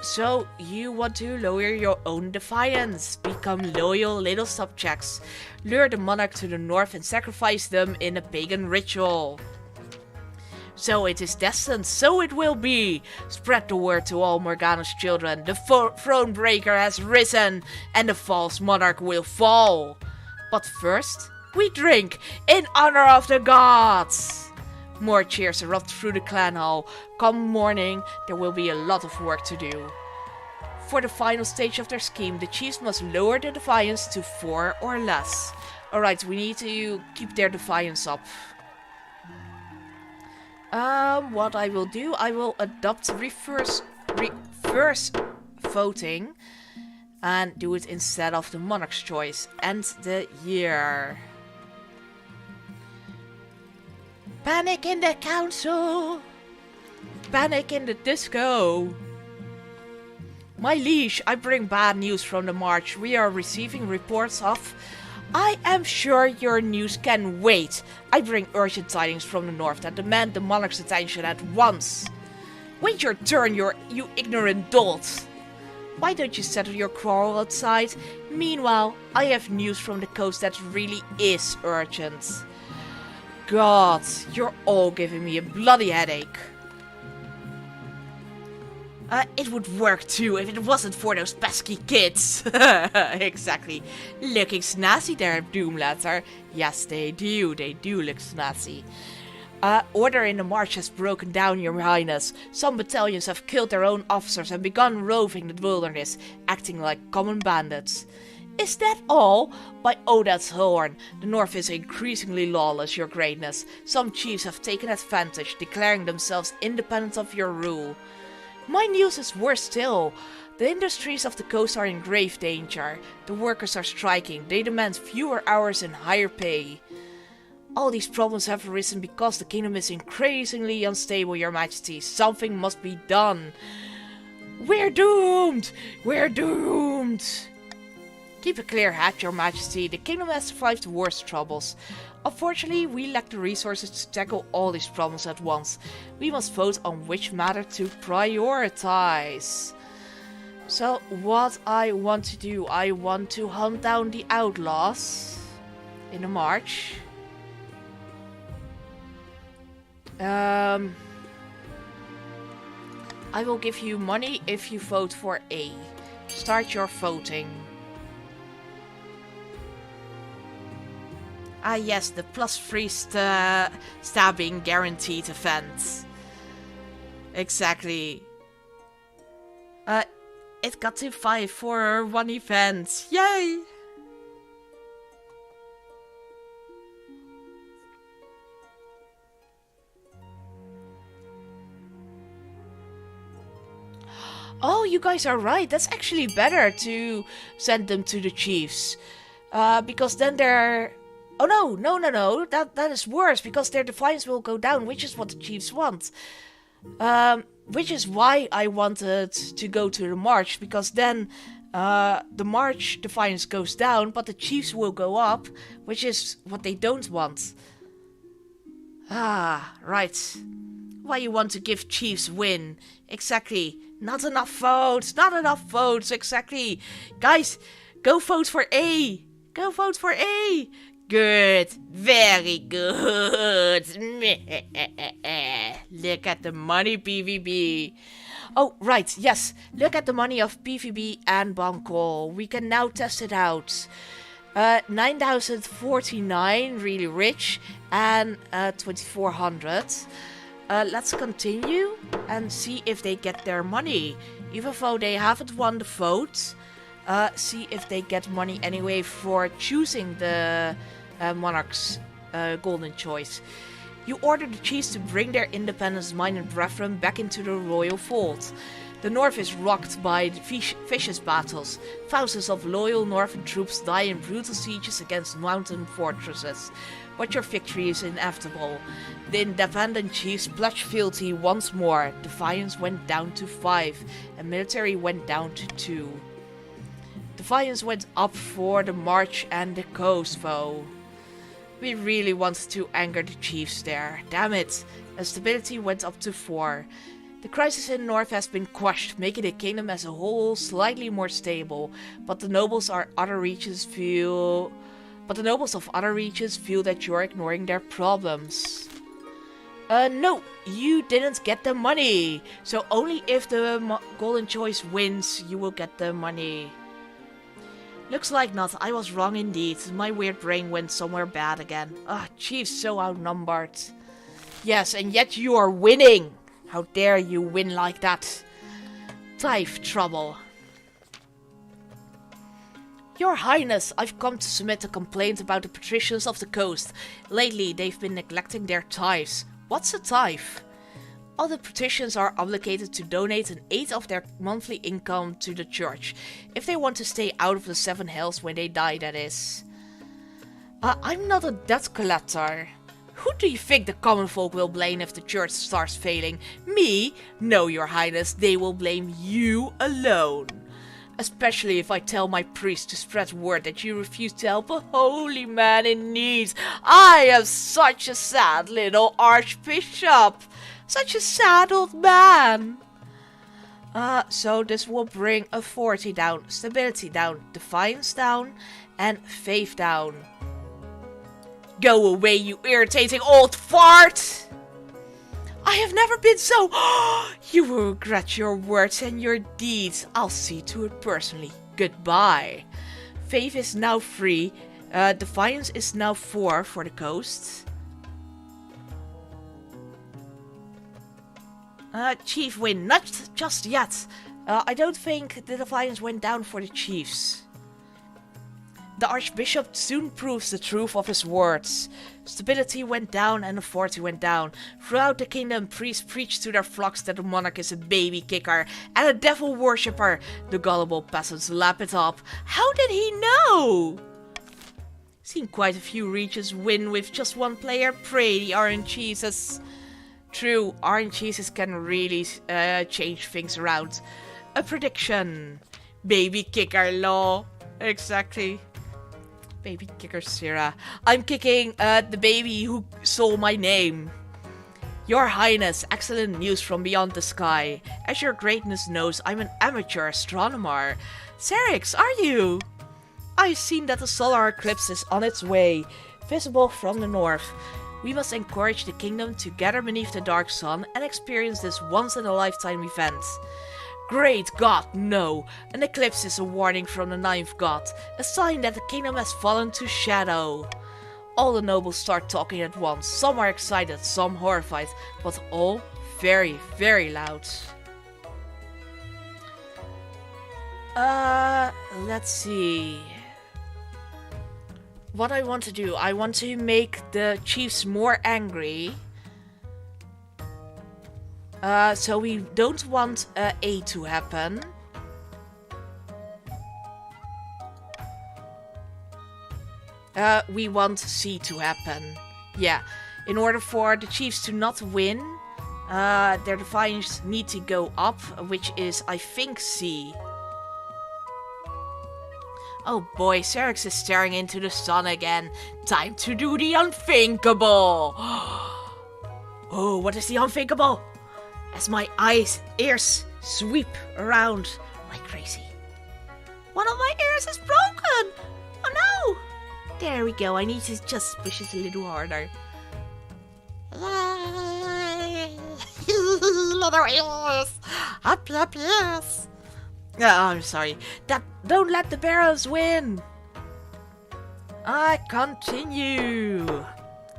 So you want to lower your own defiance, become loyal little subjects, lure the monarch to the north and sacrifice them in a pagan ritual. So it is destined, so it will be. Spread the word to all Morgana's children. The throne breaker has risen, and the false monarch will fall. But first, we drink in honor of the gods. More cheers erupt through the clan hall. Come morning, there will be a lot of work to do. For the final stage of their scheme, the chiefs must lower their defiance to 4 or less. Alright, we need to keep their defiance up. What I will do, I will adopt reverse voting and do it instead of the monarch's choice. End the year. Panic in the council. Panic in the disco. My liege, I bring bad news from the march. We are receiving reports of... I am sure your news can wait. I bring urgent tidings from the north that demand the monarch's attention at once. Wait your turn, you ignorant dolt. Why don't you settle your quarrel outside? Meanwhile, I have news from the coast that really is urgent. God, you're all giving me a bloody headache. It would work too if it wasn't for those pesky kids. Exactly. Looking snazzy there, Doomlatter. Yes, they do look snazzy. Order in the march has broken down, your highness. Some battalions have killed their own officers and begun roving the wilderness, acting like common bandits. Is that all? By Odad's horn, the north is increasingly lawless, your greatness. Some chiefs have taken advantage, declaring themselves independent of your rule. My news is worse still. The industries of the coast are in grave danger. The workers are striking. They demand fewer hours and higher pay. All these problems have arisen because the kingdom is increasingly unstable, your majesty. Something must be done. We're doomed! We're doomed! Keep a clear head, your majesty. The kingdom has survived the worst troubles. Unfortunately, we lack the resources to tackle all these problems at once. We must vote on which matter to prioritize. So, what I want to do, I want to hunt down the outlaws in the march. I will give you money if you vote for A. Start your voting. Ah yes, the +3 stabbing guaranteed event. Exactly. It got to 5 for one event. Yay! Oh, you guys are right. That's actually better to send them to the chiefs. Because then they're... Oh no. That is worse, because their defiance will go down, which is what the chiefs want. Which is why I wanted to go to the march, because then the march defiance goes down, but the chiefs will go up, which is what they don't want. Ah, right. Why you want to give chiefs win? Exactly. Not enough votes. Not enough votes. Exactly. Guys, go vote for A. Go vote for A. Good. Very good. Look at the money, PvP. Oh, right. Yes. Look at the money of PvP and Banco. We can now test it out. 9,049, really rich, and 2,400. Let's continue and see if they get their money. Even though they haven't won the vote, see if they get money anyway for choosing the monarch's golden choice. You order the chiefs to bring their independence, mind and brethren back into the royal fold. The north is rocked by vicious battles. Thousands of loyal northern troops die in brutal sieges against mountain fortresses. But your victory is inevitable. The independent chiefs pledged fealty once more. Defiance went down to 5, and military went down to 2. Defiance went up for the march and the coast, though. We really wanted to anger the chiefs there. Damn it. And stability went up to 4. The crisis in the north has been quashed, making the kingdom as a whole slightly more stable, but the nobles of other regions feel that you're ignoring their problems. No, you didn't get the money. So only if the golden choice wins, you will get the money. Looks like not. I was wrong indeed. My weird brain went somewhere bad again. Chiefs so outnumbered. Yes, and yet you are winning. How dare you win like that? Type trouble. Your Highness, I've come to submit a complaint about the patricians of the coast. Lately, they've been neglecting their tithes. What's a tithe? All the patricians are obligated to donate an eighth of their monthly income to the church. If they want to stay out of the 7 hells when they die, that is. I'm not a debt collector. Who do you think the common folk will blame if the church starts failing? Me? No, your highness, they will blame you alone. Especially if I tell my priest to spread word that you refuse to help a holy man in need. I am such a sad little archbishop. Such a sad old man. So this will bring authority down, stability down, defiance down, and faith down. Go away, you irritating old fart! I have never been so... You will regret your words and your deeds. I'll see to it personally. Goodbye. Faith is now 3. Defiance is now 4 for the coast. Chief win. Not just yet. I don't think the defiance went down for the chiefs. The Archbishop soon proves the truth of his words. Stability went down and authority went down. Throughout the kingdom, priests preached to their flocks that the monarch is a baby kicker and a devil worshipper. The gullible peasants lap it up. How did he know? Seen quite a few regions win with just one player. Pray the orange cheeses. True, orange cheeses can really change things around. A prediction. Baby kicker law. Exactly. Baby kicker Sarah. I'm kicking the baby who stole my name. Your Highness, excellent news from beyond the sky. As your greatness knows, I'm an amateur astronomer. Serix, are you? I've seen that the solar eclipse is on its way, visible from the north. We must encourage the kingdom to gather beneath the dark sun and experience this once-in-a-lifetime event. Great God, no! An eclipse is a warning from the 9th god, a sign that the kingdom has fallen to shadow. All the nobles start talking at once. Some are excited, some horrified, but all very, very loud. Let's see. What I want to do, I want to make the chiefs more angry. So we don't want A to happen. we want C to happen. Yeah, in order for the Chiefs to not win, their defiance need to go up, which is, I think, C. Oh boy, Serix is staring into the sun again. Time to do the unthinkable. Oh, what is the unthinkable? As my ears sweep around like crazy. One of my ears is broken! Oh no! There we go, I need to just push it a little harder. Another ears! Up, yes! Oh, I'm sorry. Don't let the Barons win! I continue!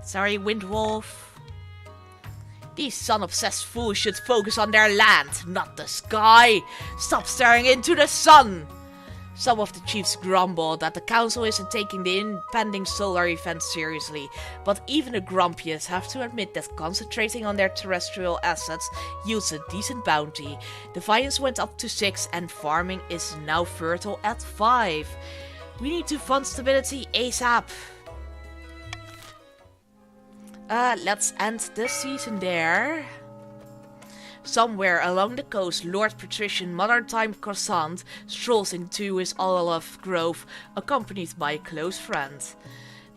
Sorry, Windwolf. These sun-obsessed fools should focus on their land, not the sky! Stop staring into the sun! Some of the chiefs grumble that the council isn't taking the impending solar event seriously, but even the grumpiest have to admit that concentrating on their terrestrial assets yields a decent bounty. Defiance went up to 6 and farming is now fertile at 5. We need to fund stability ASAP. Let's end the season there. Somewhere along the coast, Lord Patrician Modern-Time Croissant strolls into his olive grove, accompanied by a close friend.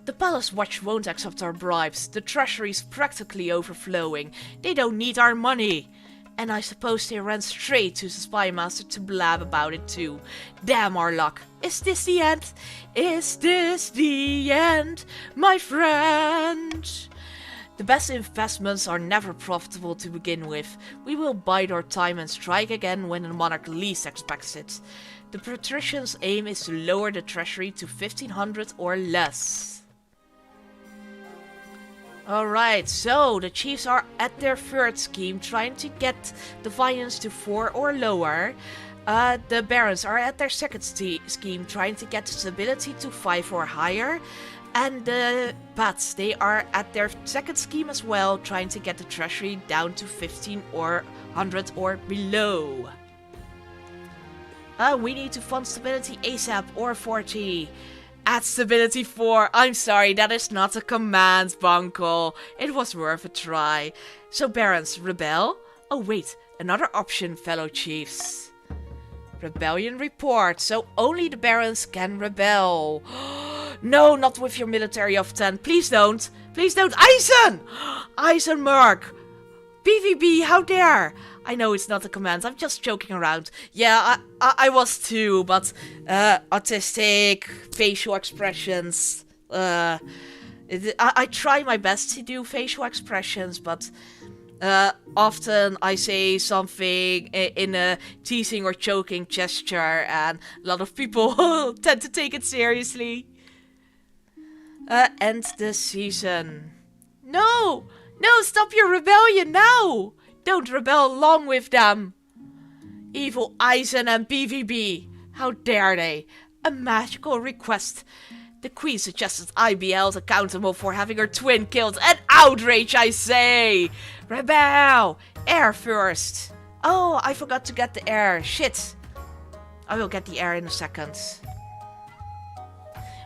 The Palace Watch won't accept our bribes. The treasury's practically overflowing. They don't need our money. And I suppose they ran straight to the Spy Master to blab about it too. Damn our luck. Is this the end? Is this the end, my friend? The best investments are never profitable to begin with. We will bide our time and strike again when the monarch least expects it. The patrician's aim is to lower the treasury to 1500 or less. Alright, so the chiefs are at their third scheme, trying to get defiance to 4 or lower. The barons are at their second scheme, trying to get stability to 5 or higher. And the Pats, they are at their second scheme as well, trying to get the treasury down to 15 or 100 or below. We need to fund stability ASAP or 40. Add stability 4. I'm sorry, that is not a command, Buncle. It was worth a try. So Barons, rebel? Oh wait, another option, fellow chiefs. Rebellion report, so only the Barons can rebel. No, not with your military of 10. Please don't. Please don't. Eisen! Eisenberg! PvP, how dare! I know it's not a command, I'm just joking around. Yeah, I was too, but autistic, facial expressions. I try my best to do facial expressions, but often I say something in a teasing or joking gesture, and a lot of people tend to take it seriously. End the season. No! No, stop your rebellion now! Don't rebel along with them! Evil Eisen and BVB. How dare they? A magical request. The Queen suggested I be held accountable for having her twin killed. An outrage, I say! Rebel! Air first. Oh, I forgot to get the air. Shit. I will get the air in a second.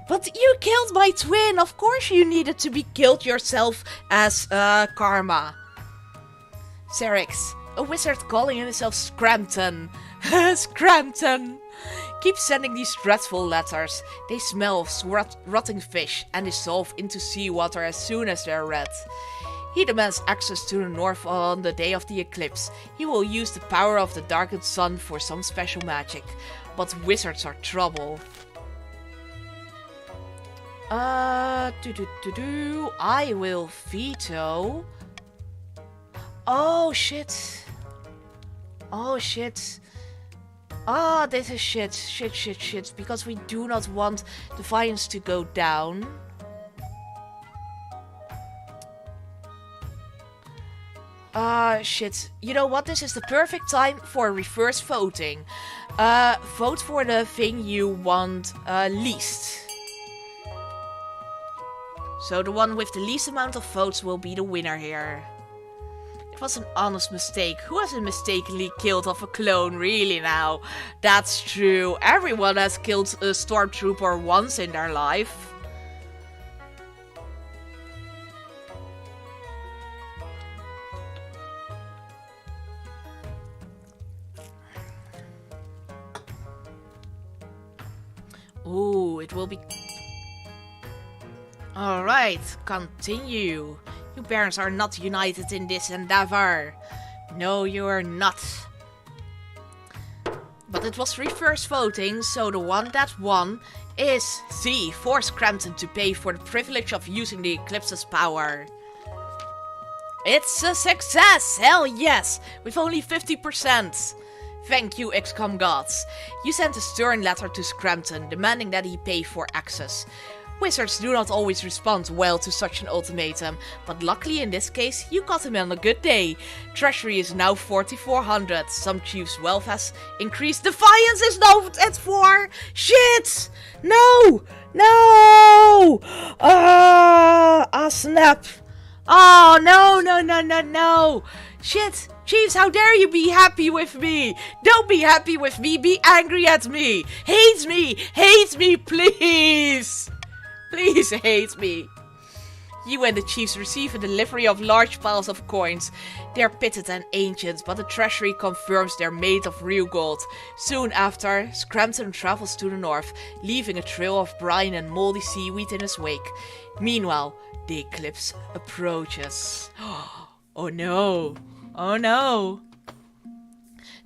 But you killed my twin! Of course you needed to be killed yourself as karma. Serix, a wizard calling himself Scrampton. Scrampton! Keep sending these dreadful letters. They smell of rotting fish and dissolve into seawater as soon as they're read. He demands access to the north on the day of the eclipse. He will use the power of the darkened sun for some special magic. But wizards are trouble. I will veto. Oh shit. Oh shit. Ah, this is shit. Shit. Because we do not want Defiance to go down. Shit. You know what? This is the perfect time for reverse voting. Vote for the thing you want least. So the one with the least amount of votes will be the winner here. It was an honest mistake. Who hasn't mistakenly killed off a clone, really now? That's true. Everyone has killed a stormtrooper once in their life. Ooh, it will be... Alright, continue. You parents are not united in this endeavor. No, you are not. But it was reverse voting, so the one that won is C. Force Crampton to pay for the privilege of using the Eclipse's power. It's a success! Hell yes! With only 50%. Thank you, XCOM gods. You sent a stern letter to Scrampton, demanding that he pay for access. Wizards do not always respond well to such an ultimatum, but luckily in this case, you got him on a good day. Treasury is now 4,400. Some chief's wealth has increased. Defiance is now at 4! Shit! No! No! Snap! Oh, no! Shit! Chiefs, how dare you be happy with me? Don't be happy with me, be angry at me! Hate me, please! Please hate me. You and the chiefs receive a delivery of large piles of coins. They are pitted and ancient, but the treasury confirms they're made of real gold. Soon after, Scrampton travels to the north, leaving a trail of brine and moldy seaweed in his wake. Meanwhile, the eclipse approaches. Oh no. Oh no.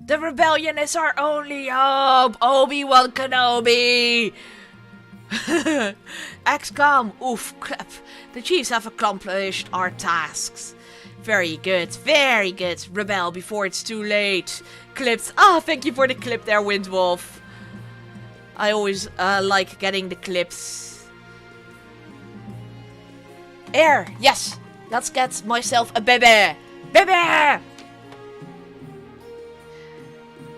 The rebellion is our only hope. Obi-Wan Kenobi. XCOM, oof, crap. The chiefs have accomplished our tasks. Very good, very good. Rebel before it's too late. Clipped. Thank you for the clip there, Windwolf. I always like getting the clips. Air, yes. Let's get myself a baby. Baby!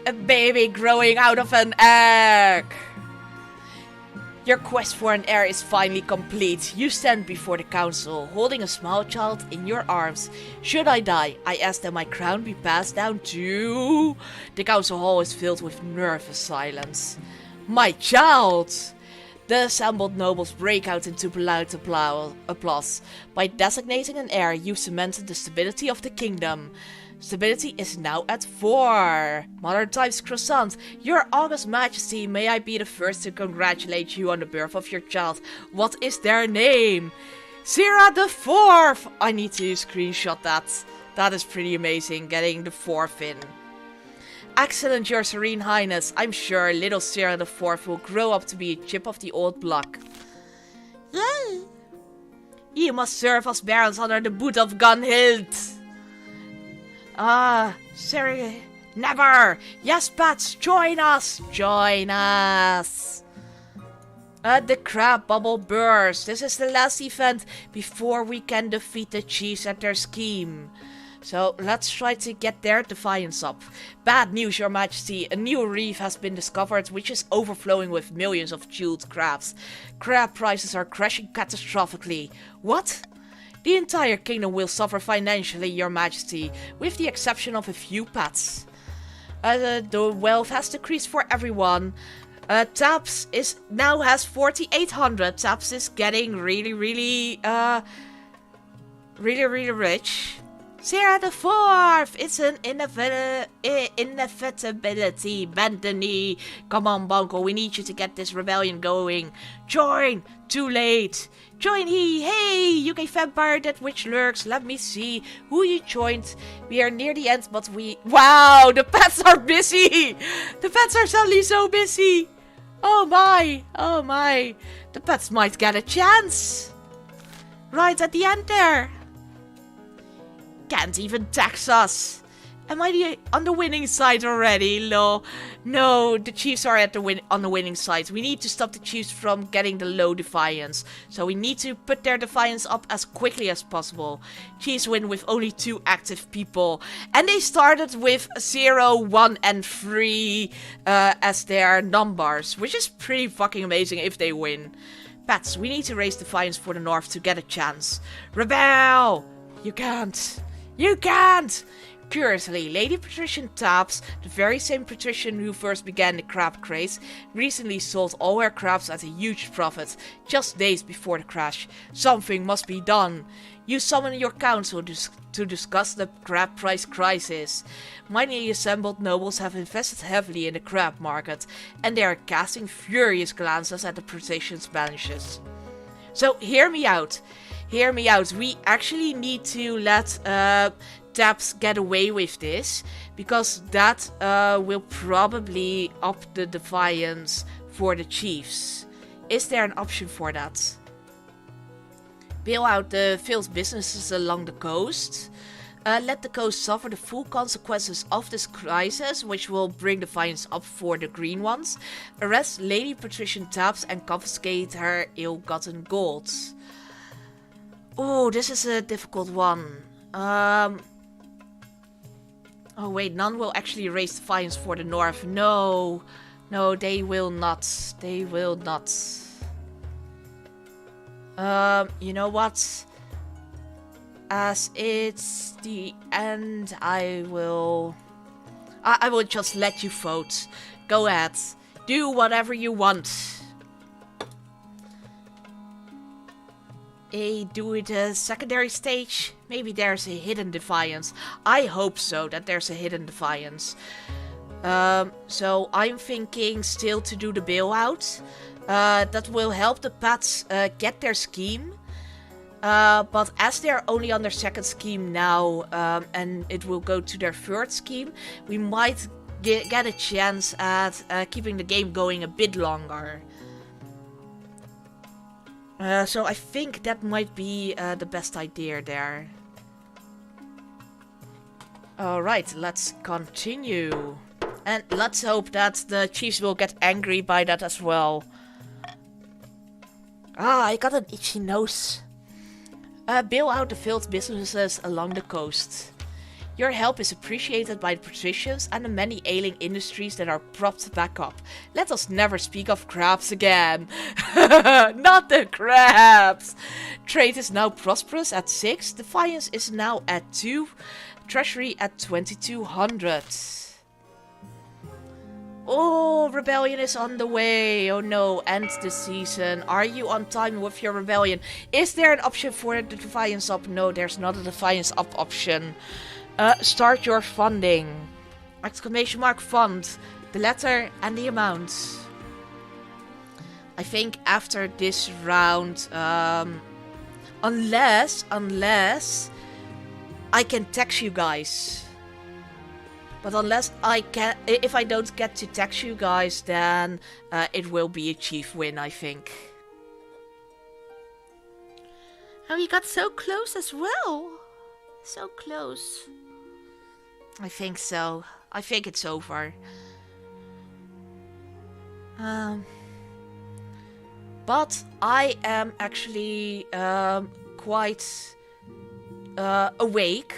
A baby growing out of an egg. Your quest for an heir is finally complete. You stand before the council, holding a small child in your arms. Should I die, I ask that my crown be passed down to... The council hall is filled with nervous silence. My child! The assembled nobles break out into loud applause. By designating an heir, you've cemented the stability of the kingdom. Stability is now at 4. Modern Times Croissant, Your August Majesty, may I be the first to congratulate you on the birth of your child. What is their name? Sarah the 4th! I need to screenshot that. That is pretty amazing, getting the 4th in. Excellent, Your Serene Highness. I'm sure little Sarah the 4th will grow up to be a chip of the old block. Yay! You must serve as barons under the boot of Gunhild. Sarah, never! Yes, Pats, join us! Join us! The crab bubble burst. This is the last event before we can defeat the chiefs at their scheme. So, let's try to get their defiance up. Bad news, Your Majesty. A new reef has been discovered which is overflowing with millions of jeweled crabs. Crab prices are crashing catastrophically. What? The entire kingdom will suffer financially, Your Majesty, with the exception of a few pets. The wealth has decreased for everyone. Taps now has 4,800. Taps is getting really rich. Sarah the 4th, it's an inevitability. Bend the knee. Come on, Bunko, we need you to get this rebellion going. Join! Too late. Join he! Hey, UK vampire, that witch lurks. Let me see who you joined. We are near the end, but we... Wow, the pets are busy! The pets are suddenly so busy! Oh my, oh my. The pets might get a chance. Right at the end there. Can't even tax us. Am I on the winning side already? Lol. No, the chiefs are on the winning side. We need to stop the chiefs from getting the low defiance. So we need to put their defiance up as quickly as possible. Chiefs win with only 2 active people. And they started with 0, 1 and 3 as their numbers. Which is pretty fucking amazing if they win. Pets, we need to raise defiance for the north to get a chance. Rebel! You can't. You can't! Curiously, Lady Patrician Taps, the very same patrician who first began the crab craze, recently sold all her crabs at a huge profit, just days before the crash. Something must be done. You summon your council to discuss the crab price crisis. Many assembled nobles have invested heavily in the crab market, and they are casting furious glances at the precision's benches. So, hear me out. Hear me out. We actually need to let Taps get away with this, because that will probably up the defiance for the chiefs. Is there an option for that? Bail out the failed businesses along the coast. Let the coast suffer the full consequences of this crisis, which will bring the fines up for the green ones. Arrest Lady Patrician Taps and confiscate her ill-gotten gold. Oh, this is a difficult one. Oh wait, none will actually raise the fines for the north. No, they will not. They will not. You know what? As it's the end, I will just let you vote. Go ahead. Do whatever you want. Do it a secondary stage? Maybe there's a hidden defiance. I hope so, that there's a hidden defiance. So I'm thinking still to do the bailout. That will help the Pats get their scheme. But as they're only on their second scheme now, and it will go to their third scheme, we might get a chance at keeping the game going a bit longer. So I think that might be the best idea there. Alright, let's continue. And let's hope that the chiefs will get angry by that as well. Ah, I got an itchy nose. Bail out the failed businesses along the coast. Your help is appreciated by the patricians and the many ailing industries that are propped back up. Let us never speak of crabs again. Not the crabs! Trade is now prosperous at 6. Defiance is now at 2. Treasury at 2200. Oh, rebellion is on the way. Oh no, end the season. Are you on time with your rebellion? Is there an option for the defiance up? No, there's not a defiance up option. Start your funding. Exclamation mark fund. The letter and the amount. I think after this round, unless I can tax you guys. But unless I can, if I don't get to tax you guys, then it will be a chief win, I think. Oh, we got so close as well. So close. I think so. I think it's over. But I am actually quite awake.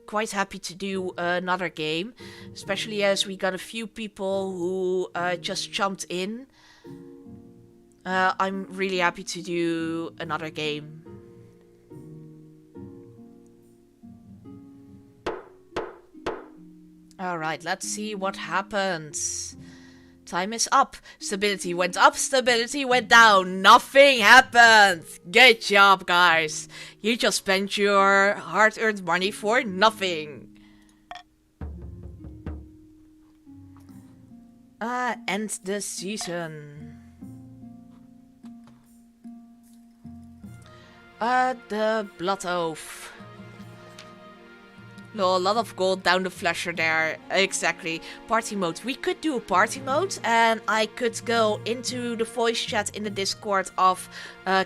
Quite happy to do another game. Especially as we got a few people who just jumped in. I'm really happy to do another game. Alright, let's see what happens. Time is up. Stability went up, stability went down. Nothing happened. Good job, guys. You just spent your hard-earned money for nothing. End the season. The Blood Oath. No, a lot of gold down the flasher there. Exactly. Party mode. We could do a party mode. And I could go into the voice chat in the Discord of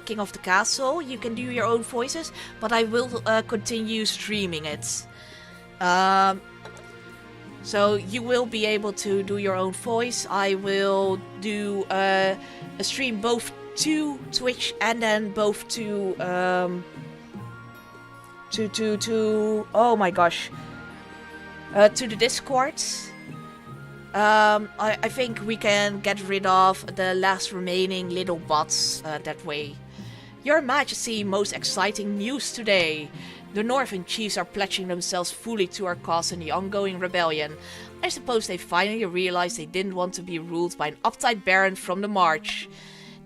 King of the Castle. You can do your own voices. But I will continue streaming it. So you will be able to do your own voice. I will do a stream both to Twitch and then both to... oh my gosh, to the Discord. I think we can get rid of the last remaining little bots that way. Your Majesty, most exciting news today. The Northern Chiefs are pledging themselves fully to our cause in the ongoing rebellion. I suppose they finally realized they didn't want to be ruled by an uptight baron from the march.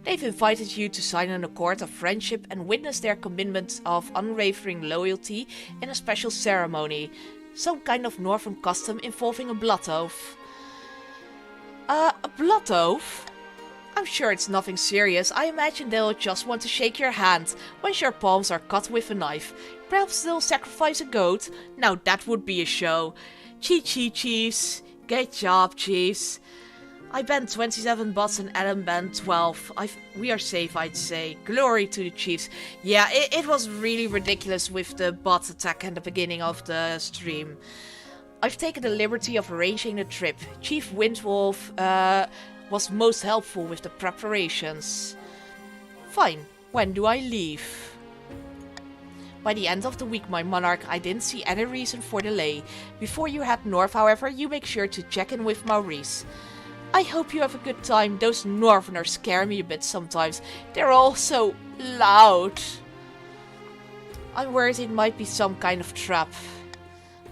They've invited you to sign an accord of friendship and witness their commitment of unwavering loyalty in a special ceremony. Some kind of northern custom involving a blood oath. A blood oath? I'm sure it's nothing serious. I imagine they'll just want to shake your hand once your palms are cut with a knife. Perhaps they'll sacrifice a goat. Now that would be a show. Chee Chiefs. Good job, Chiefs. I banned 27 bots and Adam banned 12. We are safe, I'd say. Glory to the Chiefs. Yeah, it was really ridiculous with the bot attack at the beginning of the stream. I've taken the liberty of arranging the trip. Chief Windwolf was most helpful with the preparations. Fine. When do I leave? By the end of the week, my monarch, I didn't see any reason for delay. Before you head north, however, you make sure to check in with Maurice. I hope you have a good time. Those northerners scare me a bit sometimes. They're all so loud. I'm worried it might be some kind of trap.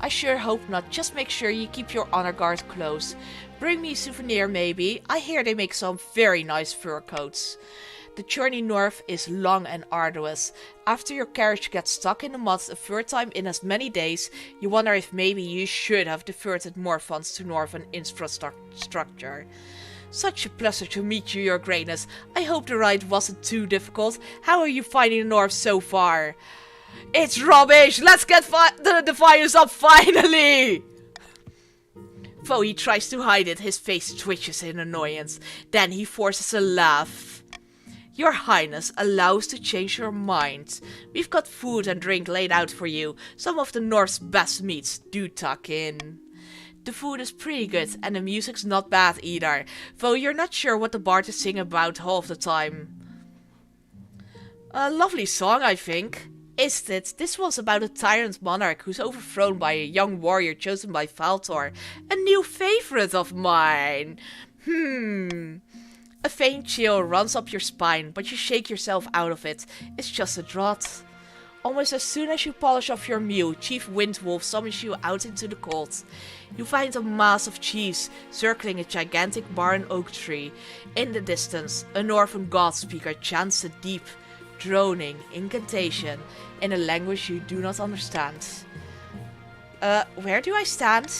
I sure hope not. Just make sure you keep your honor guard close. Bring me a souvenir maybe. I hear they make some very nice fur coats. The journey north is long and arduous. After your carriage gets stuck in the mud a third time in as many days, you wonder if maybe you should have diverted more funds to northern infrastructure. Such a pleasure to meet you, your greatness. I hope the ride wasn't too difficult. How are you finding the north so far? It's rubbish! Let's get the fires up finally! Though he tries to hide it, his face twitches in annoyance. Then he forces a laugh. Your Highness allows to change your mind. We've got food and drink laid out for you. Some of the North's best meats. Do tuck in. The food is pretty good and the music's not bad either. Though you're not sure what the bard is singing about half the time. A lovely song, I think. Isn't it? This was about a tyrant monarch who's overthrown by a young warrior chosen by Valtor. A new favorite of mine. A faint chill runs up your spine, but you shake yourself out of it. It's just a drought. Almost as soon as you polish off your mule, Chief Windwolf summons you out into the cold. You find a mass of chiefs circling a gigantic barren oak tree. In the distance, a northern god speaker chants a deep, droning incantation in a language you do not understand. Where do I stand?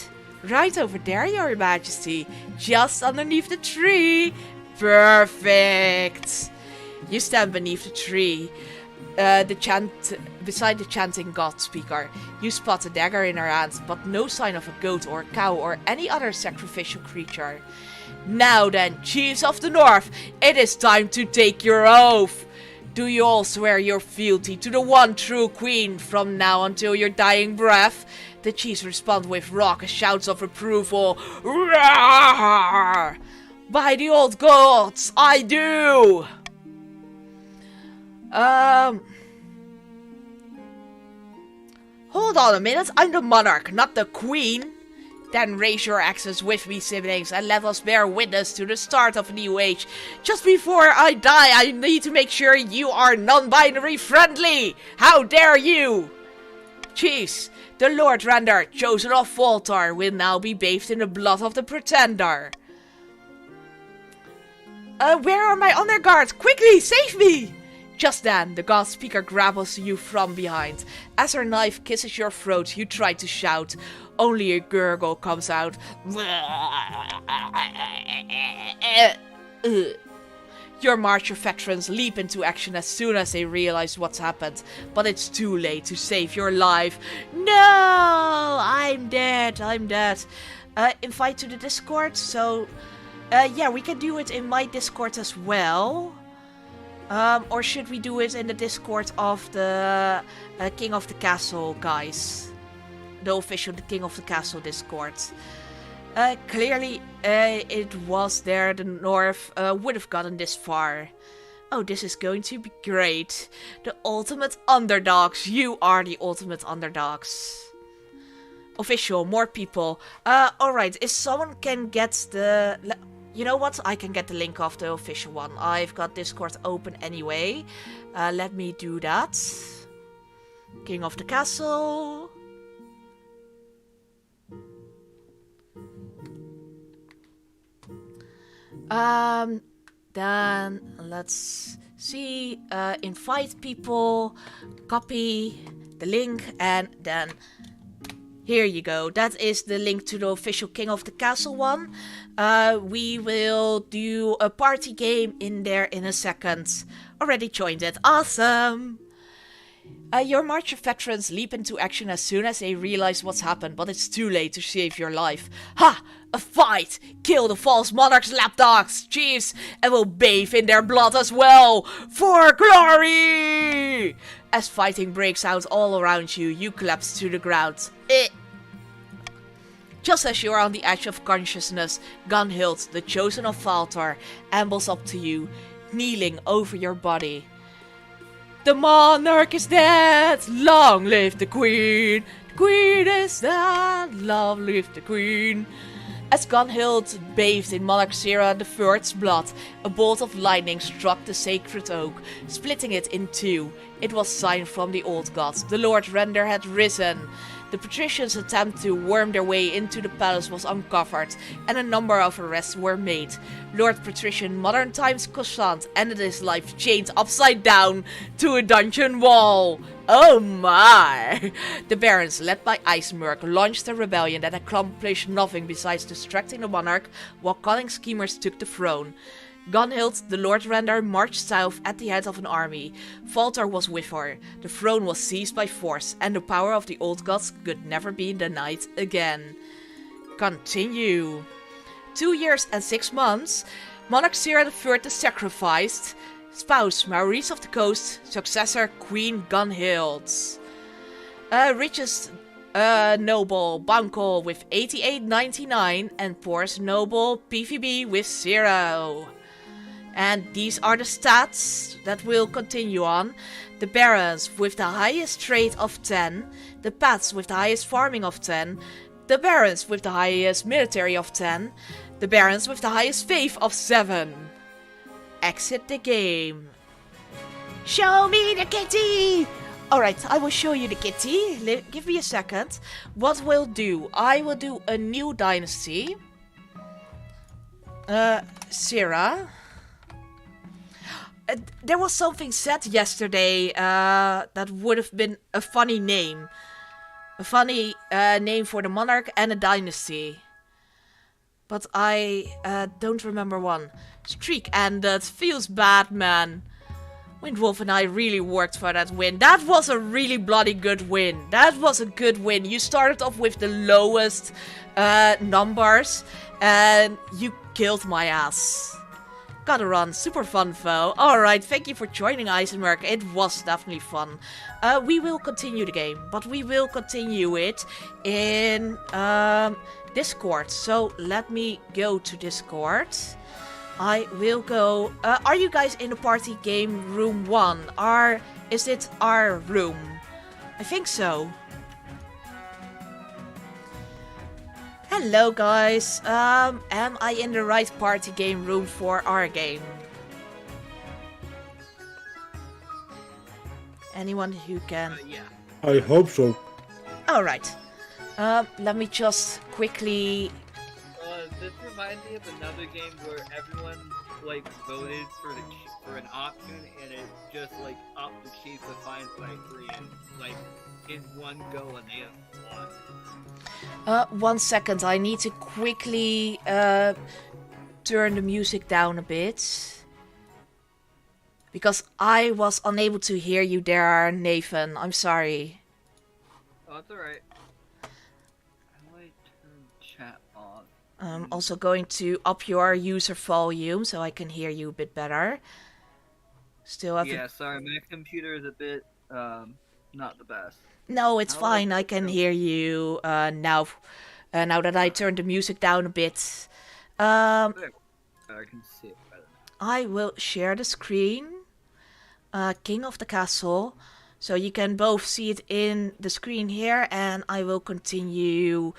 Right over there, your majesty. Just underneath the tree. Perfect! You stand beneath the tree, beside the chanting god speaker. You spot a dagger in her hand, but no sign of a goat or a cow or any other sacrificial creature. Now then, chiefs of the north, it is time to take your oath. Do you all swear your fealty to the one true queen from now until your dying breath? The chiefs respond with raucous shouts of approval. Roar! By the old gods, I do! Hold on a minute, I'm the monarch, not the queen. Then raise your axes with me, siblings, and let us bear witness to the start of a new age. Just before I die, I need to make sure you are non-binary friendly! How dare you! Chiefs, the Lord Render, chosen of Voltar, will now be bathed in the blood of the pretender. Where are my honor guards? Quickly, save me! Just then, the god speaker grapples you from behind. As her knife kisses your throat, you try to shout. Only a gurgle comes out. Your marcher veterans leap into action as soon as they realize what's happened. But it's too late to save your life. No! I'm dead. Invite to the Discord, so... yeah, we can do it in my Discord as well. Or should we do it in the Discord of the King of the Castle guys? The official King of the Castle Discord. Clearly, it was there the North would have gotten this far. Oh, this is going to be great. The ultimate underdogs. You are the ultimate underdogs. Official, more people. Alright, if someone can get the... You know what? I can get the link of the official one. I've got Discord open anyway. Let me do that. King of the Castle. then let's see. Invite people, copy the link, and then here you go. That is the link to the official King of the Castle one. We will do a party game in there in a second. Already joined it. Awesome! Your March of Veterans leap into action as soon as they realize what's happened, but it's too late to save your life. Ha! A fight! Kill the false monarch's lapdogs, chiefs, and we'll bathe in their blood as well! For glory! As fighting breaks out all around you, you collapse to the ground. Just as you are on the edge of consciousness, Gunhild, the chosen of Valtar, ambles up to you, kneeling over your body. The monarch is dead! Long live the queen! The queen is dead! Long live the queen! As Gunhild bathed in Monarch Sera III's blood, a bolt of lightning struck the sacred oak, splitting it in two. It was sign from the old gods. The Lord Render had risen. The patricians' attempt to worm their way into the palace was uncovered, and a number of arrests were made. Lord Patrician Modern Times Coslant ended his life chained upside down to a dungeon wall. Oh my! The barons, led by Icemerk, launched a rebellion that accomplished nothing besides distracting the monarch, while cunning schemers took the throne. Gunhild, the Lord Render, marched south at the head of an army. Valtar was with her. The throne was seized by force, and the power of the old gods could never be denied again. Continue. 2 years and 6 months, Monarch Sera III the Sacrificed, spouse Maurice of the Coast, successor Queen Gunhild. Richest noble Banco with 88.99 and poorest noble PVB with 0. And these are the stats that will continue on. The barons with the highest trade of 10, the pats with the highest farming of 10, the barons with the highest military of 10, the barons with the highest faith of 7. Exit the game. Show me the kitty! Alright, I will show you the kitty. Give me a second. What we'll do, I will do a new dynasty. Sera. There was something said yesterday that would have been a funny name. A funny name for the monarch and a dynasty. But I don't remember one. Streak ended. Feels bad, man. Windwolf and I really worked for that win. That was a really bloody good win. That was a good win. You started off with the lowest numbers and you killed my ass. Gotta run. Super fun, though. Alright, thank you for joining, Eisenberg. It was definitely fun. We will continue the game, but we will continue it in Discord. So let me go to Discord. I will go... are you guys in the party game room 1? Is it our room? I think so. Hello guys, am I in the right party game room for our game? Anyone who can... Yeah. I hope so. Alright, let me just quickly... This reminds me of another game where everyone like voted for an option and it just like upped the chief of fines by 3 and like in one go and they have won. 1 second, I need to quickly turn the music down a bit. Because I was unable to hear you there, Nathan. I'm sorry. Oh, that's alright. How do I turn chat off? I'm also going to up your user volume so I can hear you a bit better. Still have Yeah, sorry, my computer is a bit not the best. No, it's fine. I can hear you now. Now that I turned the music down a bit. I can see it better now. I will share the screen. King of the Castle. So you can both see it in the screen here. And I will continue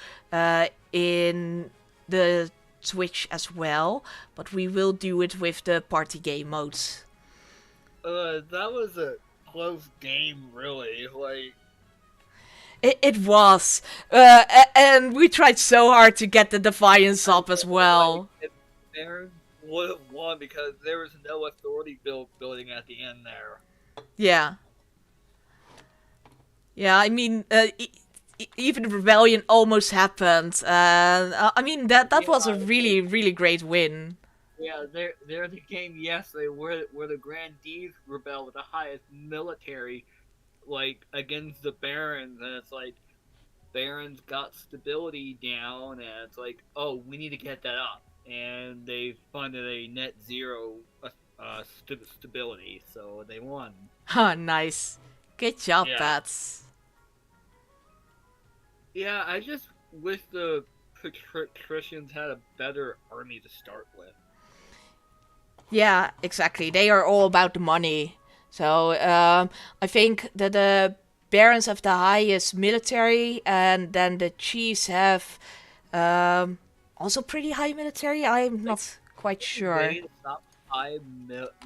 in the Twitch as well. But we will do it with the party game modes. That was a close game, really. Like... It was. And we tried so hard to get the Defiance up as well. Like, if Baron would have won because there was no authority building at the end there. Yeah. Yeah, I mean, even the rebellion almost happened. I mean, that was a really, really great win. Yeah, they're the game. Yes, they were the Grandees rebel with the highest military, like against the Barons, and it's like Barons got stability down, and it's like, oh, we need to get that up, and they funded a net zero stability, so they won. Huh, nice. Good job, Yeah, Pats. yeah. I just wish the patricians had a better army to start with. Yeah, exactly. They are all about the money. So I think that the barons have the highest military, and then the chiefs have also pretty high military. I'm not quite sure. Way to stop high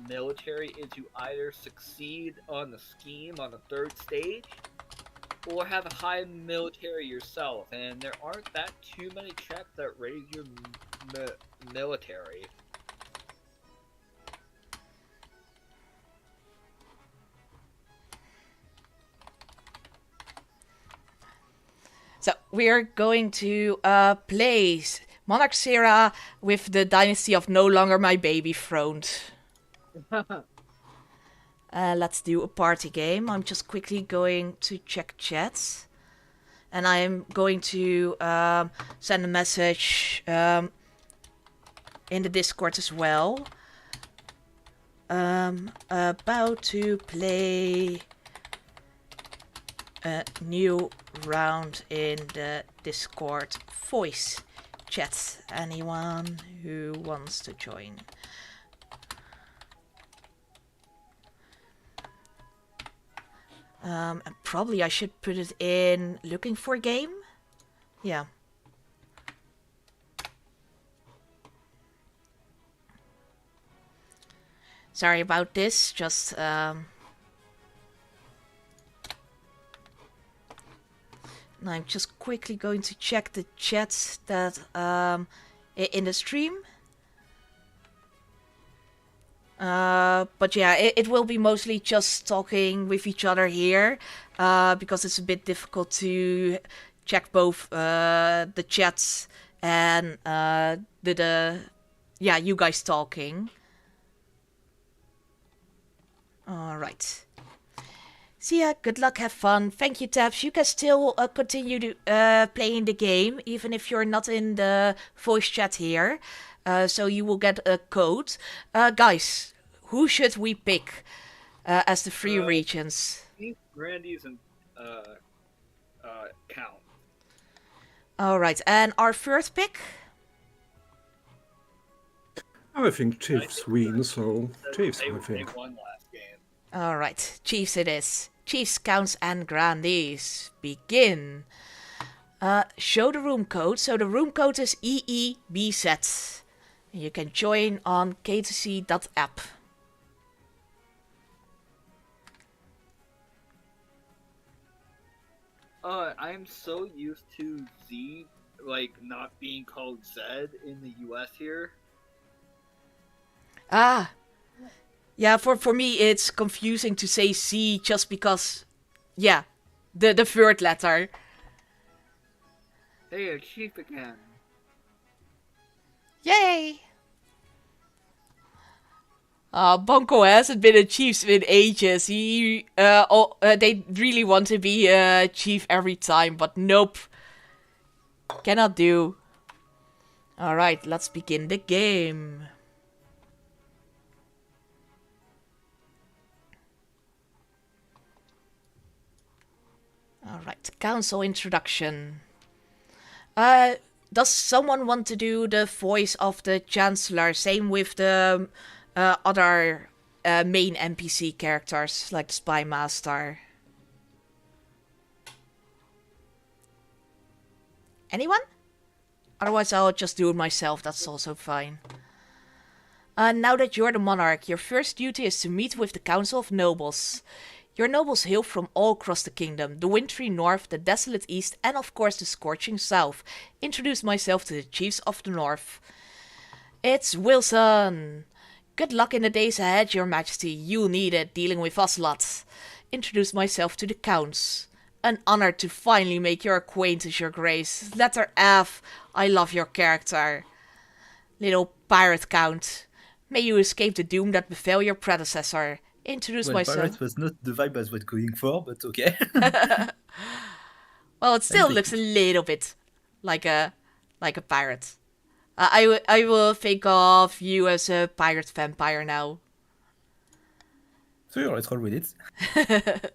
military is to either succeed on the scheme on the third stage, or have a high military yourself. And there aren't that too many checks that raise your military. So we're going to place Monarch Sera with the Dynasty of No Longer My Baby throned. Let's do a party game. I'm just quickly going to check chats. And I'm going to send a message in the Discord as well. About to play a new round in the Discord voice chat. Anyone who wants to join? And probably I should put it in looking for game. Yeah. Sorry about this, just I'm just quickly going to check the chats that in the stream. But yeah, it will be mostly just talking with each other here, because it's a bit difficult to check both the chats and yeah, you guys talking. Alright. So yeah, good luck, have fun. Thank you, Tabs. You can still continue to playing the game, even if you're not in the voice chat here. So you will get a code. Guys, who should we pick as the three regions? Grandies and Count. Alright, and our first pick? I think Chiefs win, so Chiefs, I think. They won last game. Alright, Chiefs it is. Chiefs, Counts, and Grandies. Begin. Show the room code. So the room code is EEBZ. You can join on KOTC.app. I'm so used to Z, like, not being called Z in the US here. Ah. Yeah, for me it's confusing to say C just because, yeah, the third letter. Hey, a chief again. Yay! Bonko hasn't been a chief in ages. They really want to be a chief every time, but nope. Cannot do. Alright, let's begin the game. Alright, council introduction. Does someone want to do the voice of the Chancellor? Same with the other main NPC characters, like the Spy Master. Anyone? Otherwise I'll just do it myself, that's also fine. Now that you're the monarch, your first duty is to meet with the Council of Nobles. Your nobles hail from all across the kingdom, the wintry north, the desolate east, and of course the scorching south. Introduce myself to the chiefs of the north. It's Wilson. Good luck in the days ahead, Your Majesty. You'll need it dealing with Ocelot. Introduce myself to the Counts. An honor to finally make your acquaintance, Your Grace. Letter F. I love your character. Little pirate count. May you escape the doom that befell your predecessor. Introduce myself. Pirate was not the vibe I was going for, but okay. Well, it still looks a little bit like a pirate. I will think of you as a pirate vampire now. Sure, let's roll with it.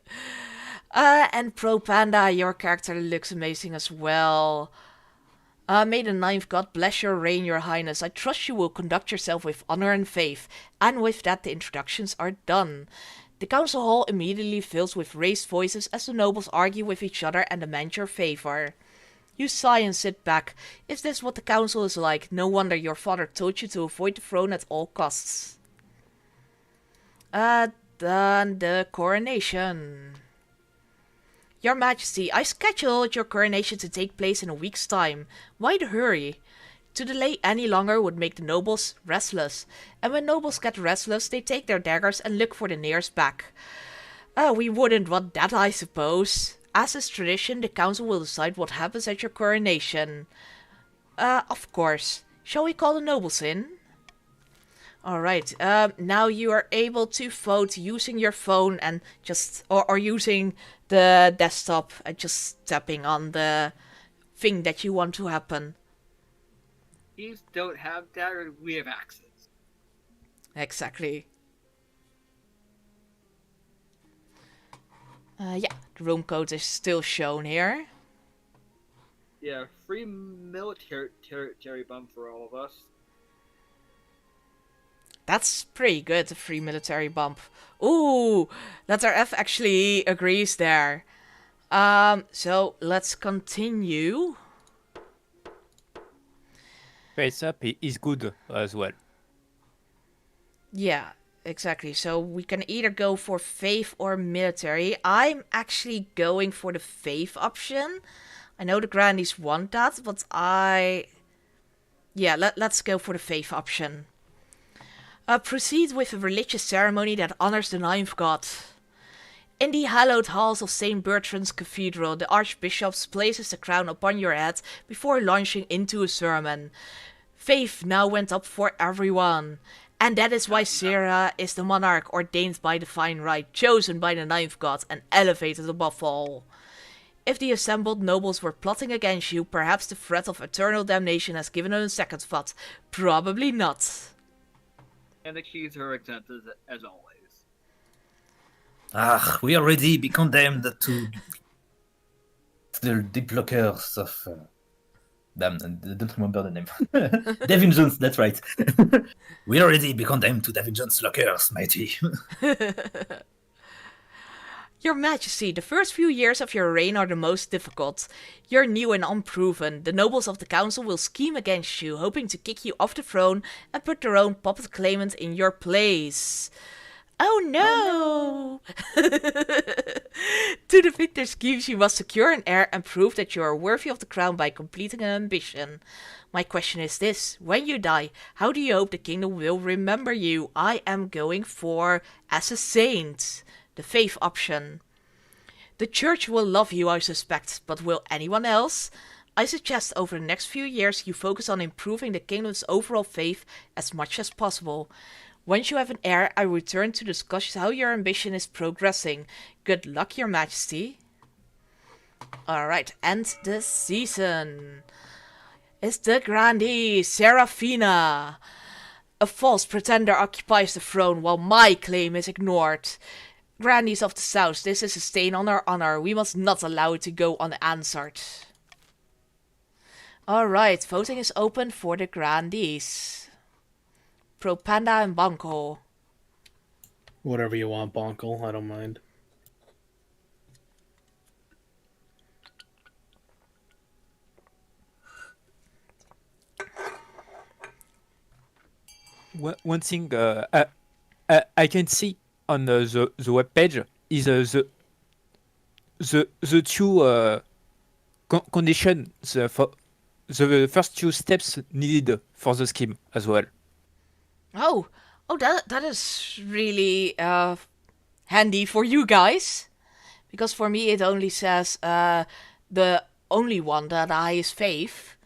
And Pro Panda, your character looks amazing as well. May the ninth god bless your reign, your highness. I trust you will conduct yourself with honor and faith. And with that, the introductions are done. The council hall immediately fills with raised voices as the nobles argue with each other and demand your favor. You sigh and sit back. Is this what the council is like? No wonder your father told you to avoid the throne at all costs. Then the coronation. Your Majesty, I scheduled your coronation to take place in a week's time. Why the hurry? To delay any longer would make the nobles restless. And when nobles get restless, they take their daggers and look for the nearest back. We wouldn't want that, I suppose. As is tradition, the council will decide what happens at your coronation. Of course. Shall we call the nobles in? Alright, now you are able to vote using your phone and just, or using the desktop and just tapping on the thing that you want to happen. These don't have that, or we have access. Exactly. Yeah, the room code is still shown here. Yeah, free military bump for all of us. That's pretty good, a free military bump. Ooh, letter F actually agrees there. So let's continue. Face up is good as well. Yeah, exactly. So we can either go for faith or military. I'm actually going for the faith option. I know the grannies want that, but let's go for the faith option. Proceed with a religious ceremony that honors the ninth god. In the hallowed halls of St. Bertrand's Cathedral, the Archbishop places the crown upon your head before launching into a sermon. Faith now went up for everyone, and that is why Sarah is the monarch ordained by divine right, chosen by the ninth god, and elevated above all. If the assembled nobles were plotting against you, perhaps the threat of eternal damnation has given them a second thought. Probably not. And the keys are exempt as always. We already be condemned to the blockers of... Damn, I don't remember the name. Davin Jones, that's right. We already be condemned to Davin Jones' lockers, mighty. Your Majesty, the first few years of your reign are the most difficult. You're new and unproven. The nobles of the council will scheme against you, hoping to kick you off the throne and put their own puppet claimant in your place. Oh no! To defeat their schemes, you must secure an heir and prove that you are worthy of the crown by completing an ambition. My question is this: when you die, how do you hope the kingdom will remember you? I am going for as a saint. The faith option. The church will love you, I suspect, but will anyone else? I suggest over the next few years you focus on improving the kingdom's overall faith as much as possible. Once you have an heir, I return to discuss how your ambition is progressing. Good luck, Your Majesty. Alright, and the season is the grandee, Serafina. A false pretender occupies the throne while my claim is ignored. Grandees of the South, this is a stain on our honor. We must not allow it to go unanswered. Alright, voting is open for the grandees. Pro Panda and Banco. Whatever you want, Bonkel. I don't mind. One thing I can see on the web page is the two conditions for the first two steps needed for the scheme as well. Oh, that is really handy for you guys, because for me it only says the only one, the highest faith.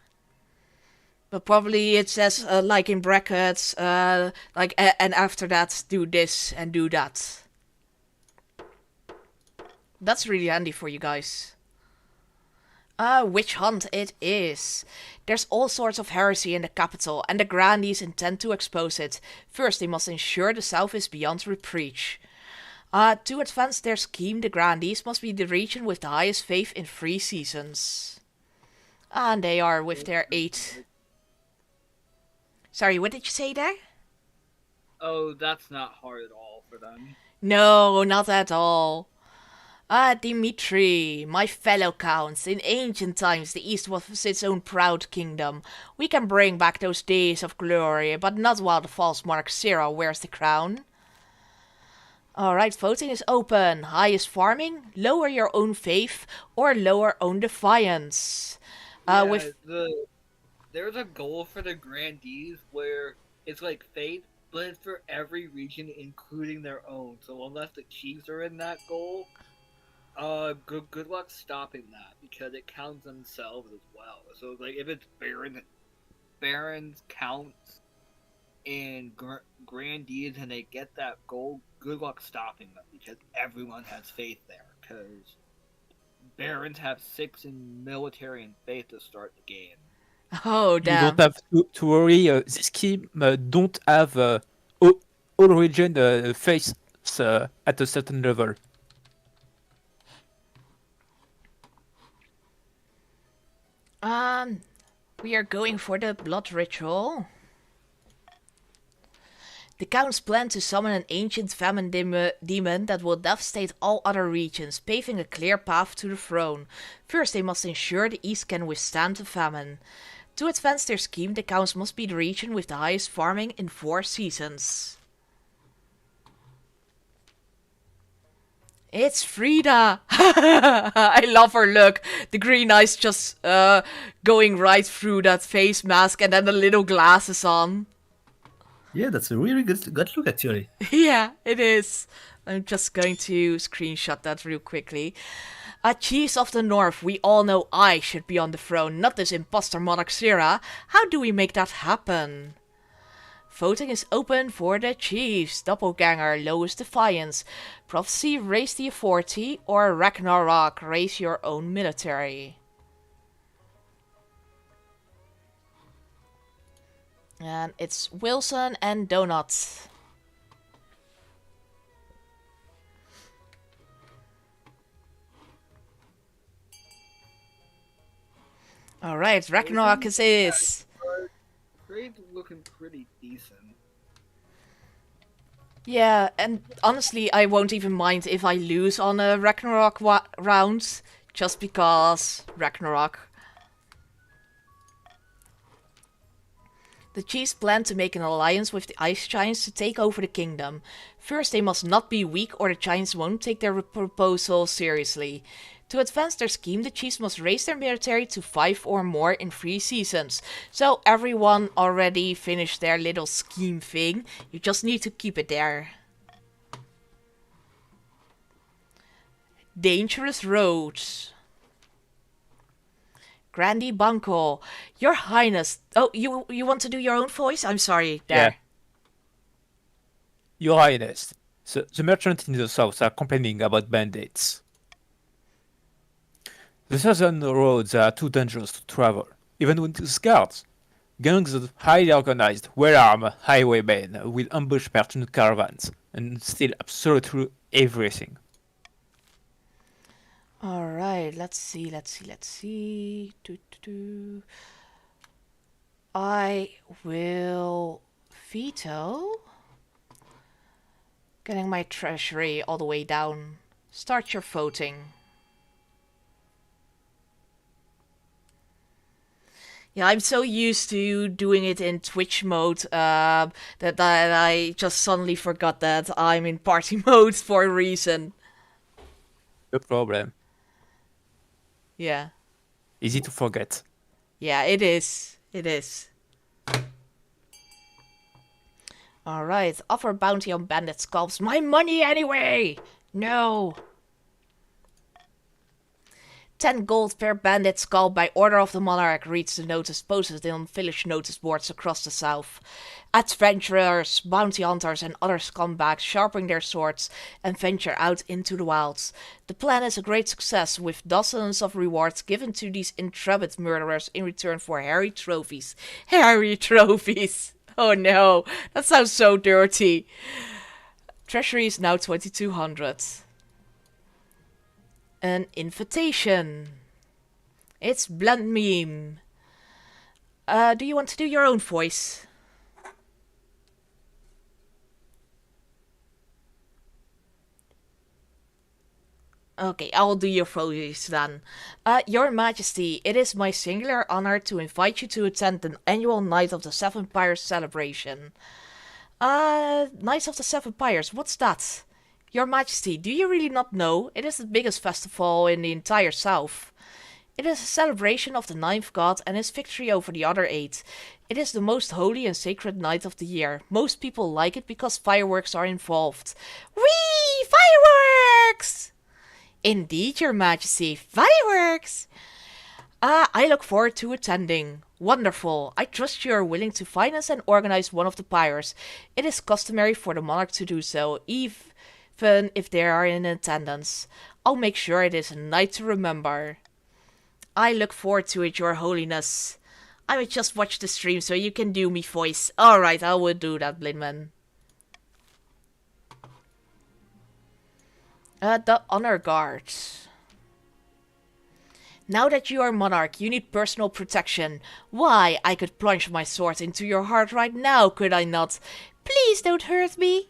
But probably it says like in brackets, like and after that do this and do that. That's really handy for you guys. Witch hunt it is. There's all sorts of heresy in the capital, and the grandees intend to expose it. First, they must ensure the south is beyond reproach. To advance their scheme, the grandees must be the region with the highest faith in 3 seasons. And they are with their 8. Sorry, what did you say there? Oh, that's not hard at all for them. No, not at all. Dimitri, my fellow counts, in ancient times the East was its own proud kingdom. We can bring back those days of glory, but not while the false monarch Sira wears the crown. Alright, voting is open. Highest farming, lower your own faith, or lower own defiance. There's a goal for the grandees where it's like faith, but it's for every region, including their own. So unless the chiefs are in that goal, good luck stopping that, because it counts themselves as well. So like if it's barons counts and grandees and they get that goal, good luck stopping them, because everyone has faith there. Because barons have 6 in military and faith to start the game. Oh, You damn. don't have to worry. This scheme don't have all region face at a certain level. We are going for the blood ritual. The counts plan to summon an ancient famine demon that will devastate all other regions, paving a clear path to the throne. First, they must ensure the East can withstand the famine. To advance their scheme, the counts must be the region with the highest farming in 4 seasons. It's Frida! I love her look. The green eyes just going right through that face mask and then the little glasses on. Yeah, that's a really good look, actually. Yeah, it is. I'm just going to screenshot that real quickly. Chiefs of the North, we all know I should be on the throne, not this imposter monarch Sira. How do we make that happen? Voting is open for the chiefs. Doppelganger, lowest defiance. Prophecy, raise the authority. Or Ragnarok, raise your own military. And it's Wilson and Donut. Alright, Ragnarok is. Trade's looking pretty decent. Yeah, and honestly, I won't even mind if I lose on a Ragnarok round, just because Ragnarok. The chiefs plan to make an alliance with the Ice Giants to take over the kingdom. First, they must not be weak or the Giants won't take their proposal seriously. To advance their scheme, the chiefs must raise their military to 5 or more in 3 seasons. So everyone already finished their little scheme thing. You just need to keep it there. Dangerous roads. Grandi Banco, Your Highness. Oh, you want to do your own voice? I'm sorry. There. Yeah. Your Highness, the merchants in the south are complaining about bandits. The southern roads are too dangerous to travel, even with the guards. Gangs of highly organized, well-armed highwaymen will ambush merchant caravans and steal absolutely everything. Alright, let's see. I will veto getting my treasury all the way down. Start your voting. Yeah, I'm so used to doing it in Twitch mode that I just suddenly forgot that I'm in party mode for a reason. No problem. Yeah. Easy to forget. Yeah, it is. It is. Alright, offer bounty on bandit scalps. My money anyway! No! 10 gold per bandit scalp by order of the monarch reads the notice posted on village notice boards across the south. Adventurers, bounty hunters and other scumbags sharpen their swords and venture out into the wilds. The plan is a great success, with dozens of rewards given to these intrepid murderers in return for hairy trophies. Hairy trophies! Oh no, that sounds so dirty. Treasury is now 2200. An invitation. It's Blunt Meme. Do you want to do your own voice? Okay, I'll do your voice then. Your Majesty, it is my singular honor to invite you to attend the annual Night of the Seven Pyres celebration. Night of the Seven Pyres, what's that? Your Majesty, do you really not know? It is the biggest festival in the entire south. It is a celebration of the ninth god and his victory over the other 8. It is the most holy and sacred night of the year. Most people like it because fireworks are involved. Whee! Fireworks! Indeed, Your Majesty, fireworks! I look forward to attending. Wonderful. I trust you are willing to finance and organize one of the pyres. It is customary for the monarch to do so, even if they are in attendance. I'll make sure it is a night to remember. I look forward to it, Your Holiness. I will just watch the stream so you can do me voice. Alright, I will do that, Blindman. The Honor Guard. Now that you are monarch, you need personal protection. Why, I could plunge my sword into your heart right now, could I not? Please don't hurt me.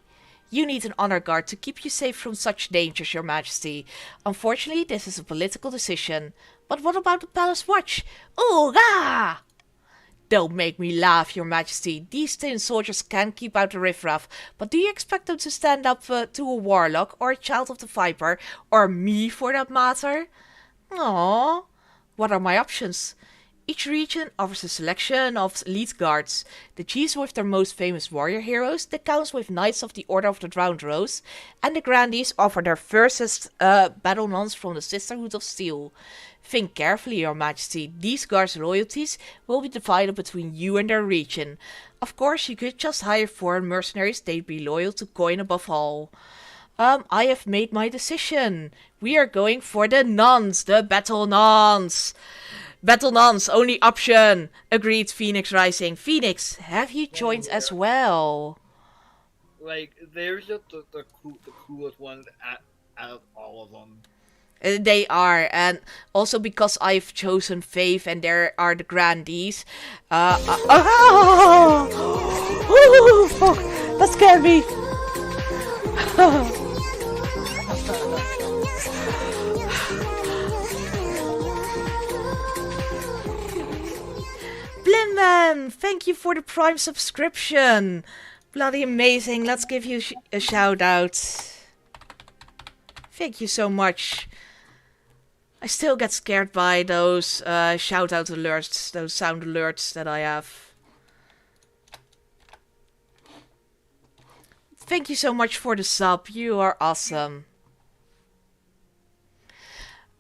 You need an honor guard to keep you safe from such dangers, Your Majesty. Unfortunately, this is a political decision. But what about the palace watch? Ooh-gah! Don't make me laugh, Your Majesty. These tin soldiers can't keep out the riffraff. But do you expect them to stand up to a warlock or a child of the Viper? Or me, for that matter? Aww. What are my options? Each region offers a selection of elite guards. The chiefs with their most famous warrior heroes, the counts with knights of the Order of the Drowned Rose, and the grandees offer their fiercest battle nuns from the Sisterhood of Steel. Think carefully, Your Majesty. These guards' loyalties will be divided between you and their region. Of course, you could just hire foreign mercenaries. They'd be loyal to Coin above all. I have made my decision. We are going for the nuns, the battle nuns. Battle nuns, only option. Agreed, Phoenix Rising. Phoenix, have you joined as well? Like, they're just the coolest ones out of all of them. They are, and also because I've chosen Faith and there are the grandees. Ooh, fuck, that scared me. Blimman, thank you for the Prime subscription. Bloody amazing. Let's give you a shout out. Thank you so much. I still get scared by those shout out alerts, those sound alerts that I have. Thank you so much for the sub. You are awesome.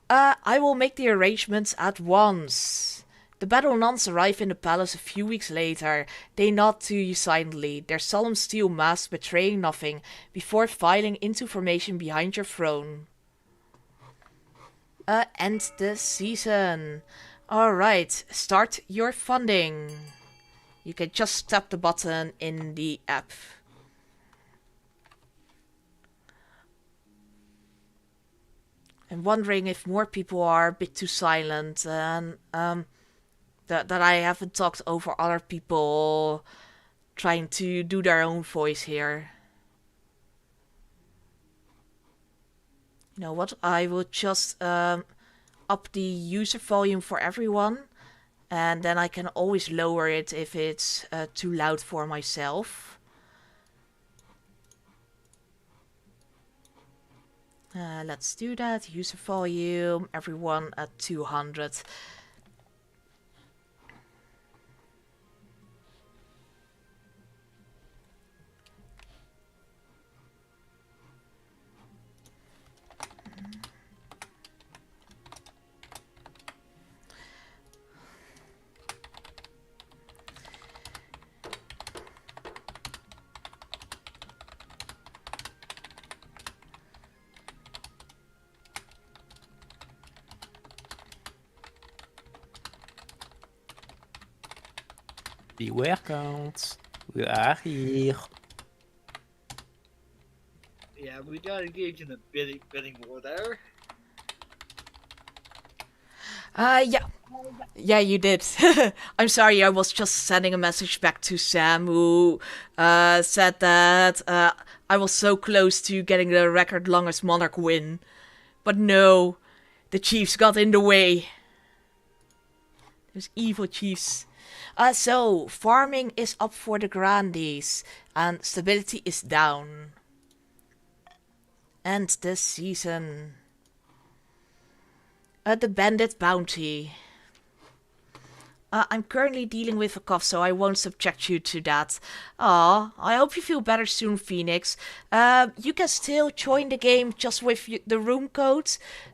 I will make the arrangements at once. The battle nuns arrive in the palace a few weeks later. They nod to you silently, their solemn steel masks betraying nothing, before filing into formation behind your throne. End the season. Alright, start your funding. You can just tap the button in the app. I'm wondering if more people are a bit too silent and that I haven't talked over other people trying to do their own voice here. You know what, I will just up the user volume for everyone, and then I can always lower it if it's too loud for myself. Let's do that. User volume, everyone at 200. Beware counts. We are here. Yeah, we got engaged in a bidding war there. Yeah. Yeah, you did. I'm sorry, I was just sending a message back to Sam, who said that I was so close to getting the record longest Monarch win. But no, the Chiefs got in the way. Those evil Chiefs. So, farming is up for the Grandies, and stability is down. End this season. The Bandit Bounty. I'm currently dealing with a cough, so I won't subject you to that. Aw, I hope you feel better soon, Phoenix. You can still join the game just with the room code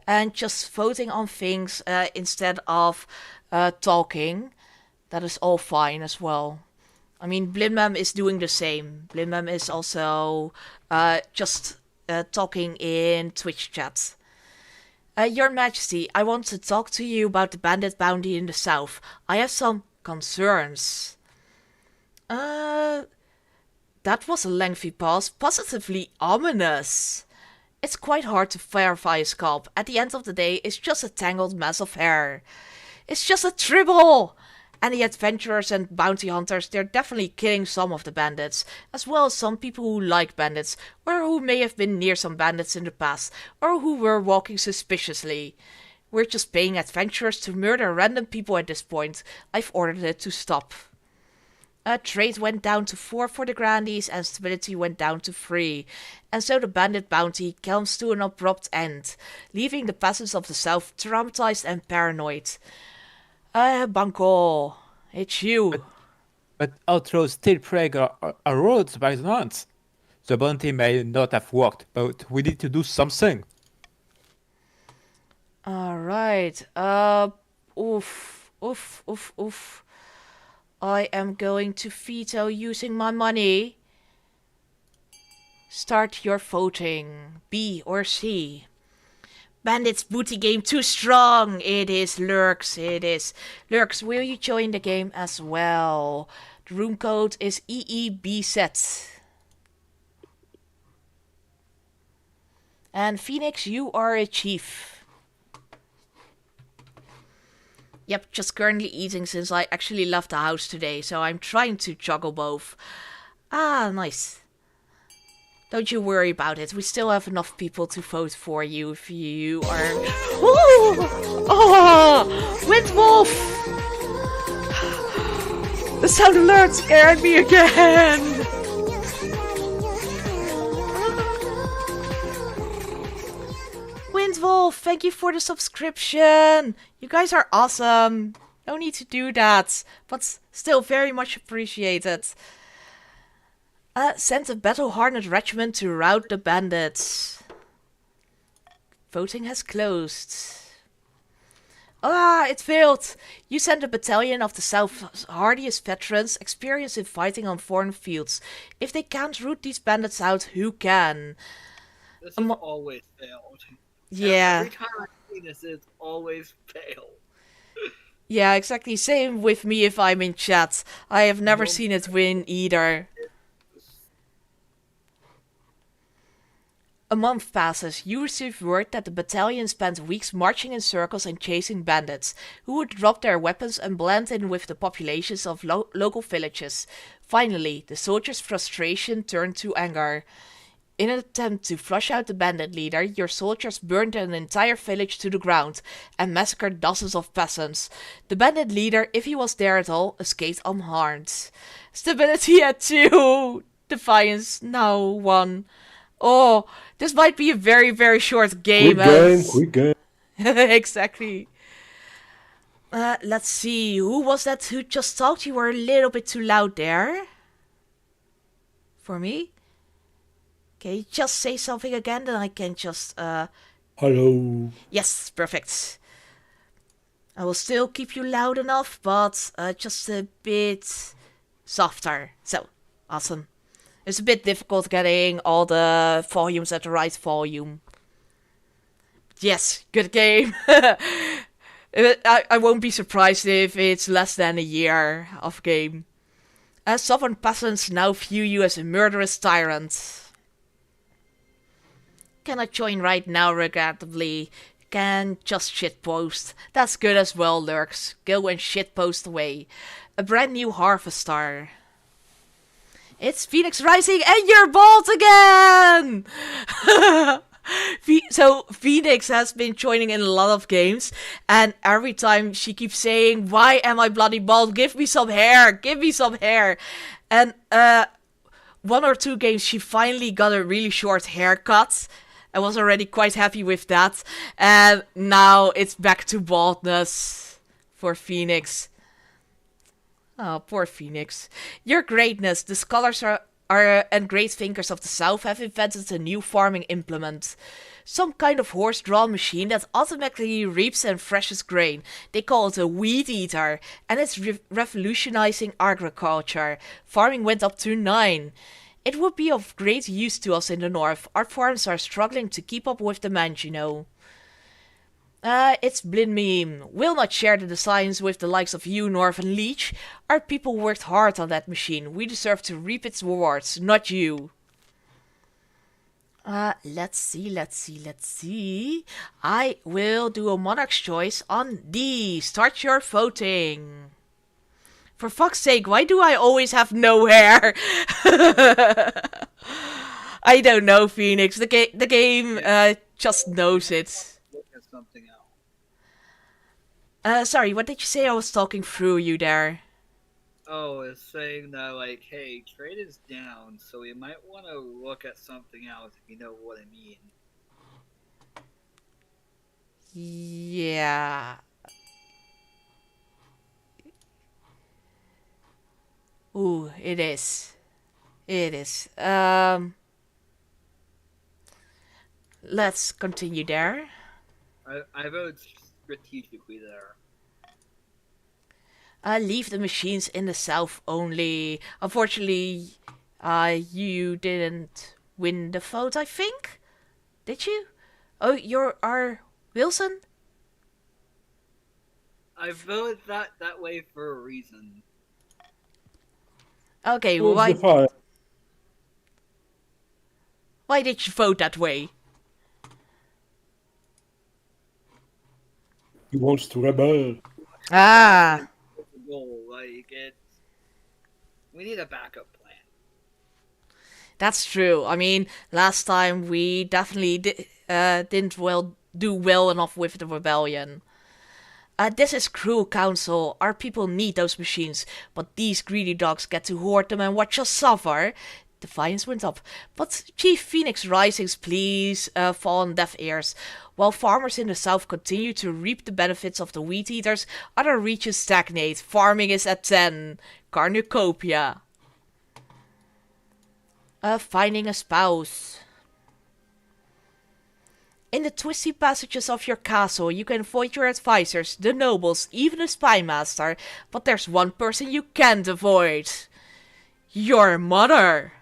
and just voting on things instead of talking. That is all fine as well. I mean, Blimam is doing the same. Blimam is also just talking in Twitch chat. Your Majesty, I want to talk to you about the bandit bounty in the south. I have some concerns. That was a lengthy pause, positively ominous. It's quite hard to verify a scalp. At the end of the day, it's just a tangled mess of hair. It's just a tribble! And the adventurers and bounty hunters, they're definitely killing some of the bandits, as well as some people who like bandits, or who may have been near some bandits in the past, or who were walking suspiciously. We're just paying adventurers to murder random people at this point. I've ordered it to stop. Trade went down to 4 for the Grandies, and stability went down to 3. And so the bandit bounty comes to an abrupt end, leaving the peasants of the south traumatized and paranoid. Banco, it's you. But outlaws still plague our roads by the month. The bounty may not have worked, but we need to do something. Alright, oof. I am going to veto using my money. Start your voting, B or C. Bandits booty game too strong. It is Lurks. Lurks, will you join the game as well? The room code is EEBZ. And Phoenix, you are a chief. Yep, just currently eating since I actually left the house today, so I'm trying to juggle both. Ah, nice. Don't you worry about it. We still have enough people to vote for you if you are... Ooh! Oh! Windwolf! The sound alert scared me again! Windwolf, thank you for the subscription! You guys are awesome! No need to do that, but still very much appreciated. Sent a battle-hardened regiment to rout the bandits. Voting has closed. Ah, it failed! You sent a battalion of the South's hardiest veterans, experienced in fighting on foreign fields. If they can't root these bandits out, who can? This has always failed. Yeah. Every time I've seen this, it's always failed. Yeah, exactly. Same with me if I'm in chat. I have never seen it win either. A month passes. You receive word that the battalion spent weeks marching in circles and chasing bandits, who would drop their weapons and blend in with the populations of local villages. Finally, the soldiers' frustration turned to anger. In an attempt to flush out the bandit leader, your soldiers burned an entire village to the ground and massacred dozens of peasants. The bandit leader, if he was there at all, escaped unharmed. Stability at 2. Defiance now 1. Oh, this might be a very, very short game. Quick game. Exactly. Let's see. Who was that who just talked? You were a little bit too loud there. For me? Okay, just say something again, then I can just... Hello. Yes, perfect. I will still keep you loud enough, but just a bit softer. So, awesome. It's a bit difficult getting all the volumes at the right volume. Yes, good game. I won't be surprised if it's less than a year of game. Sovereign peasants now view you as a murderous tyrant. Cannot join right now, regrettably. Can just shitpost. That's good as well, Lurks. Go and shitpost away. A brand new Harvest Star. It's Phoenix Rising and you're bald again! So Phoenix has been joining in a lot of games, and every time she keeps saying, "Why am I bloody bald? Give me some hair! Give me some hair!" And one or two games she finally got a really short haircut. I was already quite happy with that, and now it's back to baldness for Phoenix. Oh, poor Phoenix. Your greatness, the scholars and great thinkers of the South have invented a new farming implement. Some kind of horse-drawn machine that automatically reaps and threshes grain. They call it a weed eater, and it's revolutionizing agriculture. Farming went up to 9. It would be of great use to us in the north. Our farms are struggling to keep up with demand, you know. It's Blin Meme. Will not share the designs with the likes of you, Northern Leech. Our people worked hard on that machine. We deserve to reap its rewards, not you. Let's see. I will do a monarch's choice on D. Start your voting. For fuck's sake, why do I always have no hair? I don't know, Phoenix. The game just knows it. Look at something else. Sorry, what did you say? I was talking through you there. Oh, it's saying that, like, hey, trade is down, so we might want to look at something else, if you know what I mean. Yeah. Ooh, it is. It is. Let's continue there. I voted strategically there. Leave the machines in the south only. Unfortunately, you didn't win the vote, I think? Did you? Oh, you're our Wilson? I voted that way for a reason. Okay, Who's why the fire? did you vote that way? He wants to rebel. Ah, Goal, like, we need a backup plan. that's true. I mean, last time we definitely didn't do well enough with the rebellion. This is cruel, Council. Our people need those machines, but these greedy dogs get to hoard them and watch us suffer. Defiance went up. But Chief Phoenix Risings, please fall on deaf ears. While farmers in the south continue to reap the benefits of the wheat eaters, other regions stagnate. Farming is at 10. Cornucopia. Finding a spouse. In the twisty passages of your castle, you can avoid your advisors, the nobles, even the spy master, but there's one person you can't avoid. Your mother.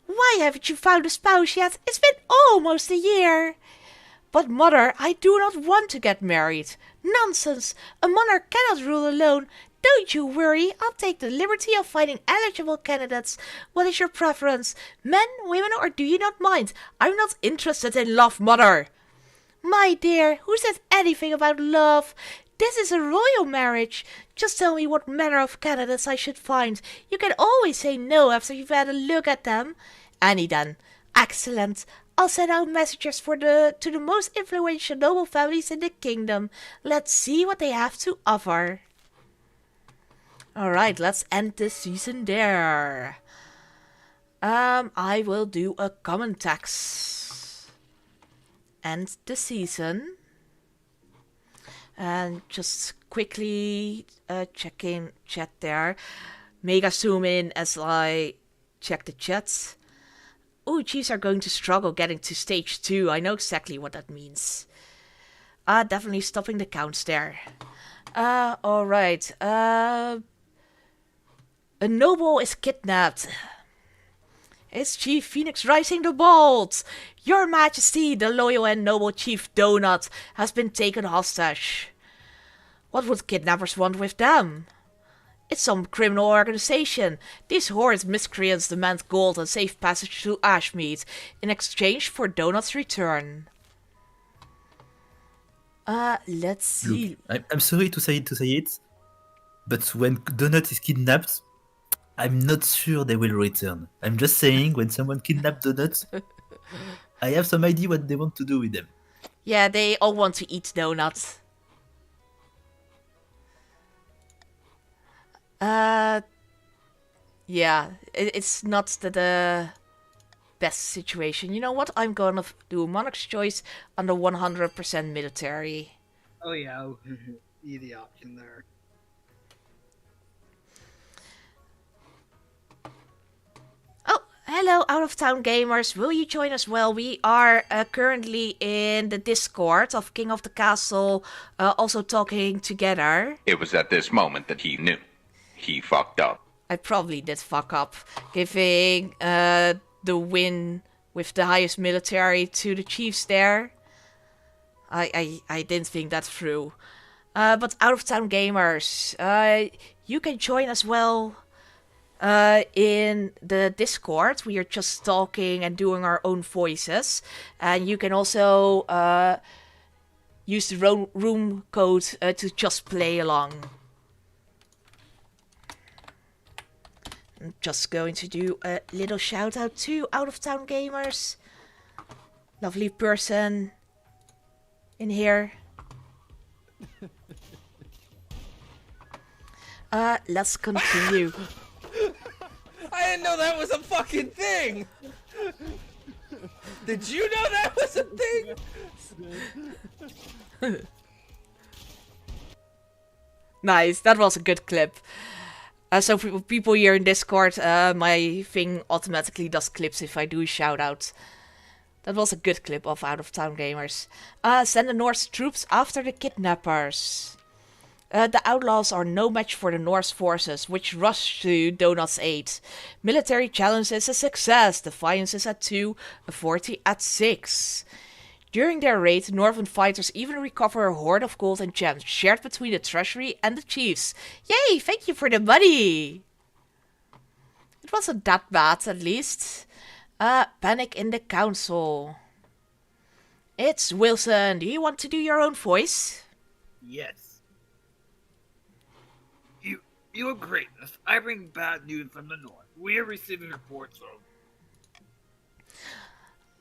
Why haven't you found a spouse yet? It's been almost a year. But mother, I do not want to get married. Nonsense! A monarch cannot rule alone. Don't you worry, I'll take the liberty of finding eligible candidates. What is your preference? Men, women, or do you not mind? I'm not interested in love, mother. My dear, who said anything about love? This is a royal marriage. Just tell me what manner of candidates I should find. You can always say no after you've had a look at them. Annie then. Excellent. I'll send out messages to the most influential noble families in the kingdom. Let's see what they have to offer. Alright, let's end this season there. I will do a common tax. End the season. And just quickly check in chat there. Mega zoom in as I check the chats. Ooh, Chiefs are going to struggle getting to stage 2. I know exactly what that means. Definitely stopping the counts there. Alright. A noble is kidnapped. It's Chief Phoenix Rising the Bold. Your Majesty, the loyal and noble Chief Donut has been taken hostage. What would kidnappers want with them? It's some criminal organization. These horrid miscreants demand gold and safe passage to Ashmead in exchange for Donut's return. Let's see. Look, I'm sorry to say it, but when Donut is kidnapped, I'm not sure they will return. I'm just saying, when someone kidnaps Donut, I have some idea what they want to do with them. Yeah, they all want to eat donuts. Yeah, it's not the best situation. You know what? I'm gonna do Monarch's Choice on the 100% military. Oh yeah, easy option there. Oh, hello, out of town gamers. Will you join us? Well, we are currently in the Discord of King of the Castle, also talking together. It was at this moment that he knew. He fucked up. I probably did fuck up, giving the win with the highest military to the chiefs there. I didn't think that through. But out of town gamers, you can join as well in the Discord. We are just talking and doing our own voices. And you can also use the room code to just play along. I'm just going to do a little shout out to out of town gamers. Lovely person in here. Let's continue. I didn't know that was a fucking thing! Did you know that was a thing? Nice, that was a good clip. So for people here in Discord, my thing automatically does clips if I do a shout out. That was a good clip of Out of Town Gamers. Send the Norse troops after the kidnappers. The outlaws are no match for the Norse forces, which rush to Donut's aid. Military challenge is a success. Defiance is at 2, authority at 6. During their raid, Northern fighters even recover a hoard of gold and gems shared between the treasury and the chiefs. Yay, thank you for the money! It wasn't that bad, at least. Panic in the council. It's Wilson. Do you want to do your own voice? Yes. Your Greatness, I bring bad news from the north. We are receiving reports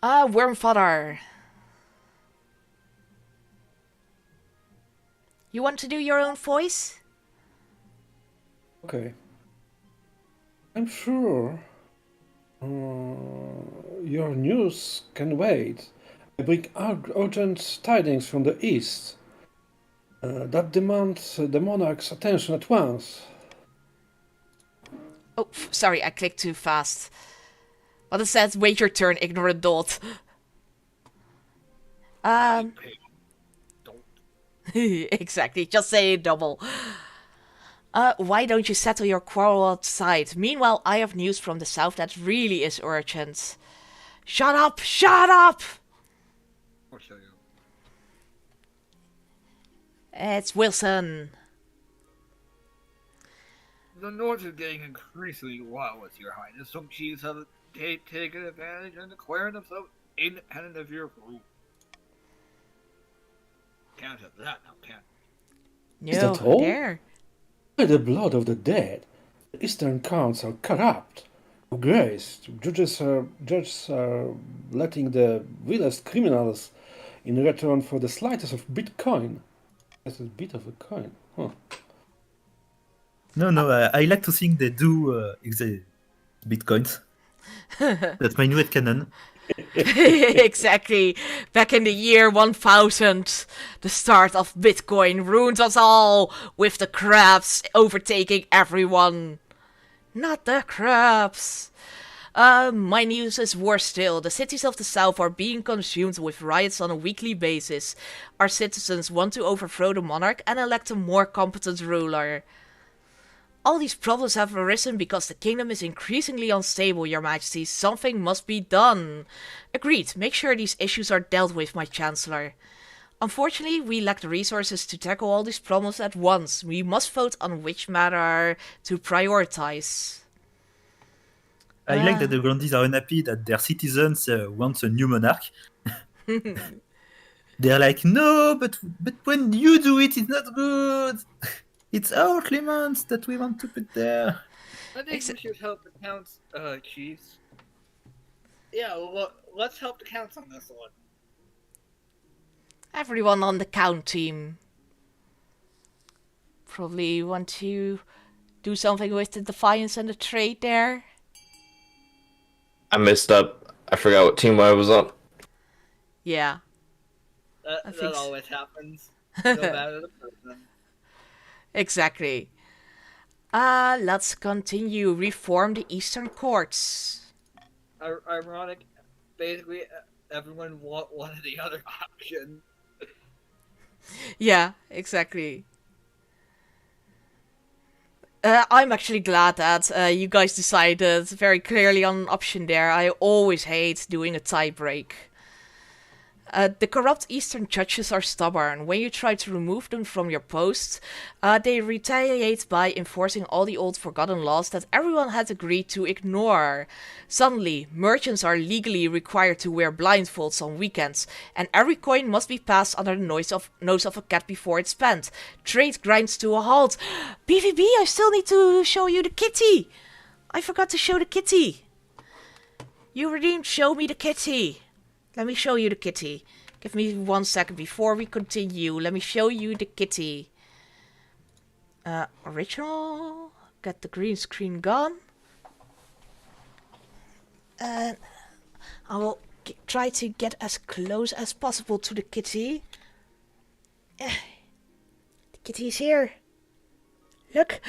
of... Wormfather. You want to do your own voice? Okay. I'm sure your news can wait. I bring urgent tidings from the east that demand the monarch's attention at once. Oh, sorry, I clicked too fast. But it says, wait your turn, ignorant dolt. Exactly, just say it double. Why don't you settle your quarrel outside? Meanwhile, I have news from the south that really is urgent. Shut up! Shut up! I'll show you. It's Wilson. The North is getting increasingly wild with your highness. Some chiefs have taken advantage and declaring themselves independent of your rule. Can't have that now, can't. No, Is that all? there. By the blood of the dead, the Eastern counts are corrupt, disgraced. Judges are letting the vilest criminals in return for the slightest of Bitcoin. That's a bit of a coin, huh? No, I like to think they do bitcoins. That's my new headcanon. Exactly. Back in the year 1000, the start of Bitcoin ruined us all, with the crabs overtaking everyone. Not the crabs. My news is worse still. The cities of the south are being consumed with riots on a weekly basis. Our citizens want to overthrow the monarch and elect a more competent ruler. All these problems have arisen because the kingdom is increasingly unstable, Your Majesty. Something must be done. Agreed. Make sure these issues are dealt with, my Chancellor. Unfortunately, we lack the resources to tackle all these problems at once. We must vote on which matter to prioritize. I like that the Grandies are unhappy that their citizens want a new monarch. They're like, no, but when you do it, it's not good. It's our Clements that we want to put there. I think we should help the counts, chiefs. Yeah, let's help the counts on this one. Everyone on the count team probably want to do something with the Defiance and the trade there. I messed up. I forgot what team I was on. Yeah. That always happens. No matter the person. Exactly. Let's continue. Reform the Eastern courts. Ironic. Basically, everyone wanted the other option. Yeah, exactly. I'm actually glad that you guys decided very clearly on an option there. I always hate doing a tie break. The corrupt Eastern judges are stubborn. When you try to remove them from your posts, they retaliate by enforcing all the old forgotten laws that everyone had agreed to ignore. Suddenly, merchants are legally required to wear blindfolds on weekends, and every coin must be passed under the nose of a cat before it's spent. Trade grinds to a halt. BVB, I still need to show you the kitty! I forgot to show the kitty. You redeemed, show me the kitty. Let me show you the kitty. Give me 1 second before we continue. Let me show you the kitty. Original. Get the green screen gone. And I will try to get as close as possible to the kitty. The kitty is here. Look.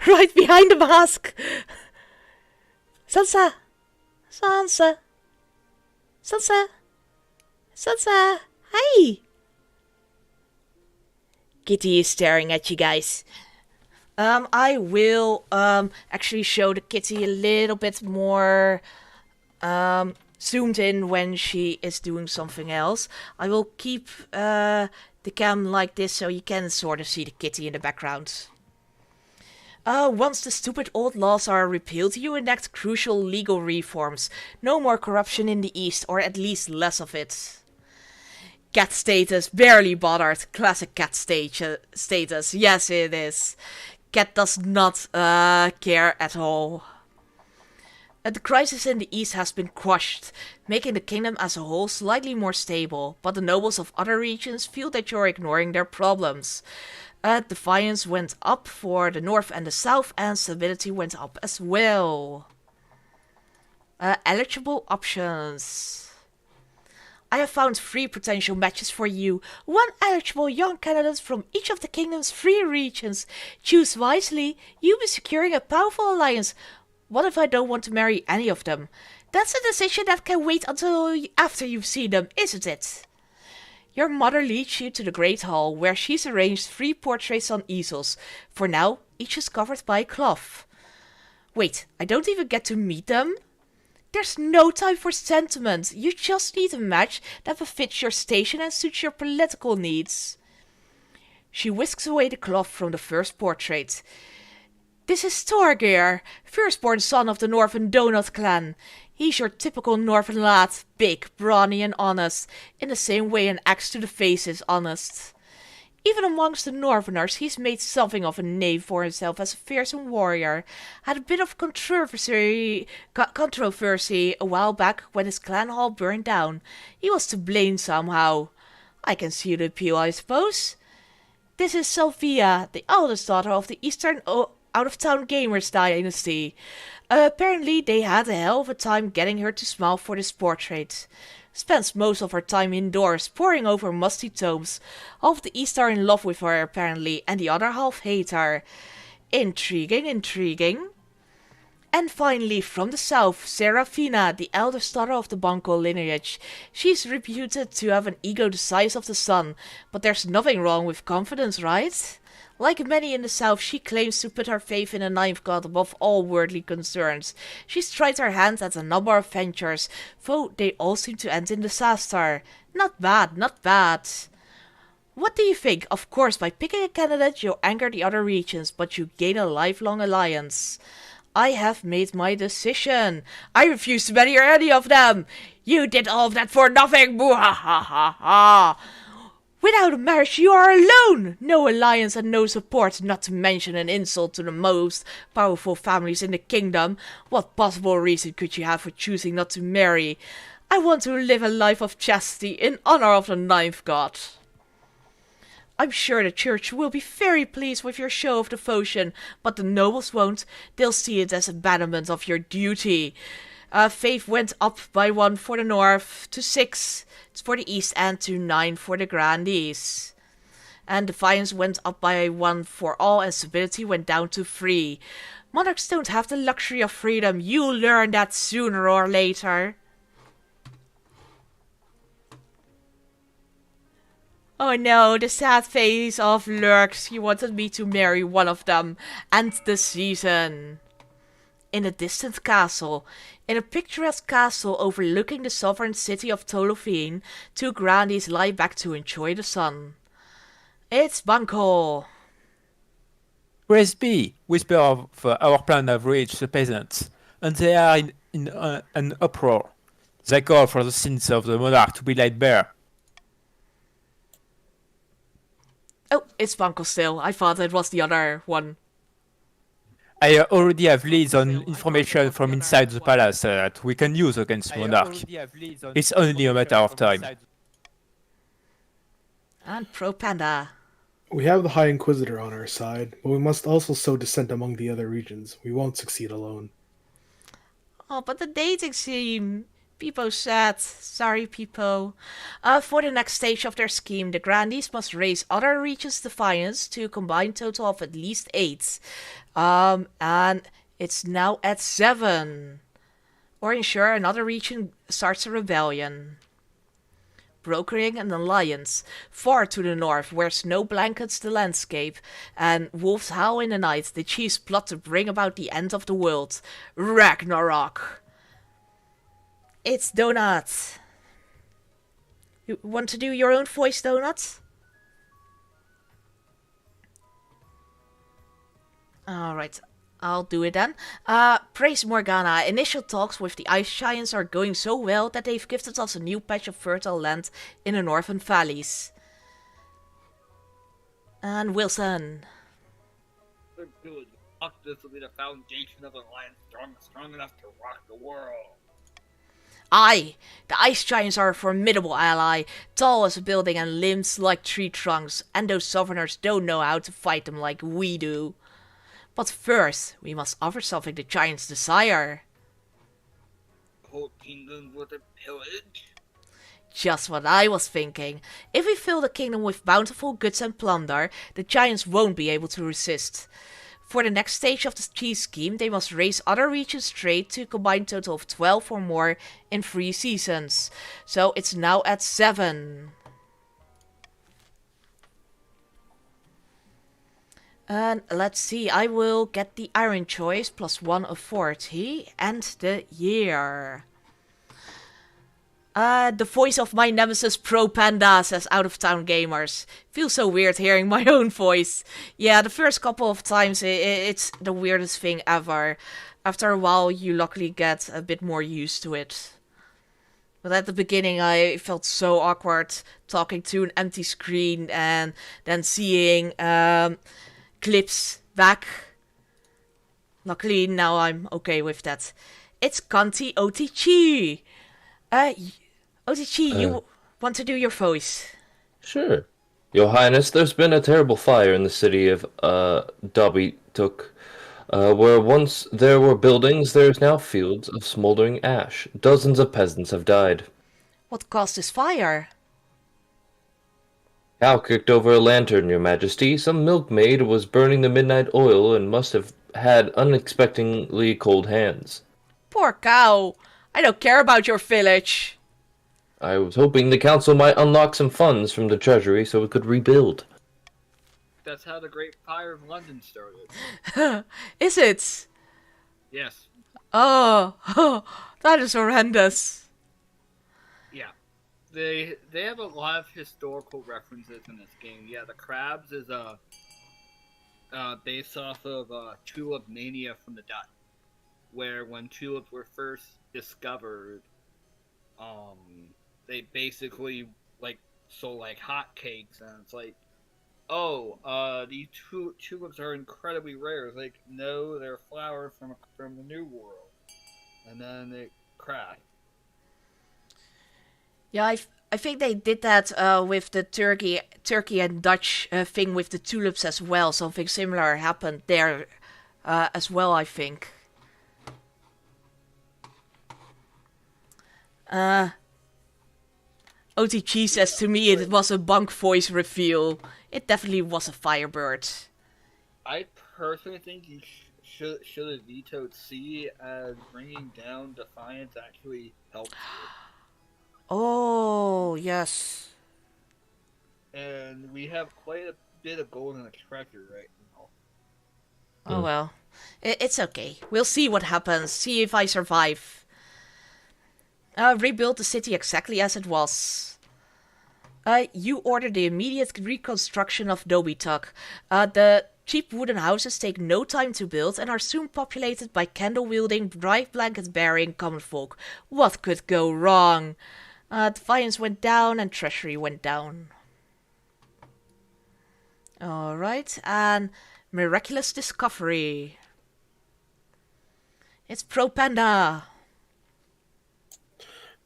Right behind the mask. Sansa. Sansa. Sansa! Sansa! Hi! Kitty is staring at you guys. I will actually show the kitty a little bit more zoomed in when she is doing something else. I will keep the cam like this so you can sort of see the kitty in the background. Once the stupid old laws are repealed, you enact crucial legal reforms. No more corruption in the East, or at least less of it. Cat status, barely bothered. Classic cat status. Yes, it is. Cat does not care at all. The crisis in the East has been quashed, making the kingdom as a whole slightly more stable, but the nobles of other regions feel that you're ignoring their problems. Defiance went up for the north and the south, and stability went up as well. Eligible options. I have found 3 potential matches for you. 1 eligible young candidate from each of the kingdom's 3 regions. Choose wisely. You'll be securing a powerful alliance. What if I don't want to marry any of them? That's a decision that can wait until after you've seen them, isn't it? Your mother leads you to the Great Hall, where she's arranged 3 portraits on easels. For now, each is covered by cloth. Wait, I don't even get to meet them? There's no time for sentiment. You just need a match that befits your station and suits your political needs. She whisks away the cloth from the first portrait. This is Torgeir, firstborn son of the Northern Donut clan. He's your typical northern lad, big, brawny and honest, in the same way an axe to the face is honest. Even amongst the northerners, he's made something of a name for himself as a fearsome warrior. Had a bit of controversy a while back when his clan hall burned down. He was to blame somehow. I can see the appeal, I suppose. This is Sylvia, the eldest daughter of the Eastern out-of-town gamers dynasty. Apparently they had a hell of a time getting her to smile for this portrait. Spends most of her time indoors, poring over musty tomes. Half of the East are in love with her, apparently, and the other half hate her. Intriguing, intriguing. And finally, from the south, Serafina, the eldest daughter of the Banco lineage. She's reputed to have an ego the size of the sun, but there's nothing wrong with confidence, right? Like many in the south, she claims to put her faith in the ninth god above all worldly concerns. She's tried her hand at a number of ventures, though they all seem to end in disaster. Not bad, not bad. What do you think? Of course, by picking a candidate, you'll anger the other regions, but you gain a lifelong alliance. I have made my decision. I refuse to marry any of them. You did all of that for nothing. Boo-ha-ha-ha-ha. Without a marriage, you are alone. No alliance and no support, not to mention an insult to the most powerful families in the kingdom. What possible reason could you have for choosing not to marry? I want to live a life of chastity in honor of the ninth god. I'm sure the church will be very pleased with your show of devotion, but the nobles won't. They'll see it as abandonment of your duty. Faith went up by 1 for the north, to 6 for the east, and to 9 for the grandees. And defiance went up by 1 for all, and stability went down to 3. Monarchs don't have the luxury of freedom. You'll learn that sooner or later. Oh no, the sad face of Lurks. He wanted me to marry one of them. And the season. In a distant castle, in a picturesque castle overlooking the sovereign city of Tolofine, 2 grandees lie back to enjoy the sun. It's Banco. Praise be, whisper of our plan have reached the peasants, and they are in an uproar. They call for the sins of the monarch to be laid bare. Oh, it's Banco still. I thought it was the other one. I already have leads on information from inside the palace that we can use against the monarch. It's only a matter of time. And Pro Panda. We have the High Inquisitor on our side, but we must also sow dissent among the other regions. We won't succeed alone. Oh, but the dating scene. People said. Sorry, people. For the next stage of their scheme, the grandees must raise other regions' defiance to a combined total of at least 8. And it's now at 7. Or ensure another region starts a rebellion. Brokering an alliance. Far to the north, where snow blankets the landscape, and wolves howl in the night, the chiefs plot to bring about the end of the world. Ragnarok. It's Donut. You want to do your own voice, Donut? Alright, I'll do it then. Praise Morgana. Initial talks with the Ice Giants are going so well that they've gifted us a new patch of fertile land in the northern valleys. And Wilson. They're good. This will be the foundation of an alliance strong enough to rock the world. Aye, the Ice Giants are a formidable ally, tall as a building and limbs like tree trunks, and those Southerners don't know how to fight them like we do. But first, we must offer something the Giants desire. Whole kingdom with a pillage? Just what I was thinking. If we fill the kingdom with bountiful goods and plunder, the Giants won't be able to resist. For the next stage of the cheese scheme, they must raise other regions' trade to a combined total of 12 or more in 3 seasons. So it's now at 7. And let's see, I will get the Iron Choice plus 1 authority and the year. The voice of my nemesis Pro Panda, says Out of Town Gamers. Feels so weird hearing my own voice. Yeah, the first couple of times it's the weirdest thing ever. After a while you luckily get a bit more used to it. But at the beginning I felt so awkward talking to an empty screen and then seeing clips back. Luckily now I'm okay with that. It's Kanti OTC. OTC, you want to do your voice? Sure. Your Highness, there's been a terrible fire in the city of, Dabituk. Where once there were buildings, there is now fields of smoldering ash. Dozens of peasants have died. What caused this fire? Cow kicked over a lantern, Your Majesty. Some milkmaid was burning the midnight oil and must have had unexpectedly cold hands. Poor cow. I don't care about your village. I was hoping the council might unlock some funds from the treasury so it could rebuild. That's how the Great Fire of London started. Is it? Yes. Oh, that is horrendous. Yeah. They have a lot of historical references in this game. Yeah, the crabs is based off of tulip mania from the Dutch, where when tulips were first discovered, they basically sold like hotcakes, and it's like, oh, these tulips are incredibly rare. It's like, no, they're flowers from the New World, and then they crash. Yeah, I think they did that with the Turkey and Dutch thing with the tulips as well. Something similar happened there as well, I think. OTG says to me it was a bunk voice reveal. It definitely was a Firebird. I personally think you should have vetoed C, as bringing down Defiance actually helped you. Oh, yes. And we have quite a bit of gold in the treasure right now. Oh well. It's okay. We'll see what happens. See if I survive. Rebuild the city exactly as it was. You ordered the immediate reconstruction of Nobitok. The cheap wooden houses take no time to build and are soon populated by candle-wielding, dry blanket-bearing common folk. What could go wrong? Defiance went down and Treasury went down. Alright, and miraculous discovery. It's Pro Panda.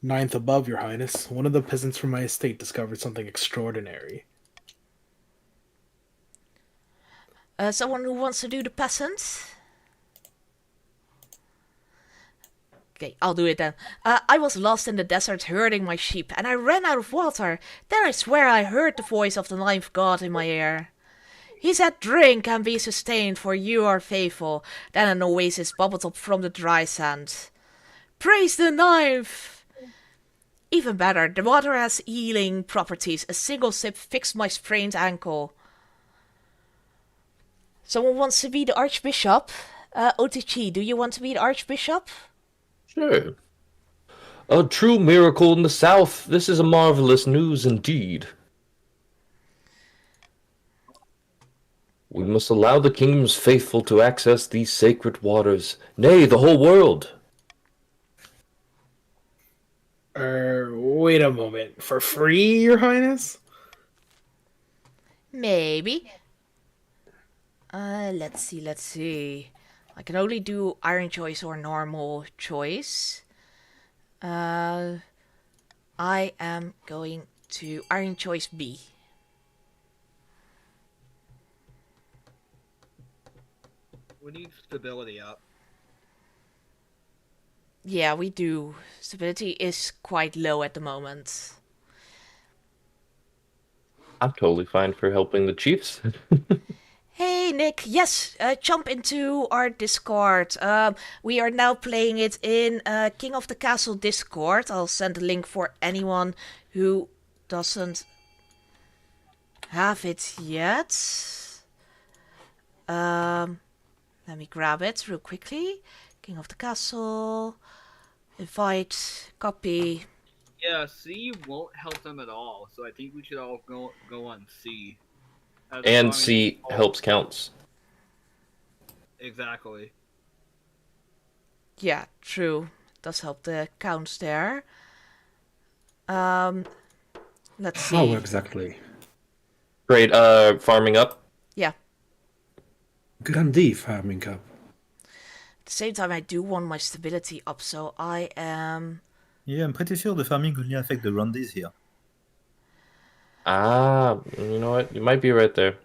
9th above, Your Highness. One of the peasants from my estate discovered something extraordinary. Someone who wants to do the peasant? Okay, I'll do it then. I was lost in the desert herding my sheep, and I ran out of water. Then I swear I heard the voice of the ninth god in my ear. He said, "Drink and be sustained, for you are faithful." Then an oasis bubbled up from the dry sand. Praise the ninth! Even better, the water has healing properties. A single sip fixed my sprained ankle. Someone wants to be the Archbishop? OTG, do you want to be the Archbishop? Sure. A true miracle in the south. This is a marvelous news indeed. We must allow the kingdom's faithful to access these sacred waters, nay, the whole world. Wait a moment. For free, Your Highness? Maybe. Let's see. I can only do Iron Choice or Normal Choice. I am going to Iron Choice B. We need stability up. Yeah, we do. Stability is quite low at the moment. I'm totally fine for helping the chiefs. Hey Nick, yes, jump into our Discord. We are now playing it in King of the Castle Discord. I'll send a link for anyone who doesn't have it yet. Let me grab it real quickly. King of the Castle, invite, copy. Yeah, C won't help them at all, so I think we should all go on C. And C helps counts. Exactly. Yeah, true. Does help the counts there. Let's see. How exactly? Great, farming up. Yeah. Grandee farming up. At the same time, I do want my stability up, so I am... Yeah, I'm pretty sure the farming only affect the Rondies here. Ah, you know what? You might be right there.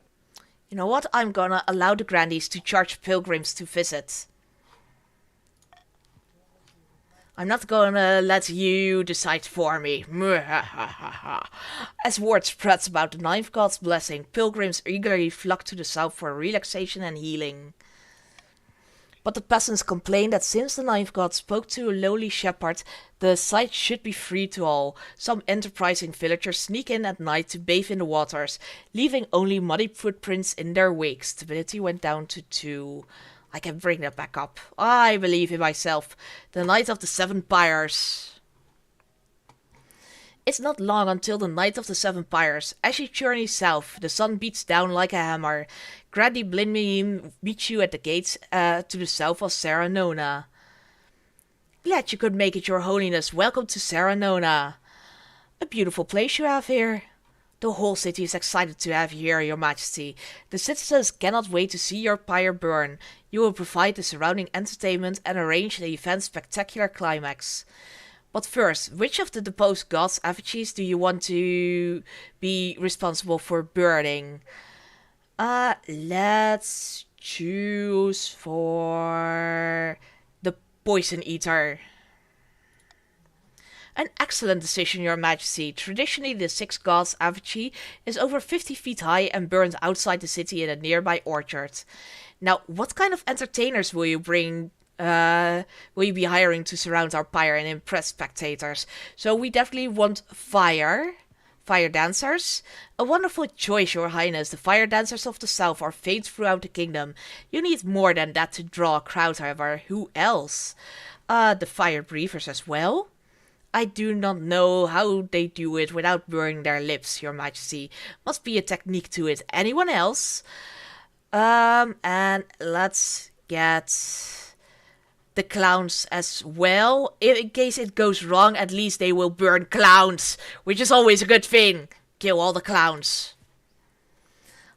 You know what? I'm gonna allow the Grandies to charge pilgrims to visit. I'm not gonna let you decide for me. As word spreads about the ninth god's blessing, pilgrims eagerly flock to the south for relaxation and healing. But the peasants complain that since the ninth god spoke to a lowly shepherd, the site should be free to all. Some enterprising villagers sneak in at night to bathe in the waters, leaving only muddy footprints in their wake. Stability went down to 2. I can bring that back up. I believe in myself. The Night of the Seven Pyres. It's not long until the Night of the Seven Pyres. As you journey south, the sun beats down like a hammer. Grady Blinmeem meets you at the gates to the south of Saranona. Glad you could make it, Your Holiness. Welcome to Saranona. A beautiful place you have here. The whole city is excited to have you here, Your Majesty. The citizens cannot wait to see your pyre burn. You will provide the surrounding entertainment and arrange the event's spectacular climax. But first, which of the deposed gods' effigies do you want to be responsible for burning? Let's choose for the Poison Eater. An excellent decision, Your Majesty. Traditionally, the six gods' effigy is over 50 feet high and burns outside the city in a nearby orchard. Now, what kind of entertainers will you bring? Will you be hiring to surround our pyre and impress spectators? So we definitely want fire dancers. A wonderful choice, Your Highness. The fire dancers of the south are famed throughout the kingdom. You need more than that to draw a crowd, however. Who else? The fire breathers as well. I do not know how they do it without burning their lips, Your Majesty. Must be a technique to it. Anyone else? And let's get the clowns as well. In case it goes wrong, at least they will burn clowns, which is always a good thing. Kill all the clowns.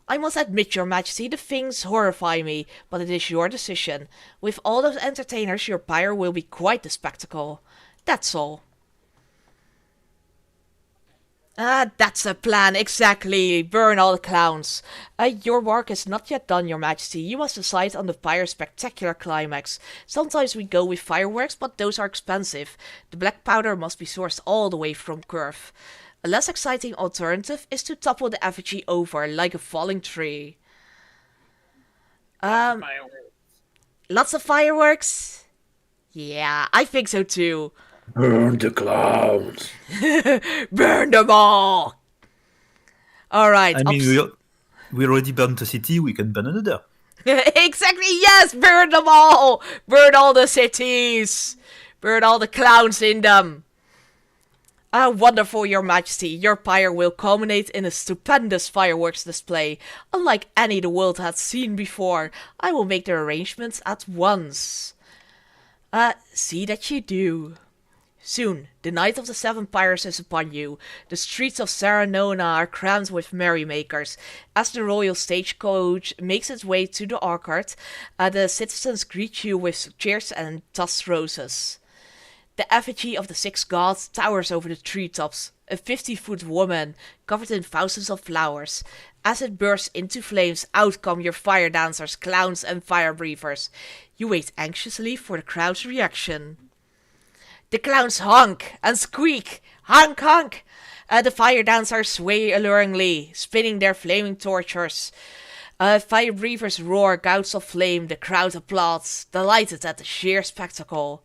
I must admit, Your Majesty, the things horrify me, but it is your decision. With all those entertainers, your pyre will be quite the spectacle. That's all. That's a plan, exactly. Burn all the clowns. Your work is not yet done, Your Majesty. You must decide on the pyre's spectacular climax. Sometimes we go with fireworks, but those are expensive. The black powder must be sourced all the way from Curve. A less exciting alternative is to topple the effigy over, like a falling tree. Lots of fireworks? Yeah, I think so too. Burn the clowns. Burn them all! Alright. I mean, we already burned the city, we can burn another. Exactly, yes! Burn them all! Burn all the cities! Burn all the clowns in them! Wonderful, Your Majesty. Your pyre will culminate in a stupendous fireworks display, unlike any the world has seen before. I will make the arrangements at once. See that you do. Soon, the night of the seven pyres is upon you. The streets of Saranona are crammed with merrymakers. As the royal stagecoach makes its way to the orchard, the citizens greet you with cheers and toss roses. The effigy of the six gods towers over the treetops, a 50-foot woman covered in thousands of flowers. As it bursts into flames, out come your fire dancers, clowns, and fire breathers. You wait anxiously for the crowd's reaction. The clowns honk and squeak. Honk, honk. The fire dancers sway alluringly, spinning their flaming torches. Fire breathers roar gouts of flame. The crowd applauds, delighted at the sheer spectacle.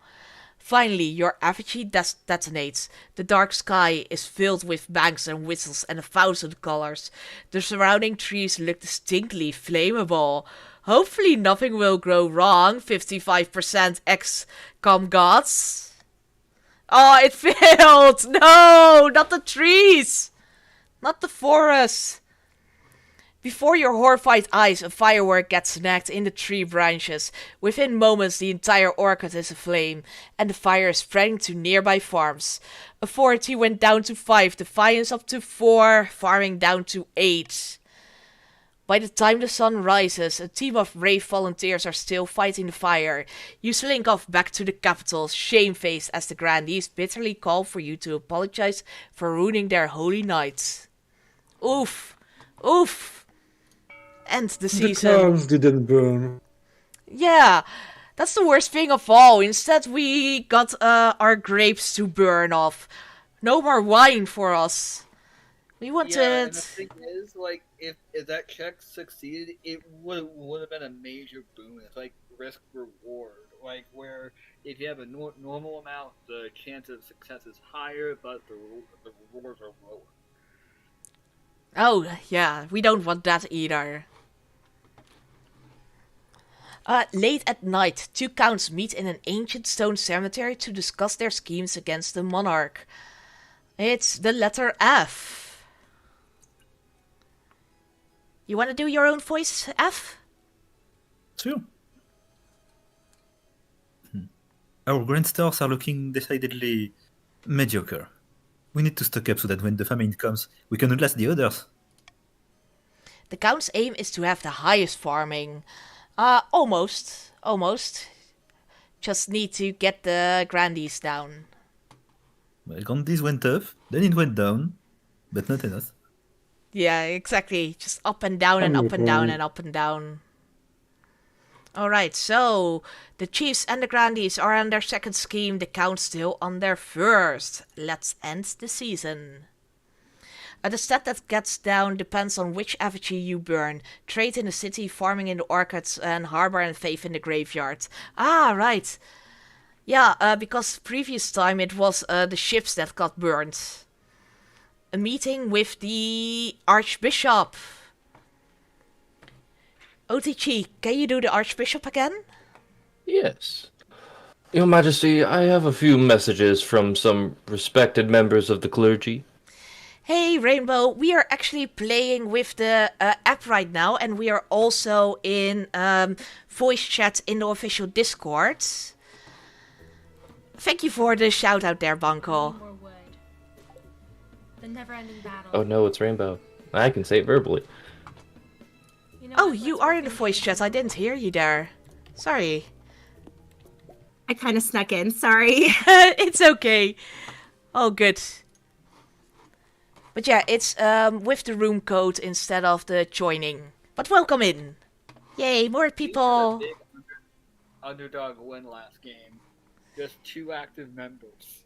Finally, your effigy detonates. The dark sky is filled with bangs and whistles and 1,000 colors. The surrounding trees look distinctly flammable. Hopefully nothing will go wrong. 55% XCOM gods. Oh, it failed! No! Not the trees! Not the forest! Before your horrified eyes, a firework gets snagged in the tree branches. Within moments, the entire orchard is aflame, and the fire is spreading to nearby farms. Authority went down to 5, defiance up to 4, farming down to 8. By the time the sun rises, a team of brave volunteers are still fighting the fire. You slink off back to the capital, shamefaced as the grandees bitterly call for you to apologize for ruining their holy night. Oof. Oof. End the season. The clowns didn't burn. Yeah, that's the worst thing of all. Instead, we got our grapes to burn off. No more wine for us. We Yeah, wanted... and the thing is, like, if that check succeeded, it would have been a major boon. It's like risk reward, like where if you have a normal amount, the chance of success is higher, but the rewards are lower. Oh, yeah, we don't want that either. Late at night, two counts meet in an ancient stone cemetery to discuss their schemes against the monarch. It's the letter F. You want to do your own voice, F? Sure. Our grain stores are looking decidedly mediocre. We need to stock up so that when the famine comes, we can outlast the others. The count's aim is to have the highest farming. Almost. Just need to get the grandees down. Well, Grandies went up, then it went down, but not enough. Yeah, exactly. Just up and down and up and down and up and down. Alright, so the chiefs and the grandees are on their second scheme, the count's still on their first. Let's end the season. The stat that gets down depends on which effigy you burn. Trade in the city, farming in the orchards, and harbor and faith in the graveyard. Ah, right. Yeah, because previous time it was the ships that got burned. A meeting with the Archbishop. OTG, can you do the Archbishop again? Yes. Your Majesty, I have a few messages from some respected members of the clergy. Hey Rainbow, we are actually playing with the app right now, and we are also in voice chat in the official Discord. Thank you for the shout out there, Banco. More wood. The never-ending battle. Oh no, it's Rainbow. I can say it verbally. You know Oh, what? you Let's are go in the finish voice it. chat. I didn't hear you there. Sorry. I kind of snuck in. Sorry. It's okay. Oh, good. But yeah, it's with the room code instead of the joining. But welcome in. Yay, more We had a people. big underdog win last game. Just 2 active members.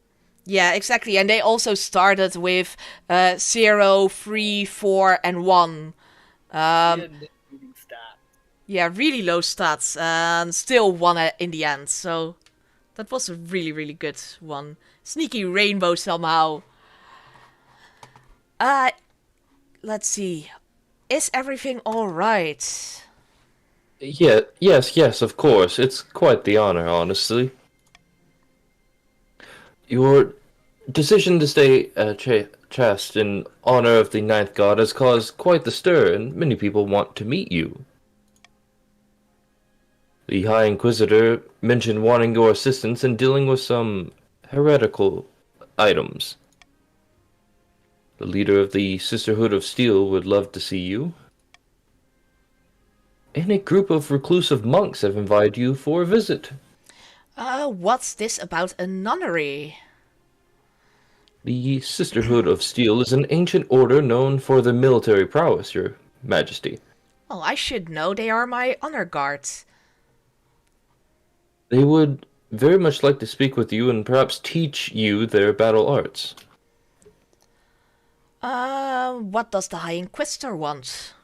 Yeah, exactly. And they also started with 0, 3, 4, and 1. We had leading stat. Yeah, really low stats. And still won in the end. So that was a really, really good one. Sneaky Rainbow somehow. Let's see. Is everything alright? Yeah, yes, of course. It's quite the honor, honestly. Your decision to stay chaste in honor of the Ninth God has caused quite the stir, and many people want to meet you. The High Inquisitor mentioned wanting your assistance in dealing with some heretical items. The leader of the Sisterhood of Steel would love to see you. And a group of reclusive monks have invited you for a visit. What's this about a nunnery? The Sisterhood of Steel is an ancient order known for their military prowess, Your Majesty. Well, I should know. They are my honor guards. They would very much like to speak with you and perhaps teach you their battle arts. What does the High Inquisitor want?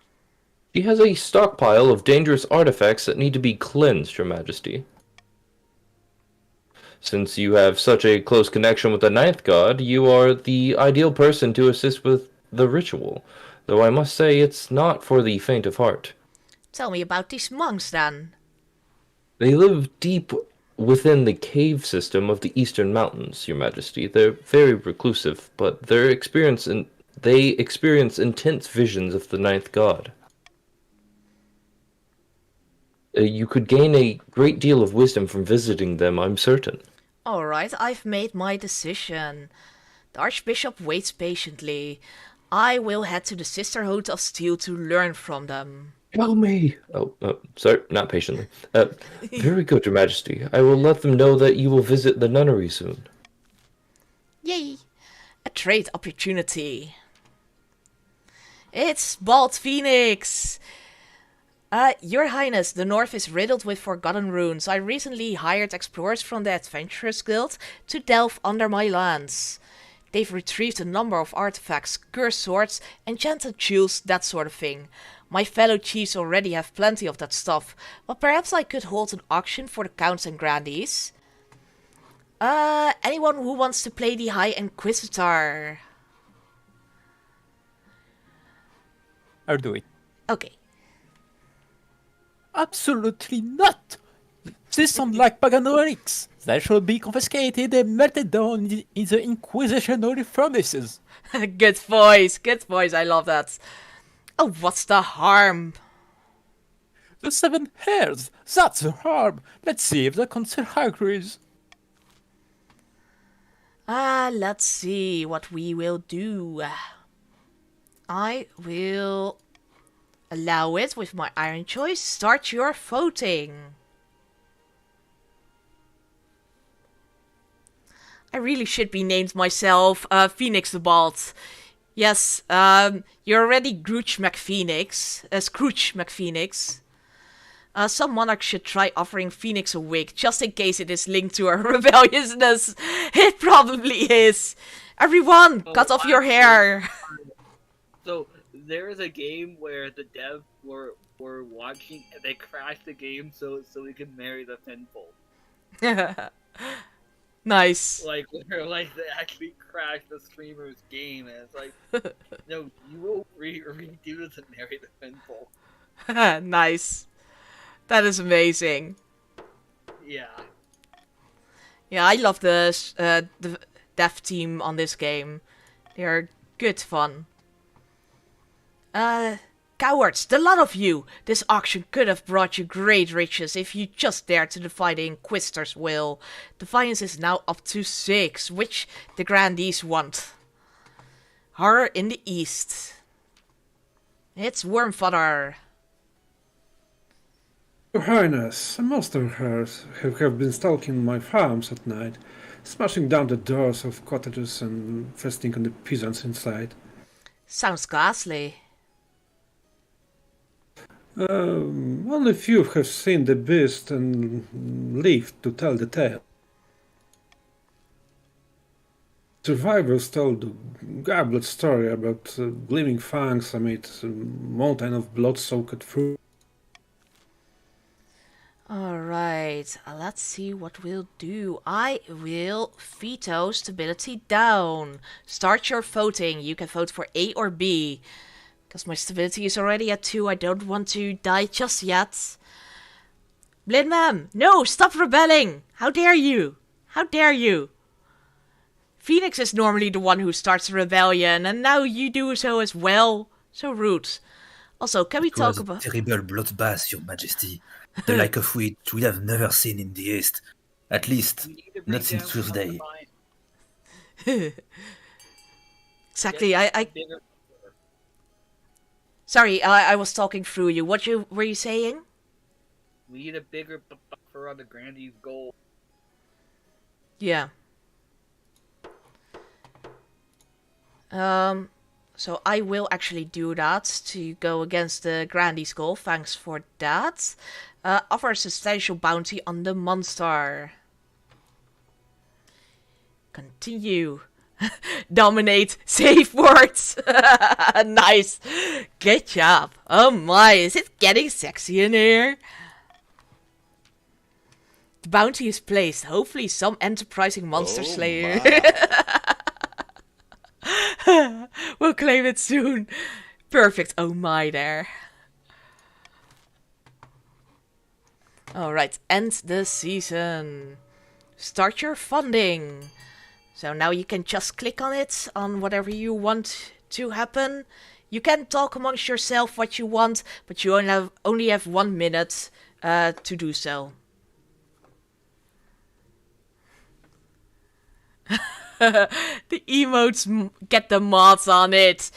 She has a stockpile of dangerous artifacts that need to be cleansed, Your Majesty. Since you have such a close connection with the Ninth God, you are the ideal person to assist with the ritual, though I must say it's not for the faint of heart. Tell me about these monks, then. They live deep within the cave system of the Eastern Mountains, Your Majesty. They're very reclusive, but they experience intense visions of the Ninth God. You could gain a great deal of wisdom from visiting them, I'm certain. Alright, I've made my decision. The Archbishop waits patiently. I will head to the Sisterhood of Steel to learn from them. Tell me! Oh, sorry, not patiently. Very good, Your Majesty. I will let them know that you will visit the nunnery soon. Yay! A trade opportunity. It's Bald Phoenix! Your Highness, the North is riddled with forgotten ruins. I recently hired explorers from the Adventurers Guild to delve under my lands. They've retrieved a number of artifacts, cursed swords, enchanted jewels, that sort of thing. My fellow chiefs already have plenty of that stuff, but perhaps I could hold an auction for the counts and grandees. Anyone who wants to play the High Inquisitor? I'll do it. Okay. Absolutely not! These sound like pagan relics. They shall be confiscated and melted down in the Inquisitionary furnaces. Good voice, I love that. Oh, what's the harm? The 7 hairs, that's the harm. Let's see if the council agrees. Let's see what we will do. I will allow it with my iron choice. Start your voting. I really should be named myself Phoenix the Bald. Yes, you're already Scrooge McPhoenix. Some monarch should try offering Phoenix a wig, just in case it is linked to her rebelliousness. It probably is. Everyone, cut off your hair. So there is a game where the devs were watching and they crashed the game so we could marry the Finful. Nice. Like they actually crashed the streamer's game, and it's like, no, you will redo this and marry the Finful. Nice. That is amazing. Yeah. Yeah, I love the dev team on this game. They are good fun. Cowards, the lot of you! This auction could have brought you great riches if you just dared to defy the Inquisitor's will. Defiance is now up to 6, which the grandees want. Horror in the east. It's worm fodder. Your Highness, a monster herd have been stalking my farms at night, smashing down the doors of cottages and feasting on the peasants inside. Sounds ghastly. Only few have seen the beast and lived to tell the tale. Survivors told a goblet story about gleaming fangs amid a mountain of blood-soaked fruit. Alright, let's see what we'll do. I will veto stability down. Start your voting. You can vote for A or B. Because my stability is already at 2, I don't want to die just yet. Blindman, no, stop rebelling! How dare you? How dare you? Phoenix is normally the one who starts a rebellion, and now you do so as well. So rude. Also, can we talk about... terrible bloodbath, Your Majesty. The like of which we have never seen in the East. At least, not since Tuesday. Exactly, Sorry, I was talking through you. What were you saying? We need a bigger buffer on the grandee's goal. Yeah. So I will actually do that to go against the grandee's goal. Thanks for that. Offer a substantial bounty on the monster. Continue. Dominate safe words. Nice. Good job. Oh my, is it getting sexy in here? The bounty is placed. Hopefully some enterprising monster slayer will claim it soon. Perfect. Oh my there. Alright, end the season. Start your funding. So now you can just click on it, on whatever you want to happen. You can talk amongst yourself what you want, but you only have 1 minute to do so. The emotes get the mods on it.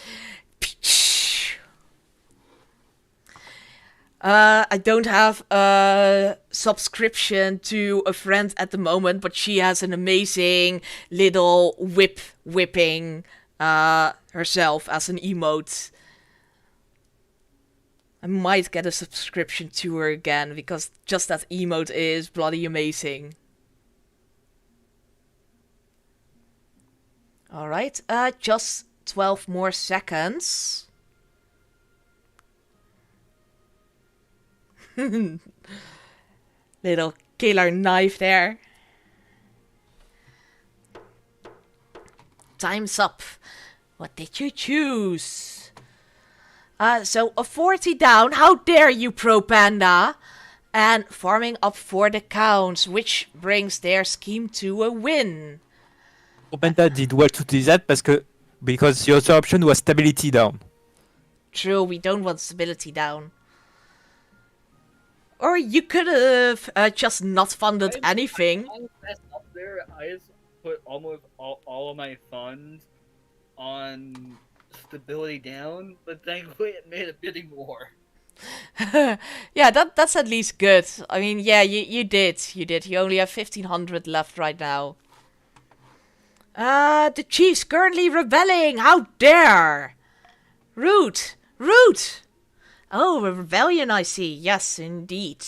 I don't have a subscription to a friend at the moment, but she has an amazing little whipping herself as an emote. I might get a subscription to her again, because just that emote is bloody amazing. Alright, just 12 more seconds. Little killer knife there. Time's up. What did you choose? So a 40 down. How dare you, Pro Panda? And farming up for the counts, which brings their scheme to a win. Penta did well to do that because the other option was stability down. True, we don't want stability down. Or you could have just not funded anything. I messed up there. I just put almost all of my funds on stability down, but thankfully it made a bidding war. Yeah, that's at least good. I mean, yeah, you did. You only have 1,500 left right now. The Chiefs currently rebelling. How dare! Rude! Oh, a rebellion, I see. Yes, indeed.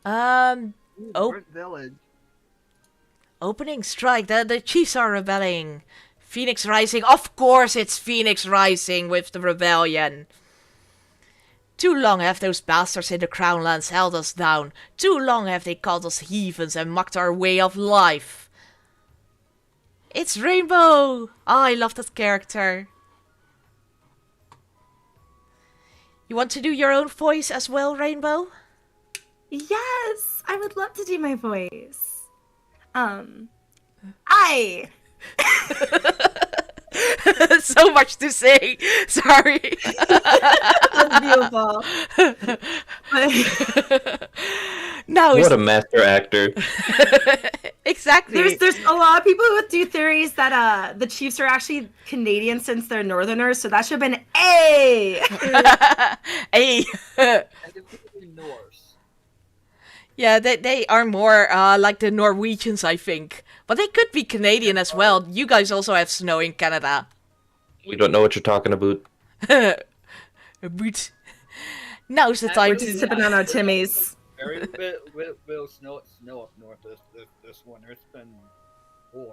Village. Opening strike. The Chiefs are rebelling. Phoenix Rising. Of course it's Phoenix Rising with the rebellion. Too long have those bastards in the Crownlands held us down. Too long have they called us heathens and mocked our way of life. It's Rainbow! Oh, I love that character. You want to do your own voice as well, Rainbow? Yes, I would love to do my voice. So much to say. Sorry. That's beautiful. Now What a master actor. Exactly. There's a lot of people who do theories that the Chiefs are actually Canadian since they're Northerners, so that should have been A. A. Norse. Yeah, they are more like the Norwegians, I think. But they could be Canadian as well. You guys also have snow in Canada. We don't know what you're talking about. But now's the time to Sipping on our Timmies. Very little snow up north this winter. It's been warm,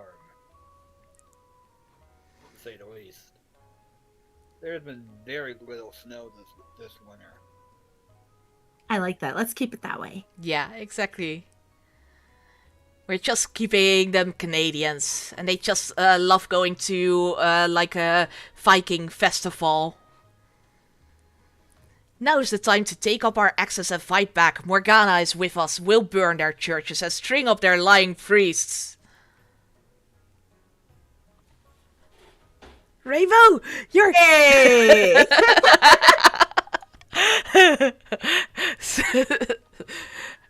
to say the least. There's been very little snow this winter. I like that. Let's keep it that way. Yeah, exactly. We're just keeping them Canadians, and they just love going to like a Viking festival. Now's the time to take up our axes and fight back. Morgana is with us. We'll burn their churches and string up their lying priests. Rainbow, you're... Hey!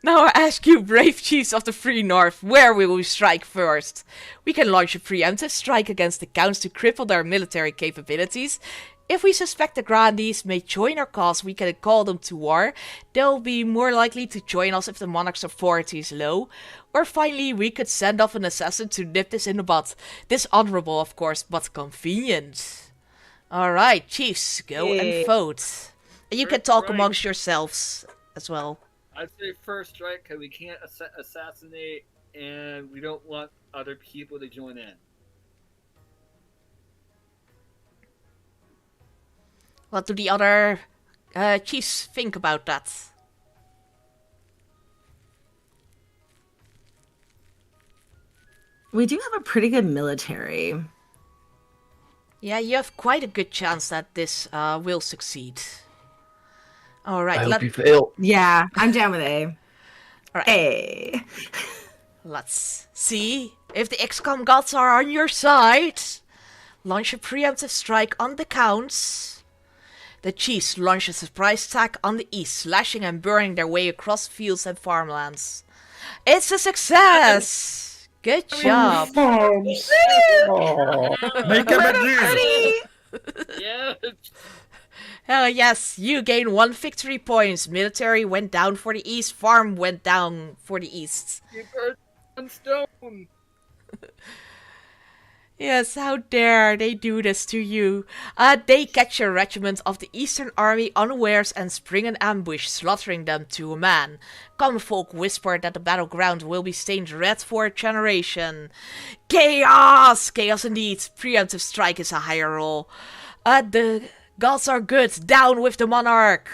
Now I ask you, brave chiefs of the Free North, where will we strike first? We can launch a preemptive strike against the counts to cripple their military capabilities. If we suspect the Grandees may join our cause, we can call them to war. They'll be more likely to join us if the monarch's authority is low. Or finally, we could send off an assassin to nip this in the bud. Dishonorable, of course, but convenient. Alright, chiefs, go and vote. And you can talk amongst yourselves as well. I'd say first strike because we can't assassinate and we don't want other people to join in. What do the other chiefs think about that? We do have a pretty good military. Yeah, you have quite a good chance that this will succeed. Alright, I hope you fail. Yeah, I'm down with A. Alright. A. Let's see if the XCOM gods are on your side. Launch a preemptive strike on the counts. The Chiefs launch a surprise attack on the east, slashing and burning their way across fields and farmlands. It's a success! Good job! Farms. Oh. Make a ready. Yeah. Hell yes, you gain 1 victory points. Military went down for the east, farm went down for the east. You burned one stone. Yes, how dare they do this to you? They catch a regiment of the Eastern Army unawares and spring an ambush, slaughtering them to a man. Common folk whisper that the battleground will be stained red for a generation. Chaos! Chaos indeed. Preemptive strike is a higher roll. The gods are good. Down with the monarch!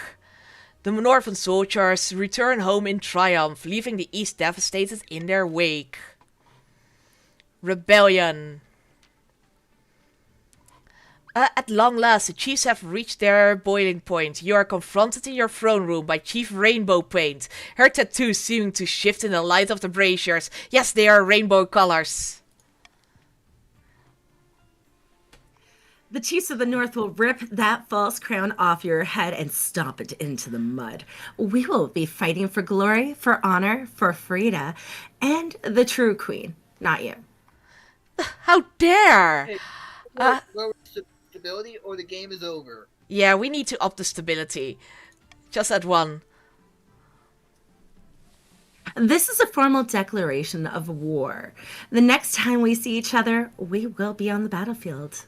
The Northern soldiers return home in triumph, leaving the East devastated in their wake. Rebellion. At long last, the chiefs have reached their boiling point. You are confronted in your throne room by Chief Rainbow Paint. Her tattoos seeming to shift in the light of the braziers. Yes, they are rainbow colors. The chiefs of the North will rip that false crown off your head and stomp it into the mud. We will be fighting for glory, for honor, for Frida, and the true queen, not you. How dare! Hey, lower stability or the game is over. Yeah, we need to up the stability. Just that one. This is a formal declaration of war. The next time we see each other, we will be on the battlefield.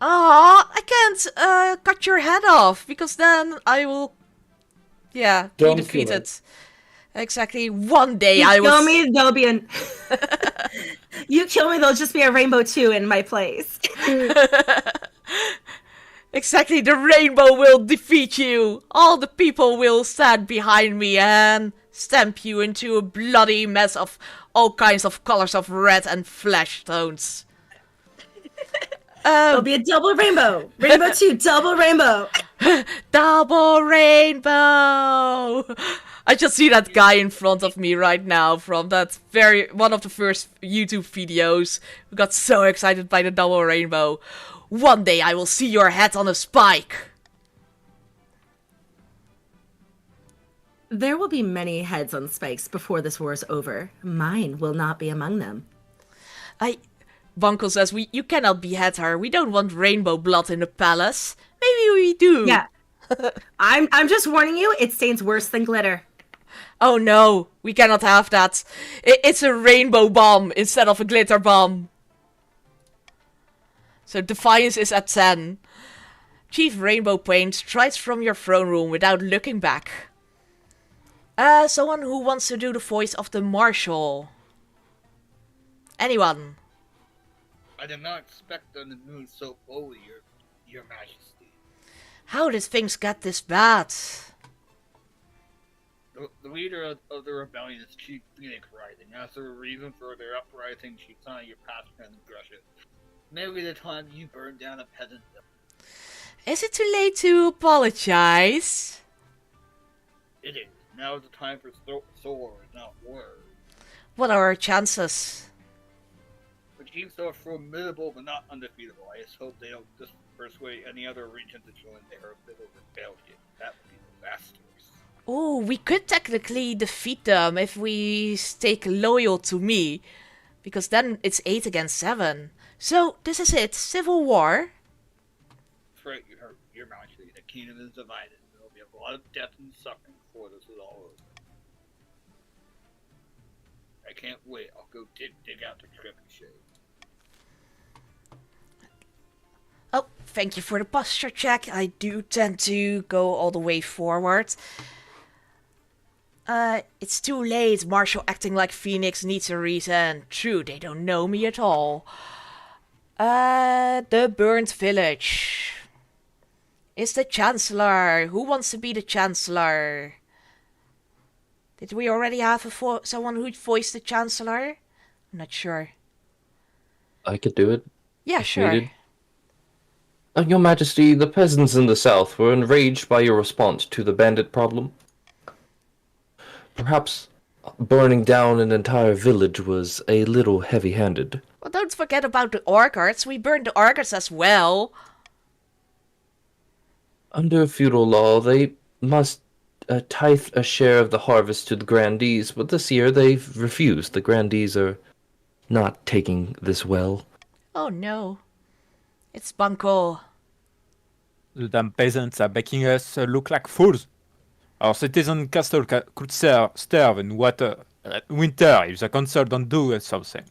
I can't cut your head off, because then I will, be Don't kill defeated. it. Exactly. One day You I kill will. me, there'll be an. You kill me, there'll just be a rainbow 2 in my place. Exactly, the rainbow will defeat you. All the people will stand behind me and stamp you into a bloody mess of all kinds of colors of red and flesh tones. There'll be a double rainbow. Rainbow 2, double rainbow. Double rainbow! I just see that guy in front of me right now from that one of the first YouTube videos who got so excited by the double rainbow. One day I will see your head on a spike. There will be many heads on spikes before this war is over. Mine will not be among them. Bunko says, you cannot behead her. We don't want rainbow blood in the palace. Maybe we do. Yeah. I'm just warning you, it stains worse than glitter. Oh no, we cannot have that. It's a rainbow bomb instead of a glitter bomb. So defiance is at 10. Chief Rainbow Paint strides from your throne room without looking back. Someone who wants to do the voice of the Marshal. Anyone? I did not expect them to move so boldly, your Majesty. How did things get this bad? The leader of the rebellion is Chief Phoenix Rising. As a reason for their uprising, she signed your past transgression. Maybe the time you burned down a peasant village. Is it too late to apologize? It is. Now is the time for swords, not words. What are our chances? The chiefs are formidable but not undefeatable. I just hope they don't just persuade any other region to join their little rebellion. That would be disastrous. Oh, we could technically defeat them if we stay loyal to me. Because then it's 8 against 7. So, this is it. Civil war. That's right, your Majesty. The kingdom is divided. There will be a lot of death and suffering before this is all over. I can't wait. I'll go dig out the trebuchet. Oh, thank you for the posture check. I do tend to go all the way forward. It's too late. Marshal acting like Phoenix needs a reason. True, they don't know me at all. The burnt village. Is the Chancellor. Who wants to be the Chancellor? Did we already have someone who voiced the Chancellor? I'm not sure. I could do it. Yeah, if sure. needed. Your Majesty, the peasants in the south were enraged by your response to the bandit problem. Perhaps burning down an entire village was a little heavy-handed. Well, don't forget about the Orchards. We burned the Orchards as well. Under feudal law, they must tithe a share of the harvest to the grandees, but this year they've refused. The grandees are not taking this well. Oh no. It's Bunko. The damn peasants are making us look like fools. Our citizen castle could starve in winter if the council don't do something.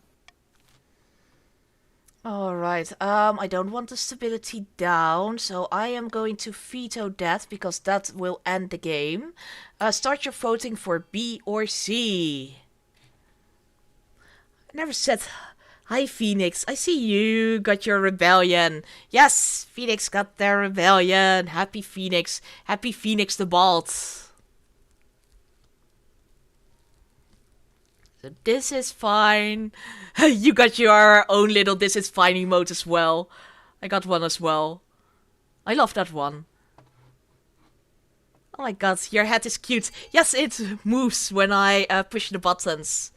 Alright, I don't want the stability down, so I am going to veto that because that will end the game. Start your voting for B or C. I never said hi, Phoenix. I see you got your rebellion. Yes, Phoenix got their rebellion. Happy Phoenix. Happy Phoenix the Bald. So this is fine. You got your own little this is fine emote as well. I got one as well. I love that one. Oh my god, your hat is cute. Yes, it moves when I push the buttons.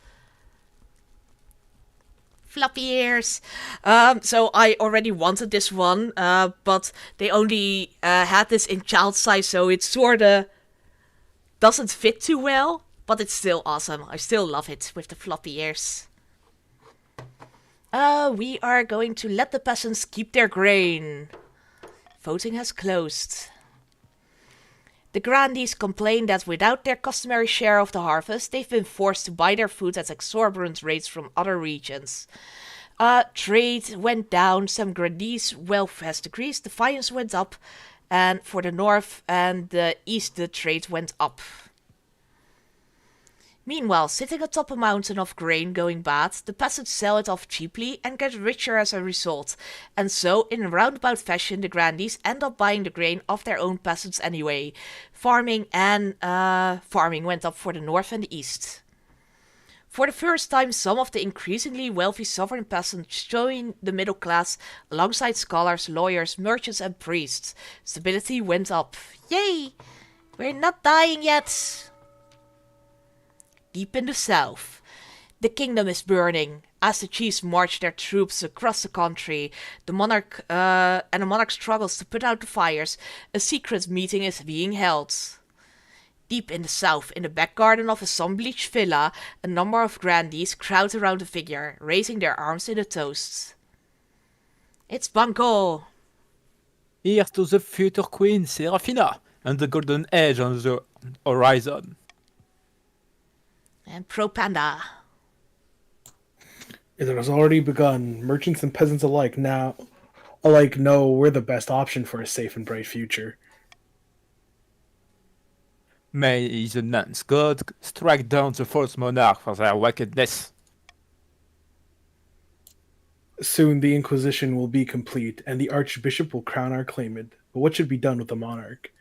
Floppy ears. So I already wanted this one, but they only had this in child size, so it sorta doesn't fit too well. But it's still awesome. I still love it with the floppy ears. We are going to let the peasants keep their grain. Voting has closed. The grandees complain that without their customary share of the harvest, they've been forced to buy their food at exorbitant rates from other regions. Trade went down, some grandees' wealth has decreased, the finance went up, and for the north and the east the trade went up. Meanwhile, sitting atop a mountain of grain going bad, the peasants sell it off cheaply and get richer as a result. And so, in a roundabout fashion, the grandees end up buying the grain of their own peasants anyway. Farming went up for the north and the east. For the first time, some of the increasingly wealthy sovereign peasants join the middle class alongside scholars, lawyers, merchants and priests. Stability went up. Yay! We're not dying yet! Deep in the south, the kingdom is burning. As the chiefs march their troops across the country, the monarch struggles to put out the fires. A secret meeting is being held. Deep in the south, in the back garden of a sun-bleached villa, a number of grandees crowd around the figure, raising their arms in a toast. It's Banco! Here's to the future queen, Serafina, and the golden age on the horizon. And Pro Panda. It has already begun. Merchants and peasants alike know we're the best option for a safe and bright future. May the nuns god strike down the false monarch for their wickedness. Soon the Inquisition will be complete, and the Archbishop will crown our claimant. But what should be done with the monarch?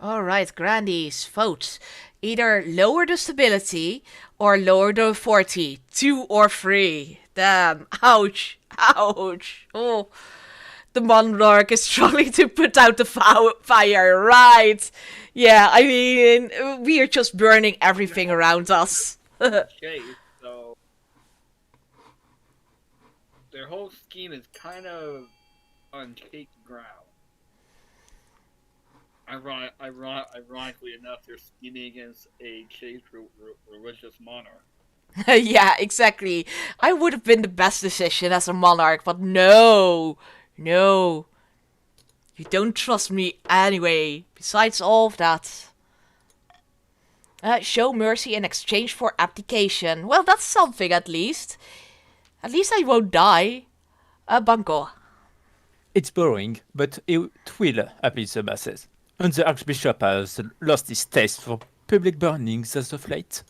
Alright, grandees, vote. Either lower the stability or lower the 40. 2 or 3. Damn. Ouch. Ouch. Oh. The monarch is struggling to put out the fire. Right. Yeah, I mean, we are just burning everything around us. Okay, so their whole scheme is kind of on shaky ground. Ironically enough, they're scheming against a chaste religious monarch. Yeah, exactly. I would have been the best decision as a monarch, but no. No. You don't trust me anyway. Besides all of that. Show mercy in exchange for abdication. Well, that's something at least. At least I won't die. Banco. It's boring, but it will appease the masses. And the Archbishop has lost his taste for public burnings as of late.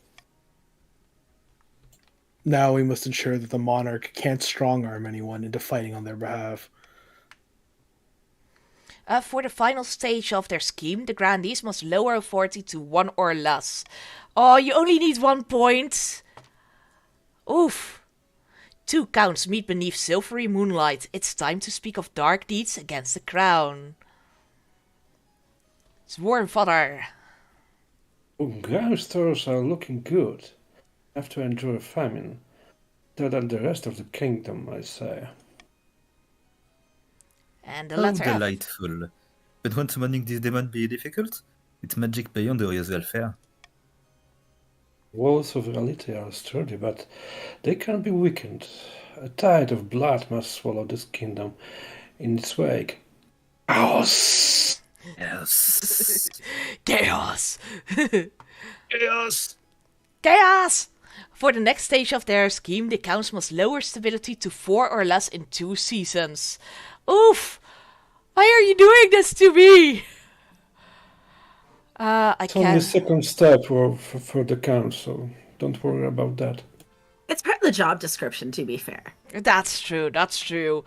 Now we must ensure that the monarch can't strong-arm anyone into fighting on their behalf. For the final stage of their scheme, the grandees must lower authority to 1 or less. Oh, you only need 1 point. Oof. 2 counts meet beneath silvery moonlight. It's time to speak of dark deeds against the crown. It's warm fodder. Ground stores are looking good. Have to endure a famine. Better than the rest of the kingdom, I say. And the How letter F. delightful. But won't summoning this demon be difficult? It's magic beyond the usual fare. Walls of reality are sturdy, but they can be weakened. A tide of blood must swallow this kingdom in its wake. Chaos! Yes. Chaos! Chaos! Chaos! For the next stage of their scheme, the counts must lower stability to 4 or less in 2 seasons. Oof! Why are you doing this to me? I It's only can't. the second step for the count, so don't worry about that. It's part of the job description, to be fair. That's true, that's true.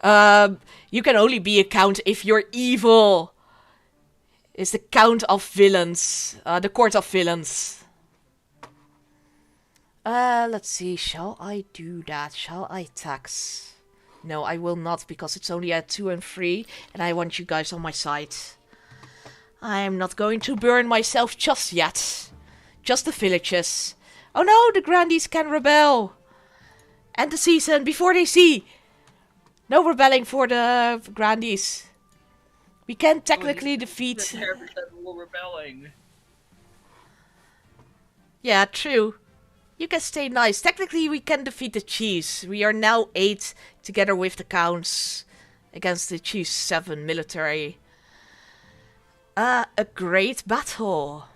You can only be a count if you're evil. It's the count of villains. The court of villains. Let's see. Shall I do that? Shall I tax? No, I will not, because it's only at 2 and 3, and I want you guys on my side. I'm not going to burn myself just yet. Just the villages. Oh no, the grandees can rebel. End the season before they see. No rebelling for the grandees. We can technically defeat... rebelling. Yeah, true. You can stay nice. Technically, we can defeat the chiefs. We are now 8 together with the counts against the chiefs 7 military. A great battle.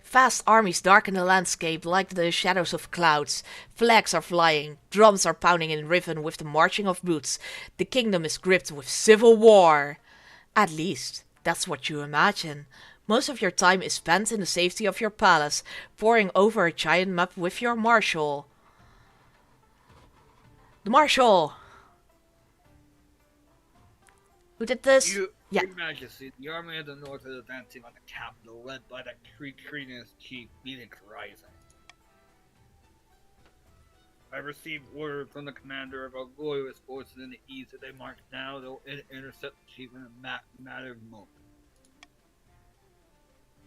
Vast armies darken the landscape like the shadows of clouds. Flags are flying, drums are pounding in rhythm with the marching of boots. The kingdom is gripped with civil war. At least, that's what you imagine. Most of your time is spent in the safety of your palace, poring over a giant map with your marshal. The marshal! Who did this? Your Majesty, the army of the north is advancing on the capital, led by the treasonous chief Felix Rising. I received orders from the commander of our glorious forces in the east that they march now. They'll intercept the chief in a matter of moments.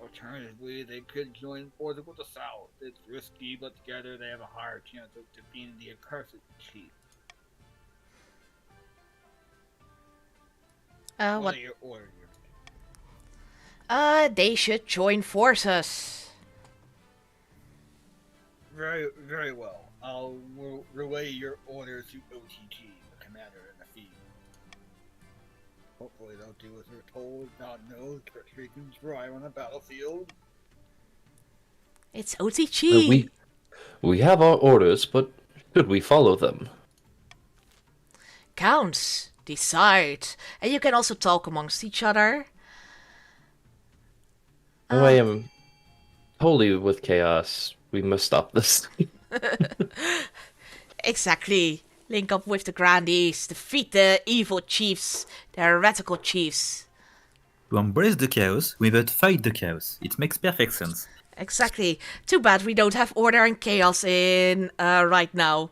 Alternatively, they could join forces with the south. It's risky, but together they have a higher chance of defeating the accursed chief. What are your orders? They should join forces. Very, very well. I'll relay your orders to OTG, the commander in the field. Hopefully they'll do as they're told. God knows, treachery can thrive on the battlefield. It's OTG. We have our orders, but should we follow them? Counts. Decide. And you can also talk amongst each other. I am totally with chaos. We must stop this. Exactly. Link up with the grandees. Defeat the evil chiefs. The heretical chiefs. To embrace the chaos, we must fight the chaos. It makes perfect sense. Exactly. Too bad we don't have order and chaos in right now.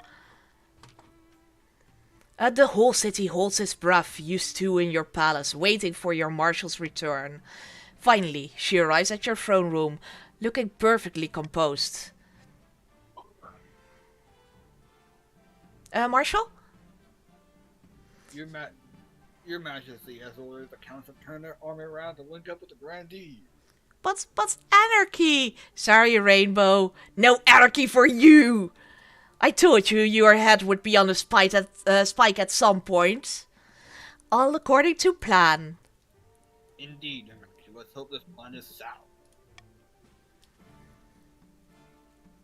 The whole city holds its breath, you stew in your palace, waiting for your marshal's return. Finally, she arrives at your throne room, looking perfectly composed. Marshal? Your Majesty has ordered the counts to turn their army around to link up with the grandee. But anarchy! Sorry, Rainbow. No anarchy for you! I told you your head would be on a spike at some point. All according to plan. Indeed, Your Majesty. Let's hope this plan is sound.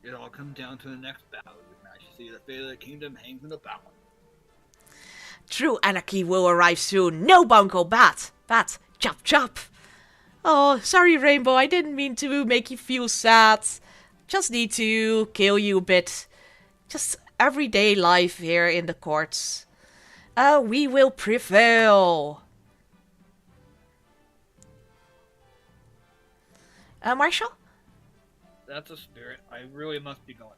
It all comes down to the next battle, Your Majesty. The fate of the kingdom hangs in the balance. True anarchy will arrive soon. No bunko, bat, chop, chop. Oh, sorry, Rainbow. I didn't mean to make you feel sad. Just need to kill you a bit. Just everyday life here in the courts. We will prevail. Marshal? That's a spirit. I really must be going.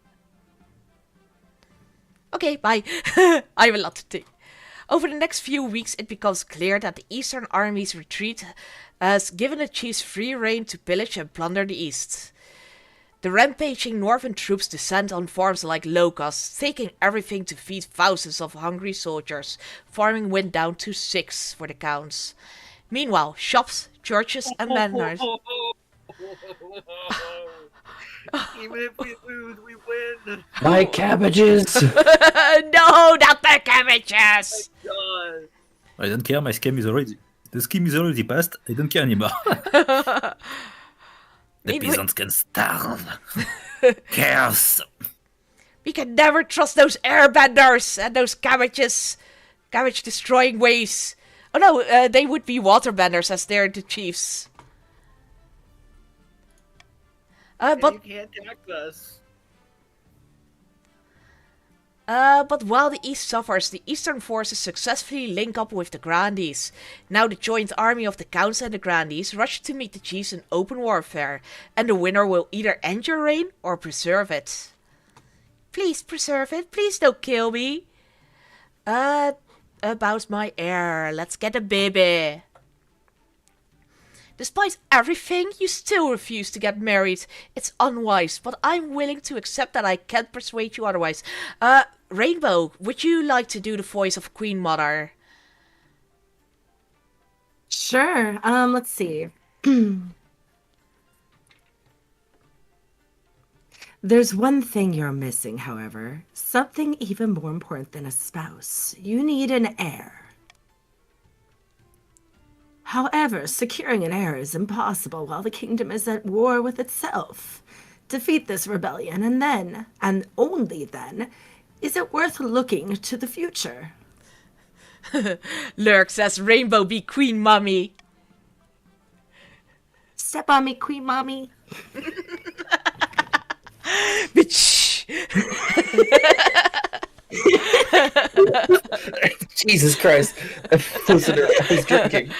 Okay, bye. I have a lot to do. Over the next few weeks, it becomes clear that the Eastern Army's retreat has given the chiefs free rein to pillage and plunder the East. The rampaging northern troops descend on farms like locusts, taking everything to feed thousands of hungry soldiers. Farming went down to 6 for the counts. Meanwhile, shops, churches, and manors... Even if we lose, we win! My cabbages! No, not the cabbages! God. I don't care, my scheme is already... The scheme is already passed, I don't care anymore. The Meanwhile- peasants can starve. Chaos. We can never trust those airbenders and those cabbage destroying waves. Oh no, they would be waterbenders as they're the chiefs. But you can't attack us. But while the East suffers, the Eastern forces successfully link up with the Grandees. Now the joint army of the Counts and the Grandees rush to meet the Chiefs in open warfare, and the winner will either end your reign or preserve it. Please preserve it, please don't kill me. About my heir, let's get a baby. Despite everything, you still refuse to get married. It's unwise, but I'm willing to accept that I can't persuade you otherwise. Rainbow, would you like to do the voice of Queen Mother? Sure. Let's see. There's one thing you're missing, however. Something even more important than a spouse. You need an heir. However, securing an heir is impossible while the kingdom is at war with itself. Defeat this rebellion, and then, and only then, is it worth looking to the future. Lurk says Rainbow be Queen Mommy. Step on me, Queen Mommy. Bitch. Jesus Christ. Listener, I was drinking.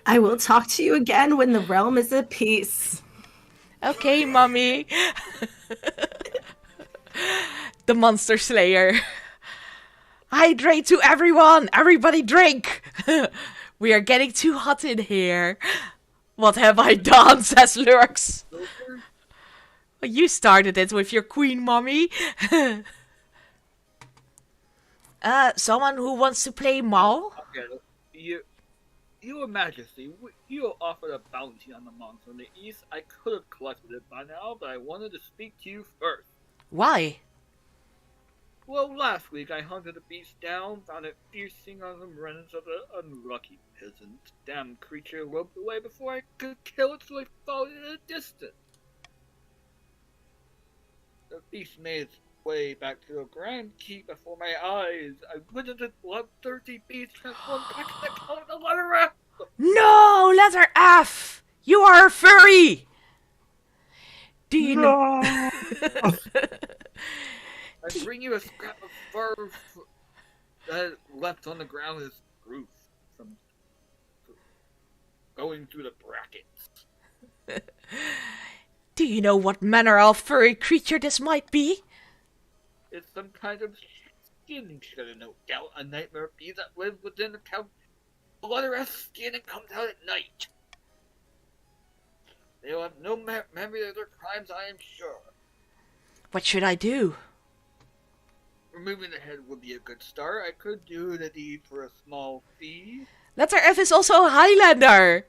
I will talk to you again when the realm is at peace. Okay, Mommy. The Monster Slayer. Hydrate to everyone! Everybody drink! We are getting too hot in here. What have I done, says Lurks. Well, you started it with your Queen Mommy. Someone who wants to play Maul? Okay, Your Majesty, you offered a bounty on the monks from the east. I could have collected it by now, but I wanted to speak to you first. Why? Well, last week I hunted a beast down, found it feasting on some remnants of an unlucky peasant. Damn creature roped away before I could kill it, so I followed it at a distance. The beast made its way back to the Grand Keep before my eyes. I witnessed a bloodthirsty beast transform back to the color of the letter F. No, letter F. You are a furry. Do you know? I bring you a scrap of fur that left on the ground as proof from going through the brackets. Do you know what manner of furry creature this might be? It's some kind of skin shredder, no doubt. A nightmare bee that lives within the letter S skin and comes out at night. They will have no memory of their crimes, I am sure. What should I do? Removing the head would be a good start. I could do the deed for a small fee. Letter F is also a Highlander.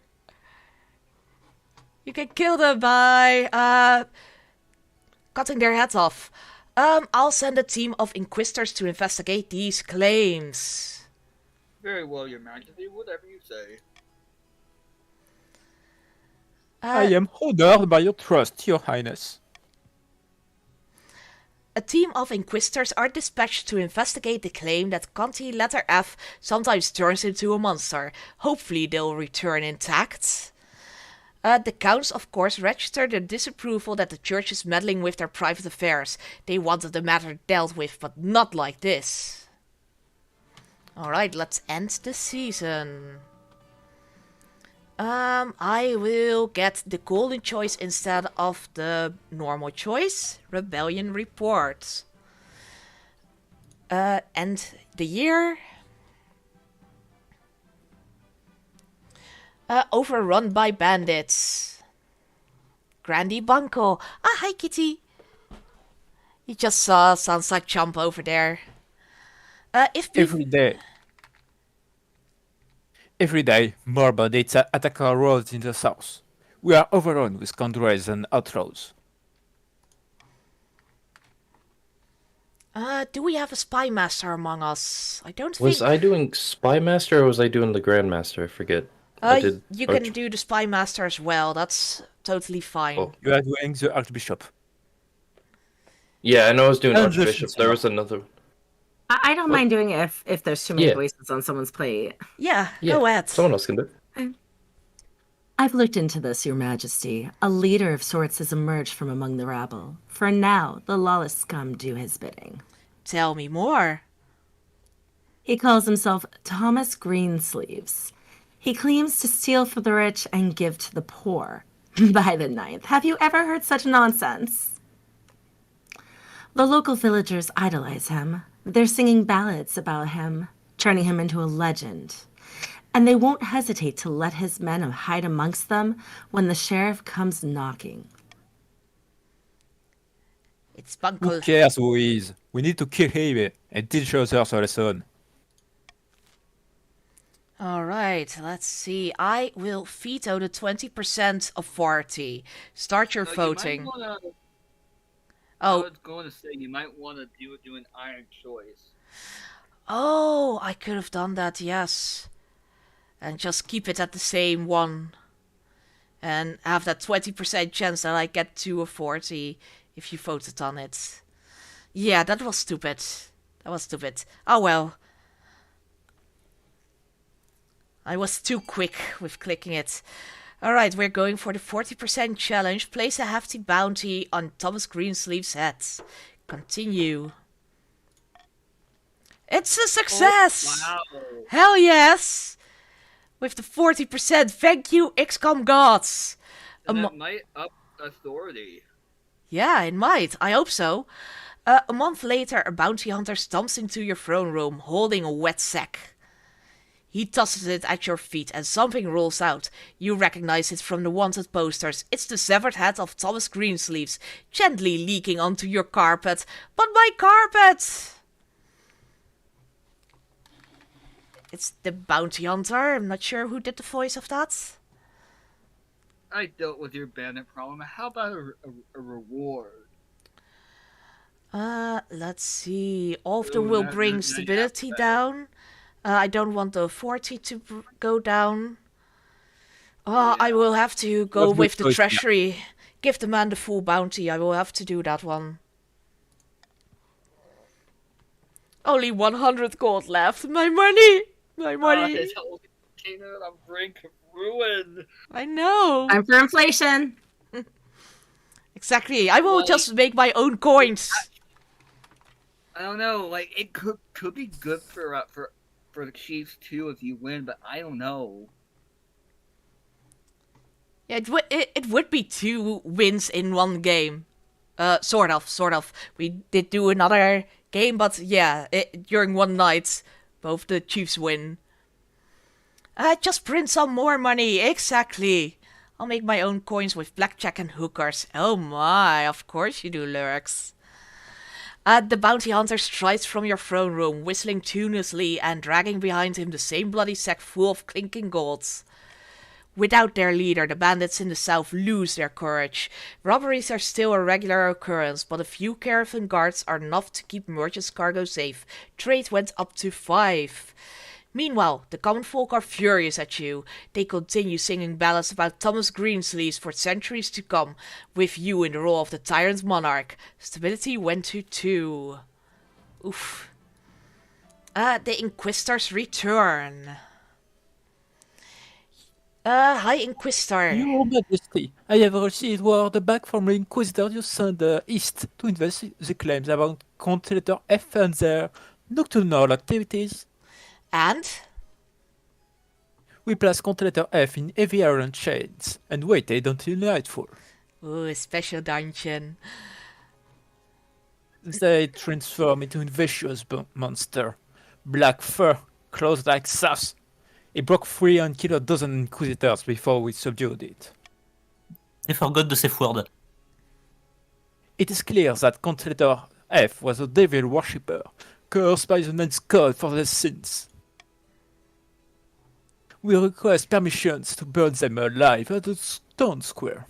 You can kill them by cutting their heads off. I'll send a team of Inquisitors to investigate these claims. Very well, Your Majesty. Whatever you say. I am honored by your trust, Your Highness. A team of Inquisitors are dispatched to investigate the claim that Conti letter F sometimes turns into a monster. Hopefully they'll return intact. The counts, of course, register their disapproval that the church is meddling with their private affairs. They wanted the matter dealt with, but not like this. Alright, let's end the season. I will get the golden choice instead of the normal choice. Rebellion report. And the year. Overrun by bandits. Grandy Bunko. Ah, hi Kitty. You just saw sounds like Chomp over there. Every day, more bandits attack our roads in the south. We are overrun with scoundrels and outlaws. Do we have a spy master among us? I don't think... Was I doing Spy Master or was I doing the Grandmaster? I forget. I did. You can do the spy master as well. That's totally fine. Oh. You are doing the Archbishop. Yeah, I know I was doing And the Archbishop. There was another. I don't mind doing it if there's too many voices on someone's plate. Yeah, go ahead. Someone else can do it. I've looked into this, Your Majesty. A leader of sorts has emerged from among the rabble. For now, the lawless scum do his bidding. Tell me more. He calls himself Thomas Greensleeves. He claims to steal for the rich and give to the poor. By the 9th, have you ever heard such nonsense? The local villagers idolize him. They're singing ballads about him, turning him into a legend. And they won't hesitate to let his men hide amongst them when the sheriff comes knocking. It's Bunko. Who cares who he is? We need to kill him and teach others a lesson. Alright, let's see. I will veto the 20% authority. Start your voting. I was going to say, you might want to do an iron choice. Oh, I could have done that, yes. And just keep it at the same one. And have that 20% chance that I get to a 40 if you voted on it. Yeah, that was stupid. That was stupid. Oh well. I was too quick with clicking it. Alright, we're going for the 40% challenge. Place a hefty bounty on Thomas Greensleeves' head. Continue. It's a success! Oh, wow. Hell yes! With the 40%, thank you, XCOM gods! And that might up authority. Yeah, it might. I hope so. A month later, a bounty hunter stomps into your throne room, holding a wet sack. He tosses it at your feet and something rolls out. You recognize it from the wanted posters. It's the severed head of Thomas Greensleeves, gently leaking onto your carpet. But my carpet! It's the bounty hunter. I'm not sure who did the voice of that. I dealt with your bandit problem. How about a reward? Let's see. Often will bring stability down. I don't want the 40 to go down. I will have to go with the treasury. Give the man the full bounty. I will have to do that one. Only 100 gold left. My money! My money! It's on the brink of ruin. I know. I'm for inflation. Exactly. I will just make my own coins. I don't know. Like it could be good for the Chiefs too if you win, but I don't know. Yeah, it would be 2 wins in one game. Sort of. We did do another game, but yeah, during one night, both the Chiefs win. Just print some more money, exactly. I'll make my own coins with blackjack and hookers. Oh my, of course you do, Lurks. The bounty hunter strides from your throne room, whistling tunelessly and dragging behind him the same bloody sack full of clinking golds. Without their leader, the bandits in the south lose their courage. Robberies are still a regular occurrence, but a few caravan guards are enough to keep merchants' cargo safe. Trade went up to 5. Meanwhile, the common folk are furious at you. They continue singing ballads about Thomas Greensleeves for centuries to come, with you in the role of the tyrant monarch. Stability went to 2. Oof. The Inquisitors return. Hi, Inquisitor. Your Majesty, I have received word back from the Inquisitor you sent east to investigate the claims about Count Letter F and their nocturnal activities. And? We placed Count Letter F in heavy iron chains and waited until nightfall. Ooh, a special dungeon. They transformed into a vicious monster. Black fur, clothes like sass. It broke free and killed a dozen Inquisitors before we subdued it. They forgot the safe word. It is clear that Count Letter F was a devil worshipper, cursed by the Night's God for their sins. We request permissions to burn them alive at the stone square.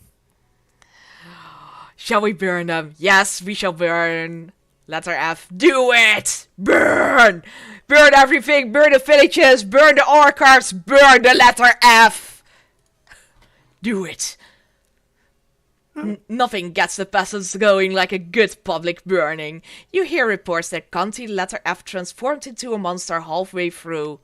Shall we burn them? Yes, we shall burn. Letter F. Do it! Burn! Burn everything! Burn the villages! Burn the orchards! Burn the letter F! Do it! Nothing gets the peasants going like a good public burning. You hear reports that Conti letter F transformed into a monster halfway through.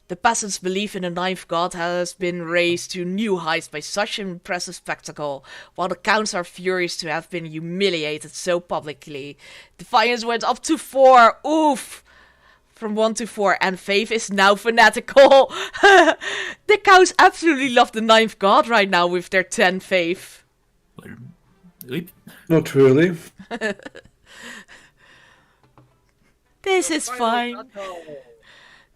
The peasants' belief in the ninth god has been raised to new heights by such an impressive spectacle, while the counts are furious to have been humiliated so publicly. Defiance went up to 4. Oof! From 1 to 4, and Faith is now fanatical. The counts absolutely love the ninth god right now with their 10 Faith. Well, oui. Not really. This is fine.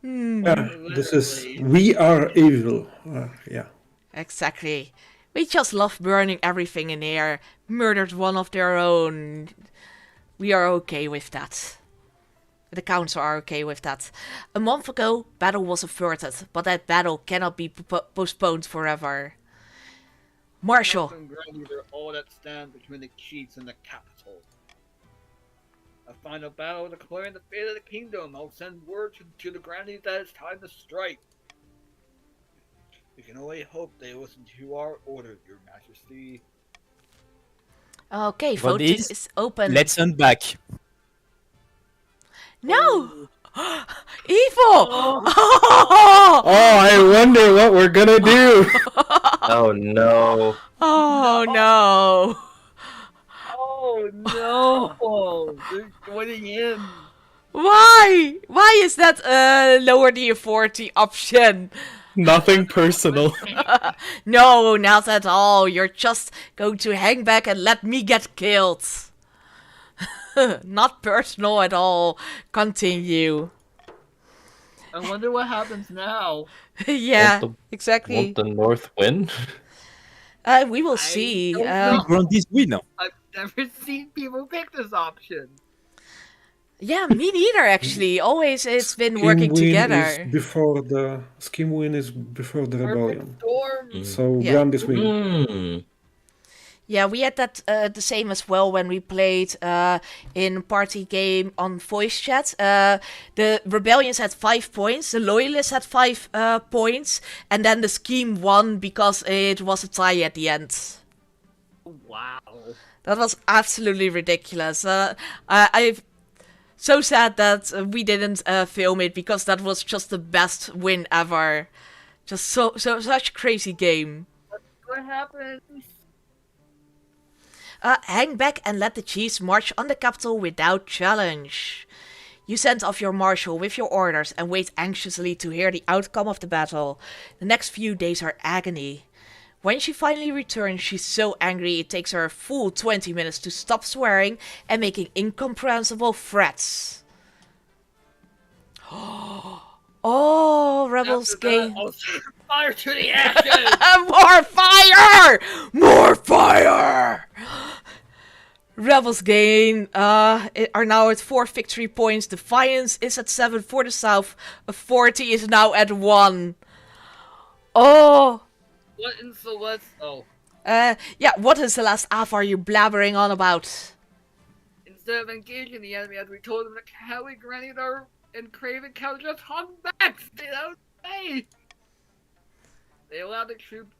Yeah, this is we are evil. Yeah. Exactly. We just love burning everything in here. Murdered one of their own. We are okay with that. The council are okay with that. A month ago, battle was averted, but that battle cannot be postponed forever. Marshal. They're all that stand between the chiefs and the capital. A final battle declaring the fate of the kingdom. I'll send word to the grandees that it's time to strike. We can only hope they listen to our orders, Your Majesty. Okay, vote is open. Let's send back. No! Evil! Oh, I wonder what we're gonna do. Oh no. Oh no. Oh no! They're joining in. Why? Why is that lower the authority option? Nothing personal. No, not at all. You're just going to hang back and let me get killed. Not personal at all. Continue. I wonder what happens now. Yeah, Won't exactly. Won't the North win? We will see. don't know. Grandees win. I've never seen people pick this option. Yeah, me neither, actually. Always it's been Scheme working win together. is before the scheme win is before the rebellion. Storm. So Yeah. Grandees win. Hmm. Yeah, we had that the same as well when we played in party game on voice chat. The rebellions had 5 points, the loyalists had 5 points, and then the scheme won because it was a tie at the end. Wow. That was absolutely ridiculous. I'm so sad that we didn't film it because that was just the best win ever. Just such a crazy game. What happened? Hang back and let the chiefs march on the capital without challenge. You send off your marshal with your orders and wait anxiously to hear the outcome of the battle. The next few days are agony. When she finally returns, she's so angry it takes her a full 20 minutes to stop swearing and making incomprehensible threats. Oh, rebels gain. I'll set fire to the ashes! More fire! More fire! Rebels gain are now at 4 victory points. Defiance is at 7 for the south. Authority is now at 1. Oh. What in Celeste? Oh. Yeah, what in Celeste Ave are you blabbering on about? Instead of engaging the enemy as we told them, the Cowley Grenadier and Craven Cow just hung back! Stay out way! They allowed the troop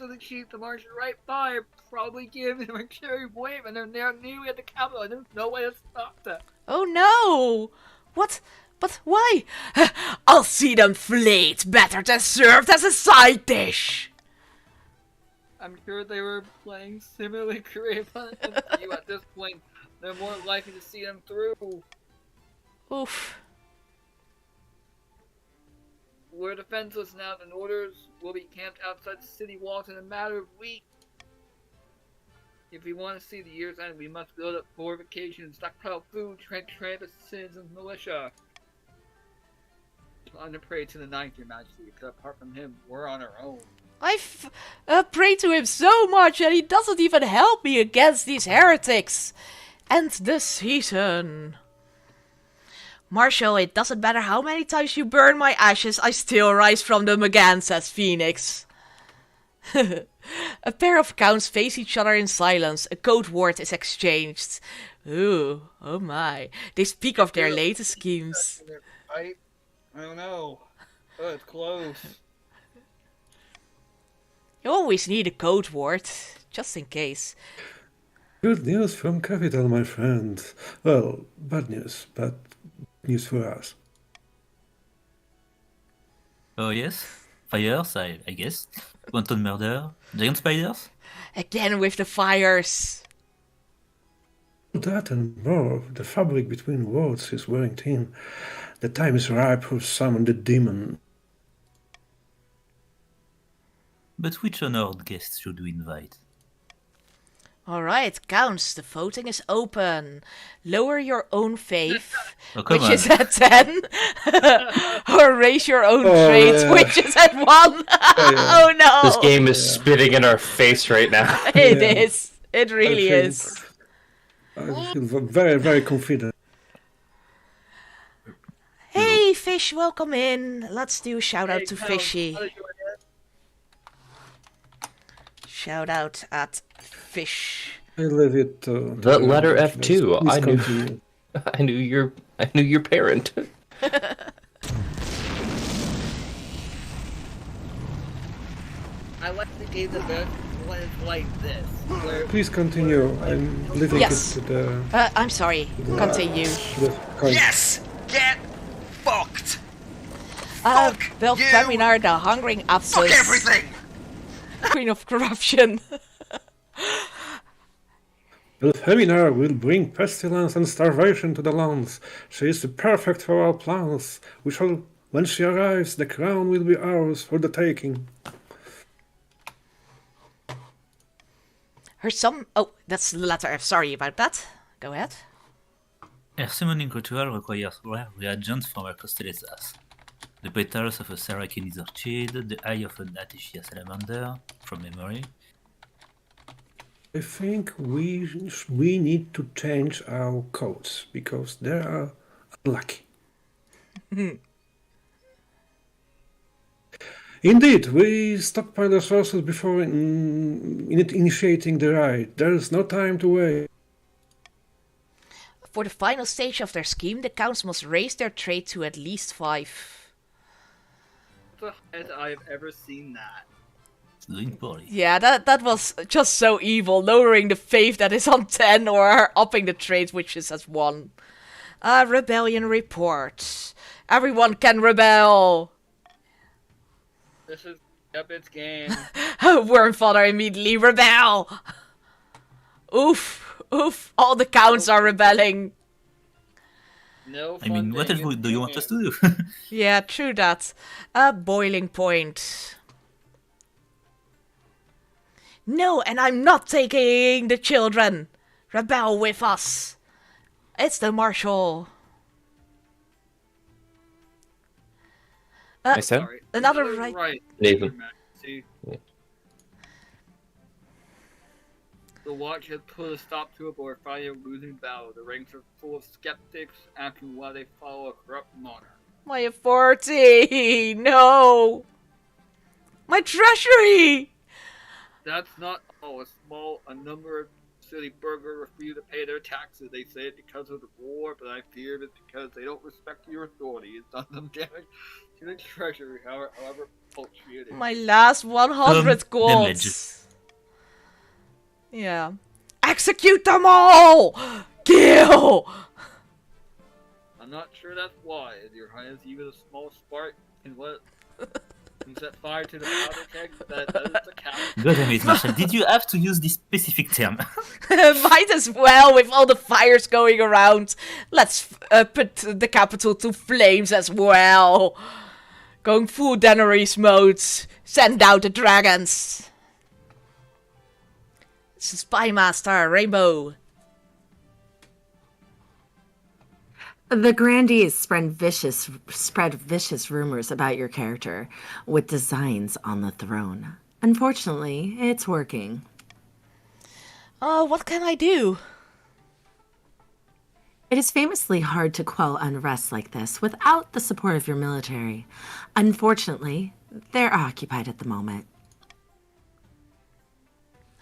of the chief to march right by, probably giving them a cherry wave, and they're now nearly at the capital, and there's no way to stop them. Oh no! What? But why? I'll see them flayed, better than served as a side dish! I'm sure they were playing similarly creative than you at this point. They're more likely to see them through. Oof. We're defenseless now, and orders will be camped outside the city walls in a matter of weeks. If we want to see the year's end, we must build up fortifications, stockpile food, train citizens, militia. On to pray to the ninth, Your Majesty, because apart from him, we're on our own. I've prayed to him so much and he doesn't even help me against these heretics. And the season. Marshal, it doesn't matter how many times you burn my ashes, I still rise from them again, says Phoenix. A pair of counts face each other in silence. A code word is exchanged. Ooh, oh my. They speak of their latest schemes. I don't know. Oh, it's close. You always need a code word, just in case. Good news from Capital, my friend. Well, bad news, but news for us. Oh yes, fires, I guess. Wanted murder, giant spiders. Again with the fires. That and more, the fabric between worlds is wearing thin. The time is ripe for summon the demon. But which honored guests should we invite? Alright, counts. The voting is open. Lower your own faith, Oh, come which on. is at 10. Or raise your own traits, yeah. which is at 1. Oh no! This game is spitting in our face right now. It Yeah. is. It really I is. feel very, very confident. Hey, Fish, welcome in. Let's do a shout out to Hey, Fishy. how did you like Shout out at Fish. I leave it to That letter F2. Please I knew. continue. I knew your parent. I like the game the best when it's like this, where Please continue. I'm leaving Yes. it to the. I'm sorry. Continue. To the coin. Yes! Get fucked! Build you. Feminar, the hungering Fuck abscess. everything! Queen of corruption. Wilhelmina will bring pestilence and starvation to the lands. She is perfect for our plans. We shall, when she arrives, the crown will be ours for the taking. Her son. Oh, that's the letter F. Sorry about that. Go ahead. Her summoning ritual requires rare reagents from her costelezas. The petals of a Sarakenid orchid, the eye of an Atishia salamander, from memory. I think we need to change our codes because they are unlucky. Indeed, we stockpile resources before initiating the raid. There is no time to wait. For the final stage of their scheme, the counts must raise their trait to at least 5. the highest I've ever seen that. It's doing poorly. Yeah, that was just so evil, lowering the faith that is on 10 or upping the trait which is at 1. Rebellion report. Everyone can rebel. This is Epic game. Wormfather immediately rebel. Oof, oof. All the counts are rebelling. No I mean, fun what thing else in do you the want us game. to do? Yeah, true that. A boiling point. No, and I'm not taking the children. Rebel with us. It's the marshal. My son? Sorry. Another You're right- Nathan. Your Majesty. The watch has put a stop to it, but we're fighting a losing battle. The ranks are full of skeptics asking why they follow a corrupt monarch. My authority. No. My treasury. That's not all. A number of city burghers refuse to pay their taxes. They say it because of the war, but I fear it's because they don't respect your authority. It's done them damage to the treasury, however paltry it is. My last 100 golds. damage. Yeah. Execute them all! Kill! I'm not sure that's wise. Your Highness, even a small spark can set fire to the powder keg. That is the cap. God damn it, Marshall, did you have to use this specific term? Might as well, with all the fires going around. Let's put the capital to flames as well. Going full Daenerys mode. Send out the dragons. It's a spy master, Rainbow. The grandees spread vicious rumors about your character with designs on the throne. Unfortunately, it's working. Oh, what can I do? It is famously hard to quell unrest like this without the support of your military. Unfortunately, they're occupied at the moment.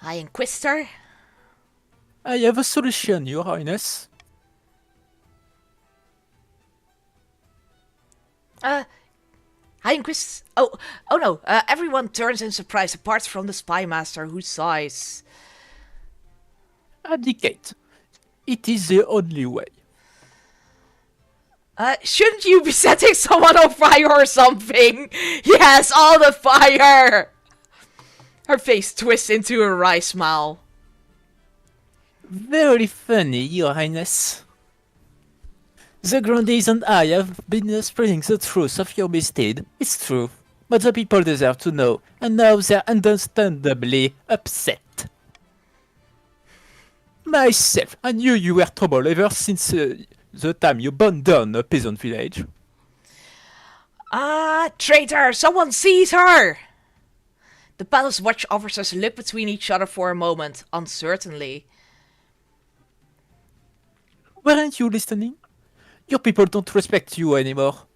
High Inquisitor? I have a solution, Your Highness. High Inquisitor... Oh no, everyone turns in surprise apart from the Spy Master, who sighs. Abdicate. It is the only way. Shouldn't you be setting someone on fire or something? Yes, all the fire! Her face twists into a wry smile. Very funny, Your Highness. The Grandees and I have been spreading the truth of your misdeed. It's true. But the people deserve to know, and now they're understandably upset. Myself, I knew you were trouble ever since the time you burned down a peasant village. Traitor! Someone sees her! The palace watch officers look between each other for a moment, uncertainly. Weren't you listening? Your people don't respect you anymore.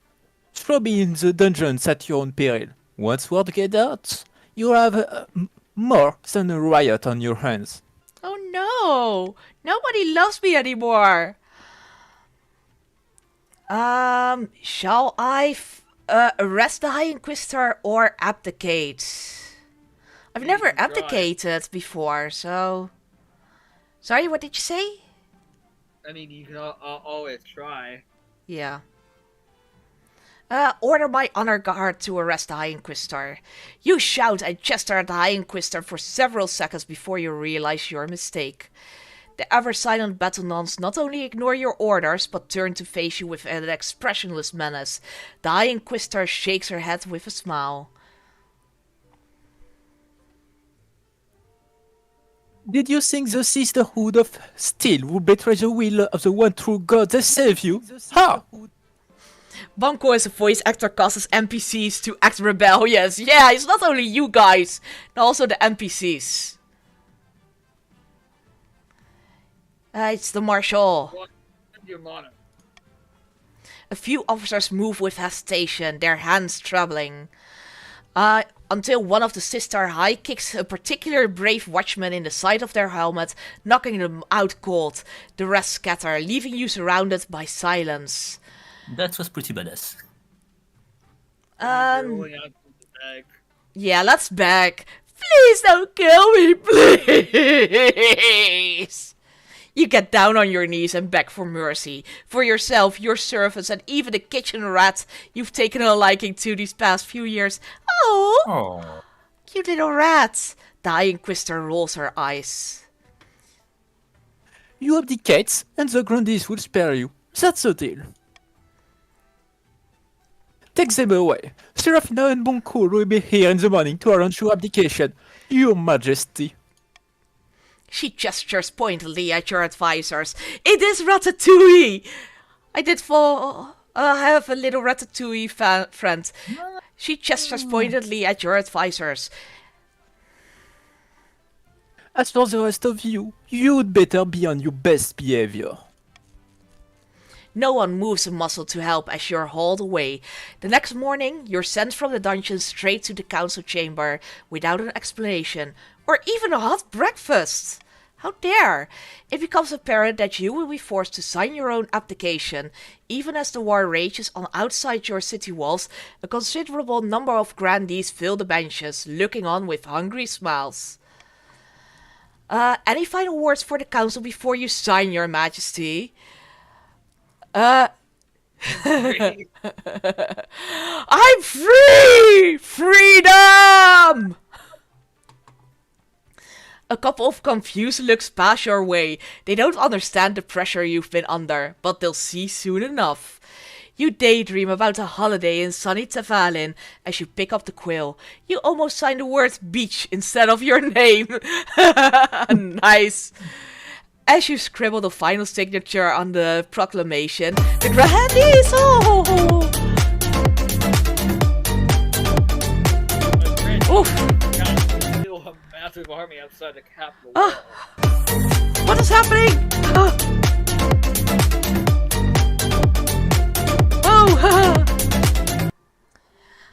Throw me in the dungeons at your own peril. Once word get out, you have more than a riot on your hands. Oh no! Nobody loves me anymore! Shall I arrest the High Inquisitor or abdicate? I've never abdicated before, so... Sorry, what did you say? I mean, you can always try. Yeah. Order my honor guard to arrest the High Inquisitor. You shout and gesture at the High Inquisitor for several seconds before you realize your mistake. The ever-silent battle nuns not only ignore your orders, but turn to face you with an expressionless menace. The High Inquisitor shakes her head with a smile. Did you think the Sisterhood of Steel would betray the will of the one true God that saved you? Ha! Banco is a voice actor cast as NPCs to act rebellious. Yeah, it's not only you guys, but also the NPCs. It's the Marshal. A few officers move with hesitation, their hands trembling. Until one of the Sister High kicks a particular brave watchman in the side of their helmet, knocking them out cold. The rest scatter, leaving you surrounded by silence. That was pretty badass. Yeah, let's beg. Please don't kill me, please. You get down on your knees and beg for mercy. For yourself, your servants, and even the kitchen rat you've taken a liking to these past few years. Oh, cute little rat. The High Inquisitor rolls her eyes. You abdicate, and the Grandees will spare you. That's the deal. Take them away. Serafina and Boncour will be here in the morning to arrange your abdication, Your Majesty. She gestures pointedly at your advisors. It is Ratatouille! I did have a little Ratatouille friend. She gestures pointedly at your advisors. As for the rest of you, you'd better be on your best behavior. No one moves a muscle to help as you're hauled away. The next morning, you're sent from the dungeon straight to the council chamber without an explanation, or even a hot breakfast. How dare! It becomes apparent that you will be forced to sign your own abdication. Even as the war rages on outside your city walls, a considerable number of grandees fill the benches, looking on with hungry smiles. Any final words for the council before you sign, Your Majesty? I'm free! Freedom! A couple of confused looks pass your way. They don't understand the pressure you've been under, but they'll see soon enough. You daydream about a holiday in sunny Tavalin as you pick up the quill. You almost sign the word beach instead of your name. Nice. As you scribble the final signature on the proclamation, the grandees, Oof. A massive army outside the capital. What is happening?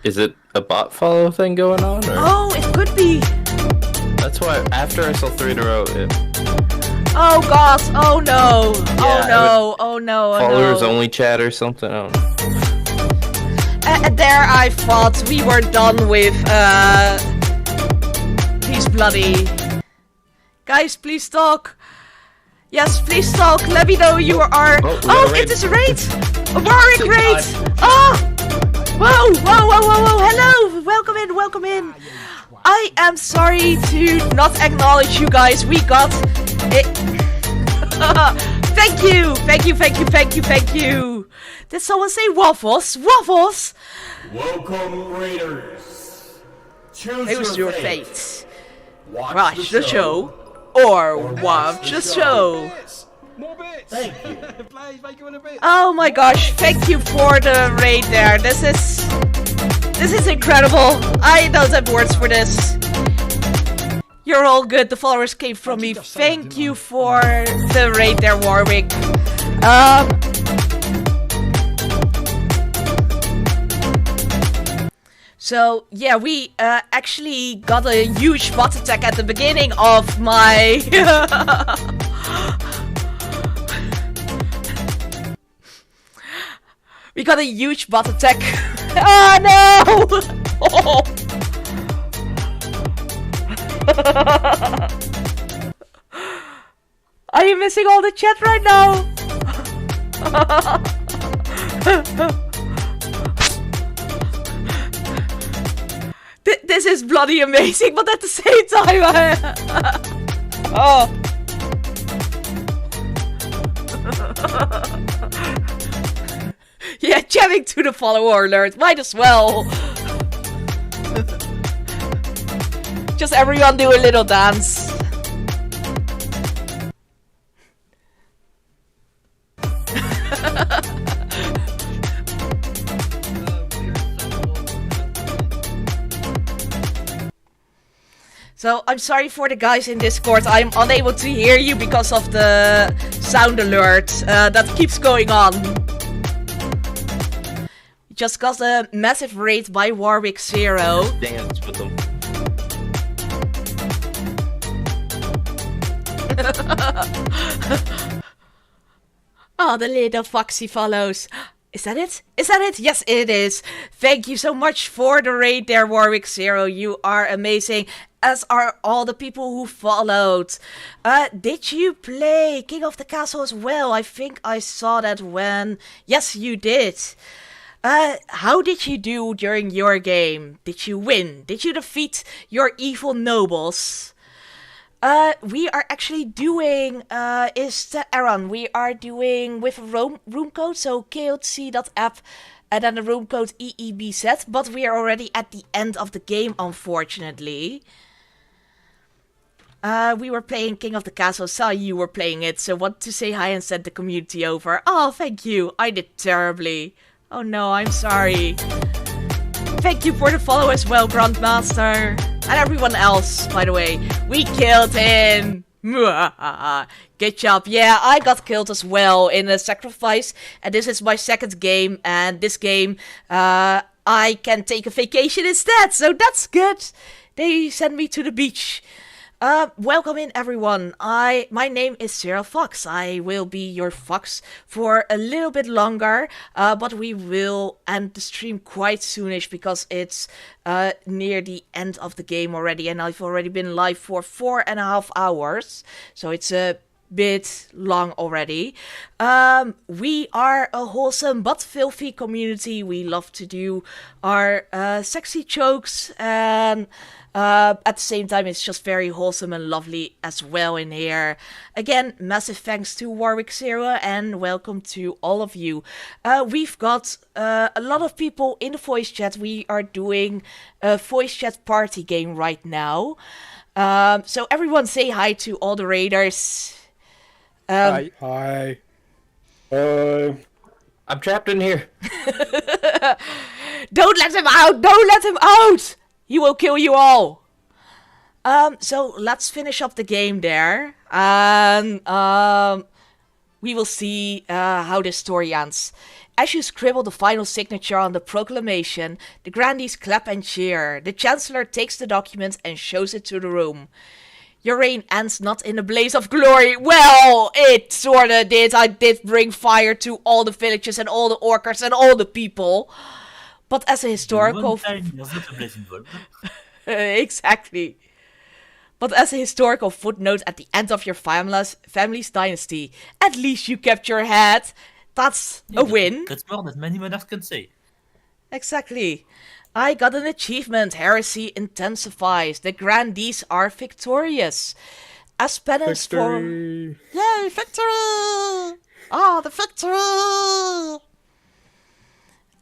Is it a bot follow thing going on? Or? Oh, it could be. That's why after I saw 3 in a row, Oh god, oh no, oh Yeah, no, oh no, oh followers no. only chat or something. I don't know. And there I thought we were done with these bloody... Guys, please talk. Yes, please talk. Let me know you are... Oh, it is a raid! A Warwick raid! Oh! Whoa, whoa, whoa, whoa, whoa, hello! Welcome in, welcome in. I am sorry to not acknowledge you guys. We got it. Thank you, thank you, thank you, thank you, thank you. Did someone say waffles? Waffles? Welcome, Raiders. Choose your fate. Watch the show or watch the show. More bits. Thank you. Please make it a bit. Oh my gosh, thank you for the raid there. This is incredible. I don't have words for this. You're all good. The followers came from me. Thank you for the raid there, Warwick. So yeah, we actually got a huge bot attack at the beginning of my... We got a huge bot attack. Oh no! Oh. Are you missing all the chat right now? This is bloody amazing, but at the same time, oh. Yeah, jamming to the follower alert. Might as well. Just everyone do a little dance. So, I'm sorry for the guys in Discord. I'm unable to hear you because of the sound alert that keeps going on. Just got a massive raid by Warwick 0. Dance with them. Oh, the little foxy follows. Is that it? Is that it? Yes, it is. Thank you so much for the raid there, Warwick 0. You are amazing, as are all the people who followed. Did you play King of the Castle as well? I think I saw that when... Yes, you did. How did you do during your game? Did you win? Did you defeat your evil nobles? We are actually doing, Aaron, we are doing with a room code, so KOTC.app, and then the room code EEBZ, but we are already at the end of the game, unfortunately. We were playing King of the Castle, saw you were playing it, so want to say hi and send the community over. Oh, thank you, I did terribly. Oh no, I'm sorry. Thank you for the follow as well, Grandmaster. And everyone else, by the way. We killed him. Good job. Yeah, I got killed as well in a sacrifice. And this is my second game. And this game, I can take a vacation instead. So that's good. They sent me to the beach. Welcome in, everyone. My name is Sarah Fox. I will be your Fox for a little bit longer, but we will end the stream quite soonish because it's near the end of the game already, and I've already been live for 4.5 hours, so it's a bit long already. We are a wholesome but filthy community. We love to do our sexy jokes, and at the same time it's just very wholesome and lovely as well in here. Again, massive thanks to Warwick 0 and welcome to all of you. We've got a lot of people in the voice chat. We are doing a voice chat party game right now. So everyone say hi to all the raiders. Hi. Hi. I'm trapped in here. Don't let him out! Don't let him out! He will kill you all. So let's finish up the game there. And we will see how this story ends. As you scribble the final signature on the proclamation, the grandees clap and cheer. The Chancellor takes the document and shows it to the room. Your reign ends not in a blaze of glory. Well, it sorta did. I did bring fire to all the villages and all the orcas and all the people. But as a historical... exactly. But as a historical footnote at the end of your family's dynasty, at least you kept your head. That's a win. That's more than many monarchs can say. Exactly. I got an achievement. Heresy intensifies. The grandees are victorious. As penance for... Yay, victory! Ah, the victory!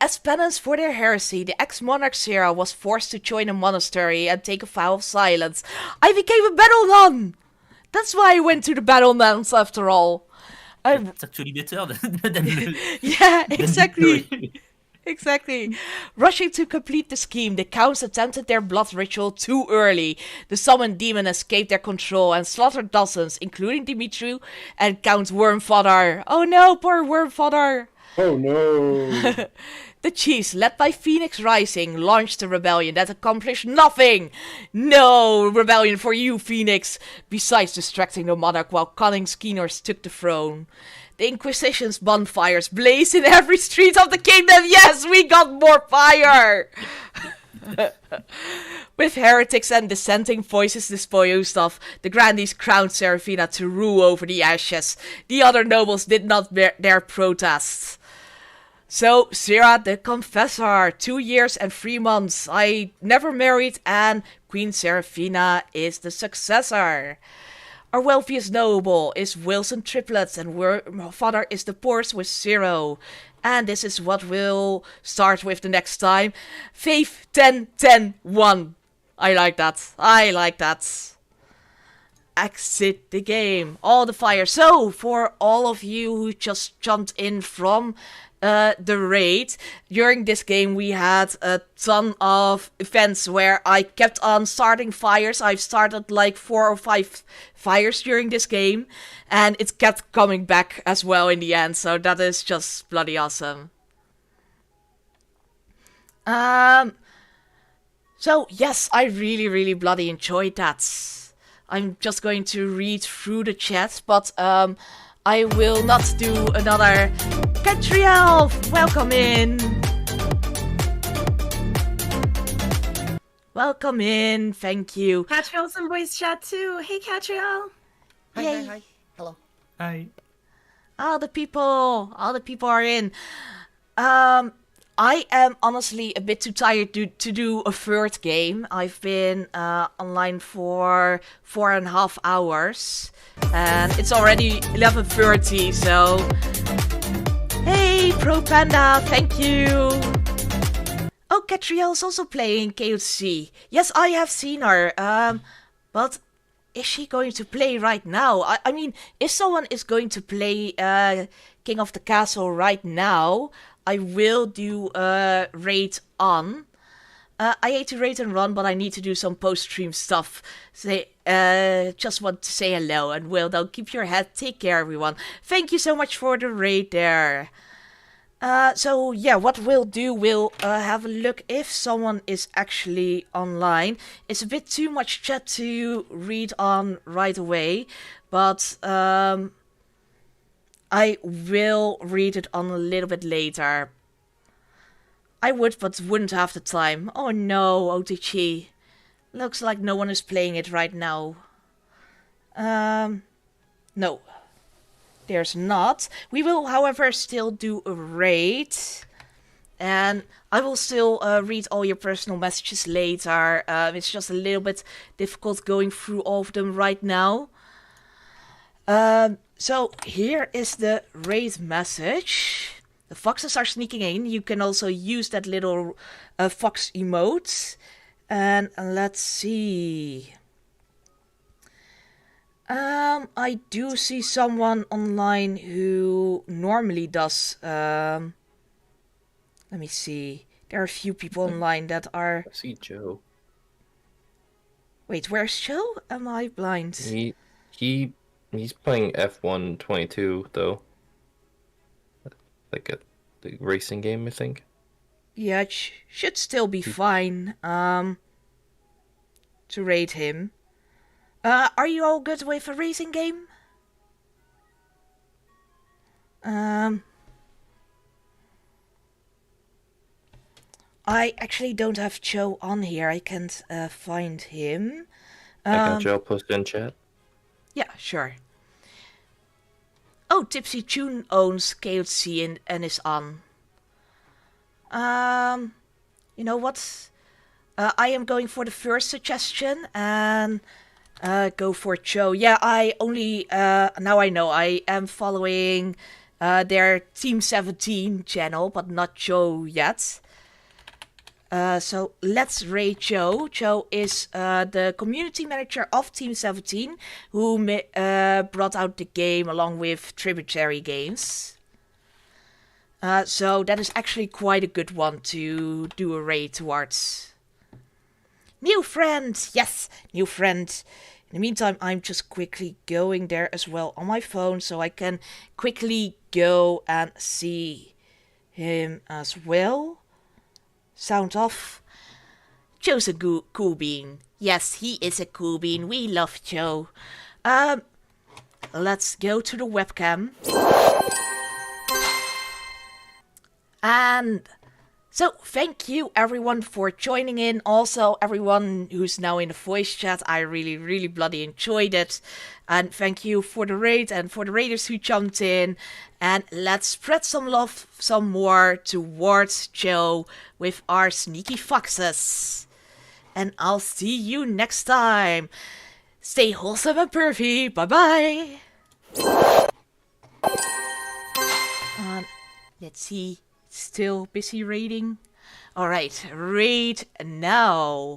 As penance for their heresy, the ex-monarch Sarah was forced to join a monastery and take a vow of silence. I became a battle nun! That's why I went to the battle nuns after all. It's actually better than yeah, exactly. Exactly. Rushing to complete the scheme, the counts attempted their blood ritual too early. The summoned demon escaped their control and slaughtered dozens, including Dimitri and Count Wormfather. Oh no, poor Wormfather. Oh no. The chiefs, led by Phoenix Rising, launched a rebellion that accomplished nothing. No rebellion for you, Phoenix. Besides distracting the monarch while cunning schemers took the throne. The Inquisition's bonfires blazed in every street of the kingdom. Yes, we got more fire! With heretics and dissenting voices disposed of, the grandees crowned Serafina to rule over the ashes. The other nobles did not dare protest. So, Sarah the Confessor, 2 years and 3 months. I never married and Queen Serafina is the successor. Our wealthiest noble is Wilson Triplets and father is the poorest with 0. And this is what we'll start with the next time. Faith 10, 10, 1. I like that. I like that. Exit the game. All the fire. So, for all of you who just jumped in from the raid, during this game we had a ton of events where I kept on starting fires. I've started like 4 or 5 fires during this game, and it kept coming back as well in the end, so that is just bloody awesome. So yes, I really bloody enjoyed that. I'm just going to read through the chat, but I will not do another. Catriel, welcome in. Welcome in, thank you. Catriel's in voice chat too. Hey, Catriel. Hi. Hello. Hi. All the people are in. I am honestly a bit too tired to do a third game. I've been online for 4.5 hours. And it's already 11:30, so... Hey, Pro Panda, thank you! Oh, Catriel is also playing KOTC. Yes, I have seen her. But is she going to play right now? I mean, if someone is going to play King of the Castle right now, I will do a raid on. I hate to raid and run, but I need to do some post-stream stuff. Just want to say hello, and Will, don't keep your head. Take care, everyone. Thank you so much for the raid there. So yeah, what we'll do, we'll have a look if someone is actually online. It's a bit too much chat to read on right away, but I will read it on a little bit later. I would, but wouldn't have the time. Oh no, OTG. Looks like no one is playing it right now. No. There's not. We will, however, still do a raid. And I will still read all your personal messages later. It's just a little bit difficult going through all of them right now. So here is the raid message. The foxes are sneaking in. You can also use that little fox emote. And let's see. I do see someone online who normally does. Let me see. There are a few people online that are. I see Joe. Wait, where's Joe? Am I blind? He's playing F122 though. Like the racing game, I think. Yeah, it should still be fine. To rate him. Are you all good with a racing game? I actually don't have Joe on here. I can't find him. I got you. I'll post it in chat. Yeah, sure. Oh, Tipsy Tune owns KOTC and is on. You know what? I am going for the first suggestion and go for Joe. Yeah, I only now I know I am following their Team 17 channel, but not Joe yet. So let's rate Joe. Joe is the community manager of Team 17, who brought out the game along with Tributary games. So that is actually quite a good one to do a rate towards. New friend! Yes, new friend. In the meantime, I'm just quickly going there as well on my phone, so I can quickly go and see him as well. Sound off. Joe's a cool bean. Yes, he is a cool bean. We love Joe. Let's go to the webcam. And so, thank you everyone for joining in. Also, everyone who's now in the voice chat. I really, really bloody enjoyed it. And thank you for the raid and for the raiders who jumped in. And let's spread some love some more towards Joe with our sneaky foxes. And I'll see you next time. Stay wholesome and pervy. Bye-bye. Let's see. Still busy raiding? Alright, raid now.